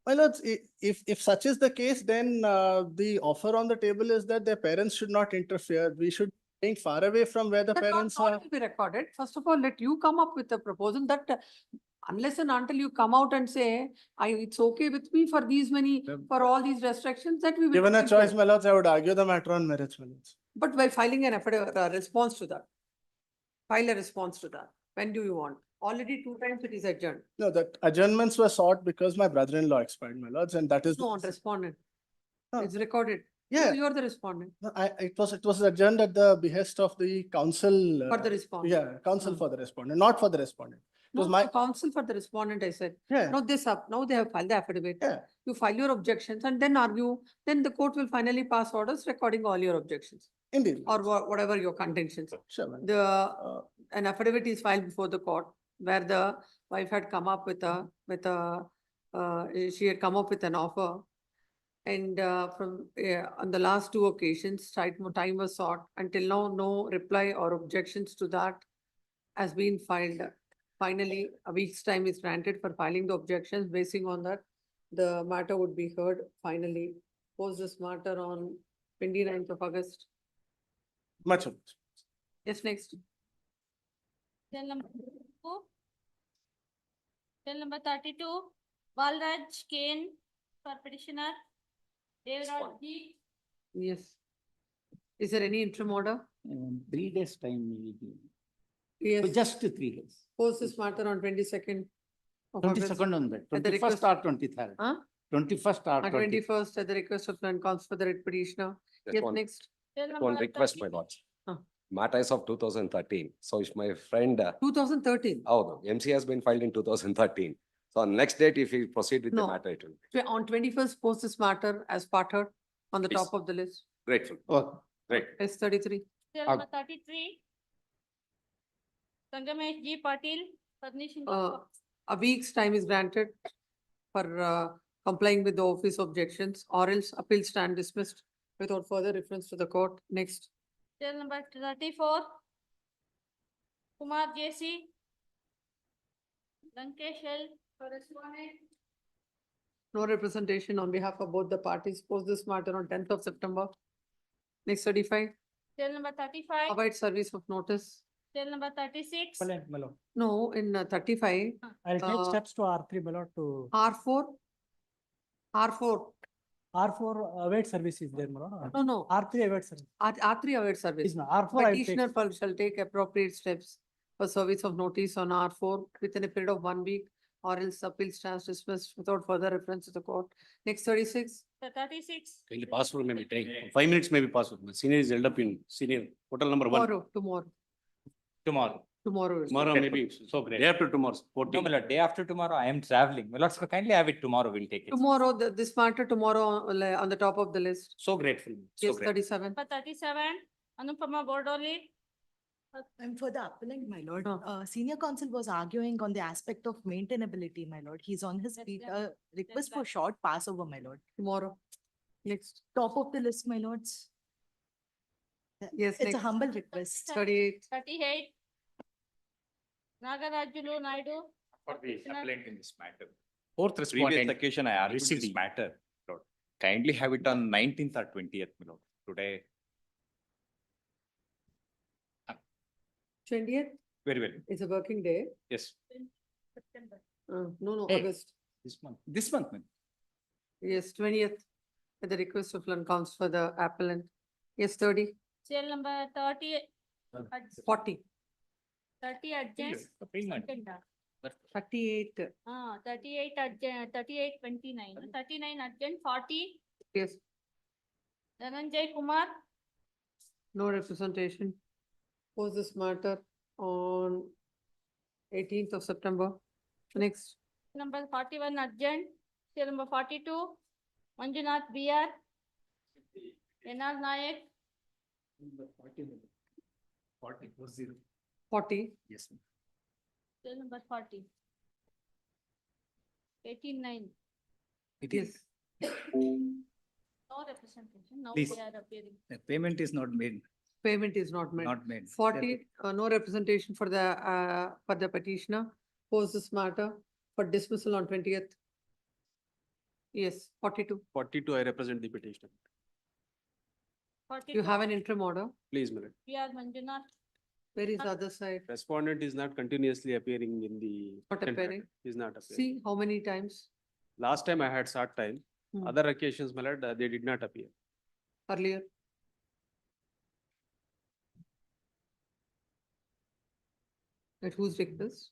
my lords, if such is the case, then the offer on the table is that their parents should not interfere. We should staying far away from where the That parents not are. will be recorded. First of all, let you come up with a proposal that unless and until you come out and say, it's okay with me for these many, for all these restrictions that we will. Given a keep choice, it. my lords, I would argue the matter on merits, my lords. But by filing an affidavit, a response to that. File a response to that. When do you want? Already 2 times it is adjourned. No, that adjournments were sought because my brother-in-law expired, my lords, and that is. No, on respondent. No. It's recorded. Yeah. You are the respondent. No, it was adjourned at the behest of the council. For the respondent. Yeah, council for the respondent, not for the respondent. It was No, my, counsel for the respondent, I said. yeah, Now now they have filed the affidavit. yeah, You file your objections and then argue, then the court will finally pass orders recording all your objections indeed. or whatever your contentions. Sure, ma'am. An affidavit is filed before the court where the wife had come up she had come up with an offer. And on the last 2 occasions, time was sought. Until now, no reply or objections to that has been filed. Finally, a week's time is granted for filing the objections. Basing on that, the matter would be heard finally. Post this matter on 29th of August. Much of it. Yes, next. Cell number 2. Cell number 32, Balraj Kane for petitioner. Devraj G. Yes. Is there any interim order? 3 days time we will give. Yes. Just 3 days. Post this matter on 22nd. of August. 22nd on that, At the 21st request- or 23rd. Huh? 21st or 20th. 21st at the request of land council for the writ petitioner. Just Yes, one- next. Cell One number request, my 30. lords. Huh. Matter is of 2013. So if my friend, 2013. oh, no, MC has been filed in 2013. So on next date, if we proceed with the No. matter, it will be On 21st, post this matter as part heard on the Please. top of the list. grateful. Oh, Great. S33. Cell number 33. Sangamesh G. Patil, furnishing. A week's time is granted for complying with the office objections or else appeal stand dismissed without further reference to the court. Next. Cell number 34. Kumar J.C. Lankesh L. for respondent. No representation on behalf of both the parties. Post this matter on 10th of September. Next 35. Cell number 35. Avoid service of notice. Cell number 36. No, in 35. I'll take Uh, steps to R3, my lord, to R4. R4. R4 await service is there, my lord. No. R3 await service. R3 await service. Is not R4 I'll take. Petitioner shall take appropriate steps for service of notice on R4 within a period of 1 week or else appeal stands dismissed without further reference to the court. Next 36. The 36. Kindly possible maybe take 5 minutes may be possible. My senior is held up in senior hotel number 1. Tomorrow. Tomorrow maybe, so great. Day after tomorrow, 14. No, my lord, day after tomorrow, I am traveling. My lord, so kindly have it tomorrow, we'll take it. Tomorrow, this matter tomorrow on the top of the list. So grateful, so Yes, great. 37. Number 37. Anupama Bordoli. And for the appellant, my lord, Oh. senior counsel was arguing on the aspect of maintainability, my lord. He's on his feet, request for short passover, my lord. Tomorrow. Next. Top of the list, my lords. Yes, It's a next. humble request. 38. 38. Nagarajulu Naidu. For the Petitioner. appellant in this matter. Fourth Previous respondent. occasion I argued received this the- matter, Lord. Kindly have it on 19th or 20th, my lord. Today, 20th very well. is a working day. Yes, September. No, Hey. August. this month, man. Yes, 20th. At the request of land council for the appellant. Yes, 30, Serial number 30. 40, 30 adjourned. Payment. Second, 38. 38 adjourned, 38, 29, 39 adjourned, 40. Yes, Dhananjay Kumar. no representation. Pose this matter on 18th of September. Next, Number 41 adjourned. Serial number 42. Manjunath BR. NR Nayak. 40. Yes. Serial number 40. 18-9. Yes, No representation. Now Please. they are appearing. The payment is not made, payment is not made. not made. 40, no representation for the petitioner. Pose this matter for dismissal on 20th. Yes, 42. 42, I represent the petitioner. 42. You have an interim order. Please, my lord. PR Manjunath. Where is the other side? Respondent is not continuously appearing in the. Not second appearing. matter. Is not appearing. See how many times Last time I had short time. Hmm. Other occasions, my lord, they did not appear. earlier. At whose request?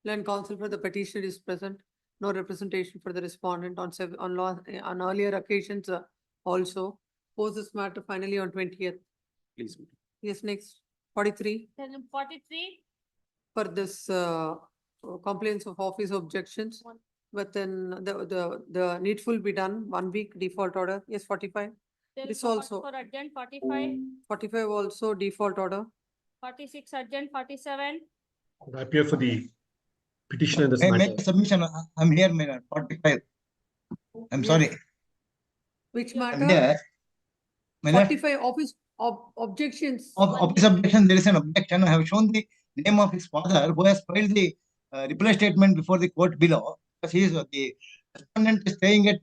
Land counsel for the petitioner is present. No representation for the respondent on earlier occasions also. Pose this matter finally on 20th. Please. Yes, next, 43 Serial number 43. for this complaints of office objections. Within the needful be done, 1 week default order. Yes, 45. Serial This number also. 44 adjourned, 45. 45 also default order. 46 adjourned, 47. I appear for the petitioner in this May I matter. make a submission? I'm here, my lord, 45. I'm Yes. sorry. Which I'm matter? there. My lord, 45 office objections. office objection, there is an objection. I have shown the name of his father who has filed the reply statement before the court below. Because he is the respondent is staying at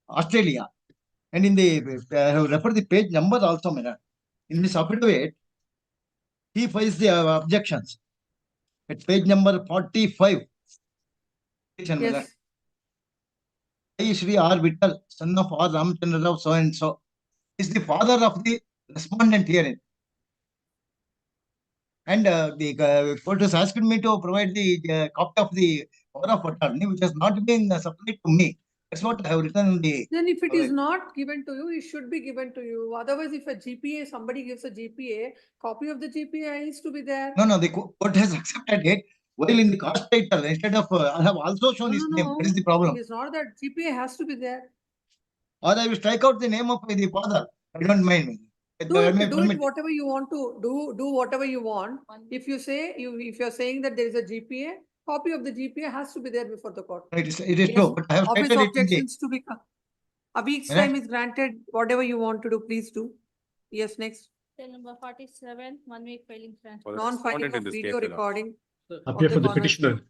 Australia. And in the, I have referred the page number also, my lord. In this affidavit, he files the objections at page number 45. Yes, I, Shri R. Vittal, son of R. Ramchandra Rao, so and so, is the father of the respondent herein. And the court has asked me to provide the copy of the power of attorney, which has not been supplied to me. That's what I have written in the. then if it is not given to you, it should be given to you. Otherwise, if a GPA, somebody gives a GPA, copy of the GPA is to be there. No, the court has accepted it. While in the cost title, instead of, I have also shown his name. That is the problem. It is not that GPA has to be there. Or I will strike out the name of the father. I don't mind. Do it whatever you want to do whatever you want. If you say, if you're saying that there is a GPA, copy of the GPA has to be there before the court. It is Yes, true, but I have office stated it in the. objections to be, a week's Correct. time is granted, whatever you want to do, please do. Yes, next, Serial number 47, 1 week filing transfer. For the non-filing respondent in of this video case, my lord. recording. Appear of for the conversation. petitioner.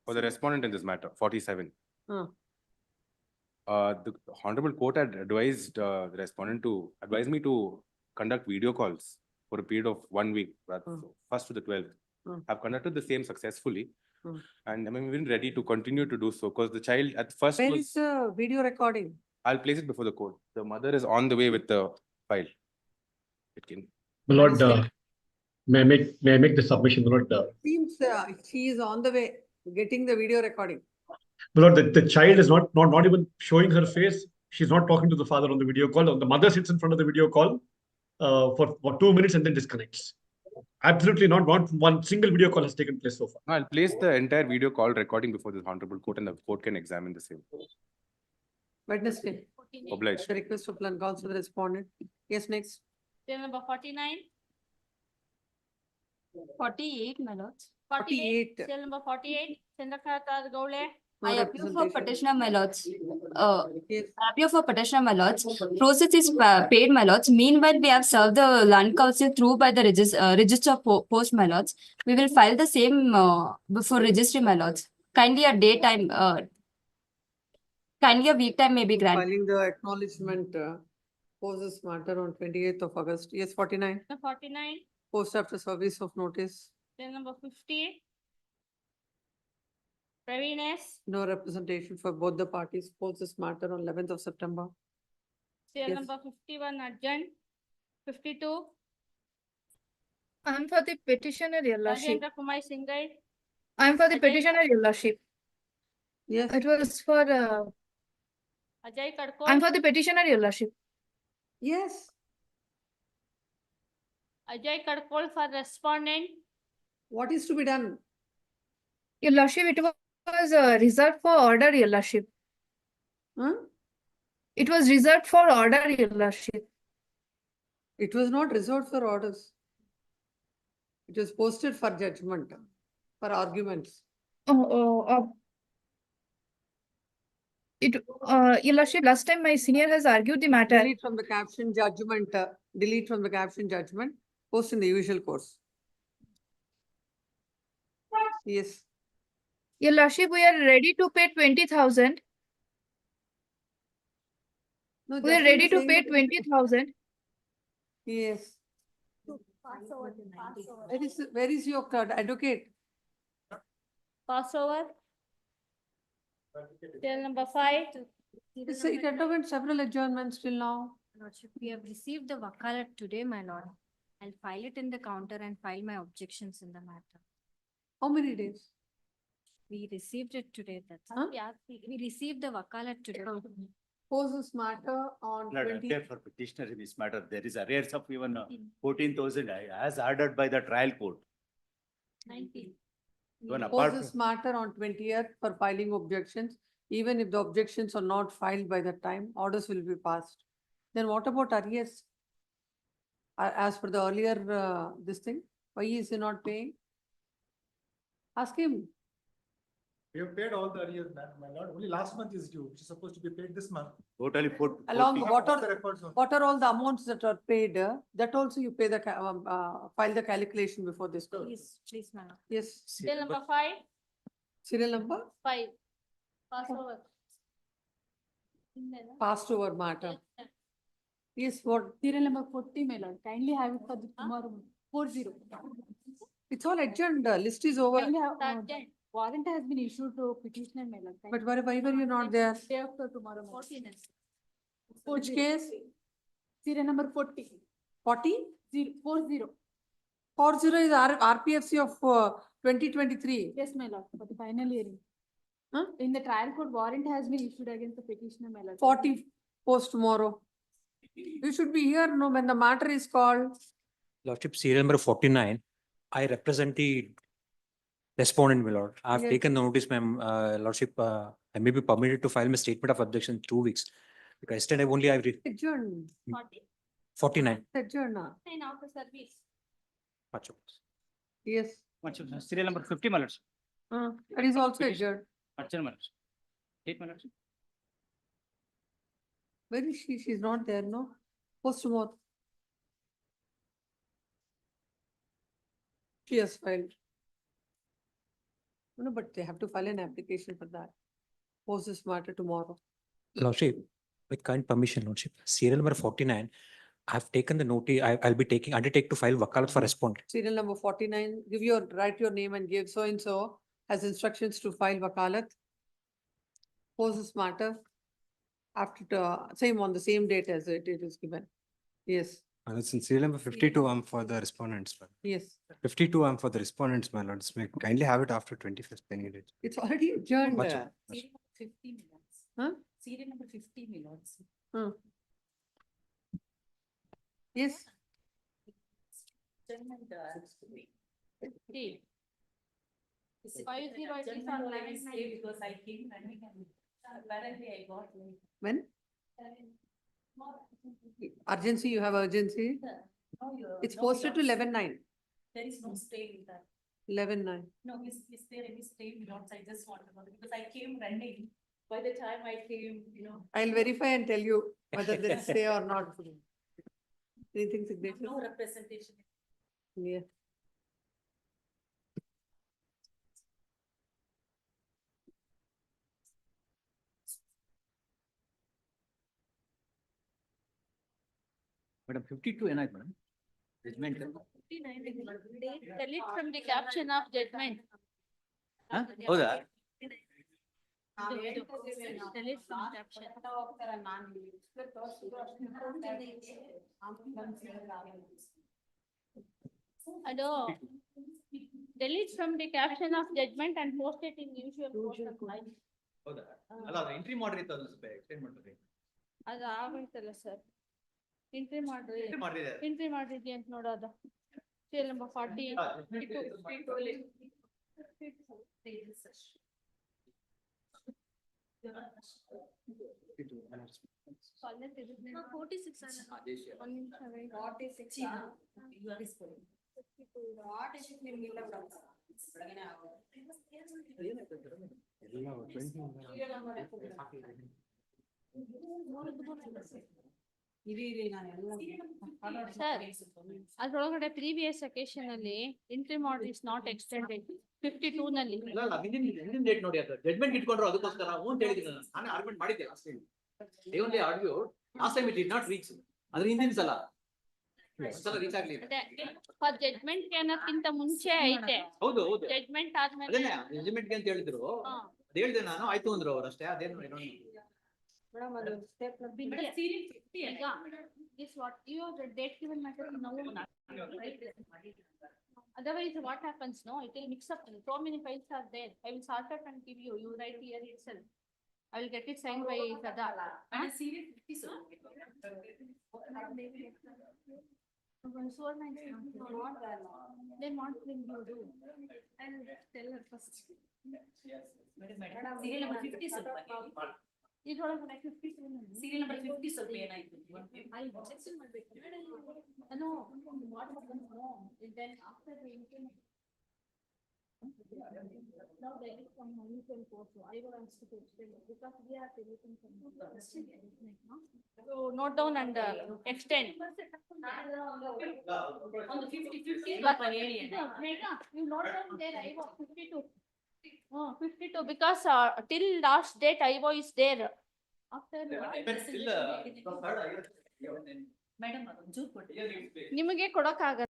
For the respondent in this matter, 47. Huh. The honorable court had advised the respondent to advise me to conduct video calls for a period of 1 week, first to the 12th. I've conducted the same successfully. And I'm even ready to continue to do so because the child at first Where was, is the video recording? I'll place it before the court. The mother is on the way with the file. It can. My lord, may I make the submission, my lord? Seems she is on the way, getting the video recording. My lord, the child is not even showing her face. She's not talking to the father on the video call. The mother sits in front of the video call for 2 minutes and then disconnects. Absolutely not one single video call has taken place so far. I'll place the entire video call recording before this honorable court and the court can examine the same. Wednesday. Obliged. The request for plan calls for the respondent. Yes, next. Serial number 49. 48, my lords. 48. Serial number 48, Chandrakanta Gaule. No I appeal for representation. petitioner, my lords. Yes. I appeal for petitioner, my lords. Process is paid, my lords. Meanwhile, we have served the land council through by the register post, my lords. We will file the same before registry, my lords. Kindly a daytime, kindly a week time may be granted. Filing the acknowledgement, poses matter on 28th of August. Yes, 49. The 49, Post after service of notice. serial number 50. Praveen's, No representation for both the parties. Poses matter on 11th of September. serial Yes. number 51, Arjun. 52, I'm for the petitioner, your lordship. Rajendra Kumar Singhal. I'm for the Ajay- petitioner, your lordship. Yes. It was for, Ajay Kadkol. I'm for the petitioner, your lordship. Yes. Ajay Kadkol for respondent. What is to be done? Your lordship, it was reserved for order, your lordship. Huh? It was reserved for order, your lordship. It was not reserved for orders. It was posted for judgment, for arguments. Your lordship, last time my senior has argued the matter. Delete from the caption judgment, delete from the caption judgment, post in the usual course. Yes. Your lordship, we are ready to pay 20,000. No, We are just ready to saying pay that- 20,000. Yes. Where is your advocate? Passover. Serial number 5. It underwent several adjournments till now. Lordship, we have received the wakalat today, my lord. I'll file it in the counter and file my objections in the matter. How many days? We received it today, that's. Huh? Yeah, we received the wakalat today. Poses matter on Lord, 20. appear for petitioner in this matter. There is arrears of even 14,000 as ordered by the trial court. 19. Even apart Poses from, matter on 20th for filing objections. Even if the objections are not filed by that time, orders will be passed. Then what about arrears? As per the earlier, this thing, why is he not paying? Ask him. We have paid all the arrears, my lord. Only last month is due, which is supposed to be paid this month. totally put. Along what After are, records on- what are all the amounts that are paid? That also you pay the, file the calculation before this. Please, ma'am. Yes. Serial number 5. Serial number? 5. Passover. Passed over matter. Yes, what? Serial number 40, my lord. Kindly have it for the tomorrow. 40. It's all adjourned. The list is over. Kindly have, Sergeant. warrant has been issued to petitioner, my lord. But why were you not there? Day after tomorrow. 14. Which case? Serial number 40. 40? 40. 40 is RPFC of 2023. Yes, my lord, for the final hearing. Huh? In the trial court, warrant has been issued against the petitioner, my lord. 40 post tomorrow. You should be here, no, when the matter is called. Lordship, serial number 49, I represent the respondent, my lord. I have Yes. taken the notice, ma'am, Lordship, I may be permitted to file my statement of objection in 2 weeks. Because yesterday only I Adjourn. 40. 49. Adjourn. Nine after service. Much. Yes. Serial number 50, my lords. That is also adjourned. Archana, my lords. 8, my lords. Where is she? She's not there, no? Post tomorrow. She has filed. No, but they have to file an application for that. Post this matter tomorrow. Lordship, with kind permission, Lordship, serial number 49, I have taken the notice, I'll be undertake to file wakalat for respondent. Serial number 49, write your name and give so and so has instructions to file wakalat. Post this matter after, same on the same date as it is given. Yes, That's in serial number 52, I'm for the respondents. yes. 52, I'm for the respondents, my lords. May kindly have it after 25th any date. It's already adjourned. Much uh, Serial number 50, my lords. Huh? Serial number 50, my lords. Yes. See. 50 it is on 11. Apparently I got late. When? Urgency, you have urgency? It's posted to 11:09. There is no stay in that. 11:09. No, is there any stay notes? I just want to know because I came running. By the time I came, I'll verify and tell you whether there is stay or not. Anything significant? no representation. Yeah. Madam, 52 ಏನಾಯ್ತು madam? Judgment. 59 delete from the caption of judgment. ಹಾ? ಹೌದಾ? Delete from caption. Hello. Delete from the caption of judgment and post it in usual course of life. ಹೌದಾ? ಅಲ್ಲ ಅದು entry ಮಾಡ್ರಿ ಅಂತ ಸ್ವಲ್ಪ extend ಮಾಡ್ರಿ. ಅದು ಆಗೋಯ್ತಲ್ಲ ಸರ್. ಎಂಟ್ರಿ ಮಾಡ್ರಿ. Entry ಮಾಡಿದ್ದಾರೆ. ಎಂಟ್ರಿ ಮಾಡಿದ್ವಿ ಅಂತ ನೋಡೋದು. Sale number 40. No, 46 ಅಲ್ಲ. ಒಂದ್ ನಿಮಿಷ wait. 46. You are spoiling. What is it ನಿಮ್ಗೆಲ್ಲ ಸರ್, ಅದ್ರೊಳಗಡೆ ಪ್ರೀವಿಯಸ್ ಅಕೇಶನ್ ಅಲ್ಲಿ ಎಂಟ್ರಿ ಮಾಡಿ ಇಸ್ ನಾಟ್ ಎಕ್ಸ್ಟೆಂಡೆಡ್ 52 ನಲ್ಲಿ. ಇಲ್ಲ ಇಲ್ಲ ಹಿಂದಿನ ಡೇಟ್ ನೋಡಿ ಅದು ಜಡ್ಜ್ಮೆಂಟ್ ಇಟ್ಕೊಂಡ್ರು ಅದಕ್ಕೋಸ್ಕರ ಅಂತ ಹೇಳಿದ್ದೀನಿ ನಾನು ಆರ್ಗ್ಯುಮೆಂಟ್ ಮಾಡಿದ್ದೆ last time. They only argue last time it did not reach. ಅದ್ರ ಹಿಂದಿನ ಸಲ ಒಂದ್ಸಲ ರೀಚ್ ಆಗ್ಲಿಲ್ಲ. ಫಾರ್ ಜಡ್ಜ್ಮೆಂಟ್ ಗೆ ಅನ್ನೋಕ್ಕಿಂತ ಮುಂಚೆ ಐತೆ. ಹೌದು ಹೌದು ಜಡ್ಜ್ಮೆಂಟ್ ಆದ್ಮೇಲೆ ಅದೇನೆ ಜಡ್ಜ್ಮೆಂಟ್ ಗೆ ಅಂತ ಹೇಳಿದ್ರು. ಅದ್ ಹೇಳ್ದೆ ನಾನು ಆಯ್ತು ಅಂದ್ರು ಅವ್ರು ಅಷ್ಟೇ. ಅದೇನು Madam, ಅದು step This what you the date given matter now. Otherwise, what happens? No, it will mix up. So many files are there. I will sort out and give you. You write here itself. I will get it signed by Sada. And serial 50 so. Then what will you do? I'll tell her first. Serial number 50 so. You told her like 52. Serial number 50 so ಏನಾಯ್ತು? I section ಮಾಡ್ಬೇಕು. No, what happens? No, then after the implement. Now they get from mutual court, so I will ask to extend it because we are taking from. So note down and extend. On the 50. But Megha, you note down there, I was 52. 52 because till last date IVO is there. After. Madam, ನಿಮಗೆ ಕೊಡಕ್ಕಾಗಲ್ಲ.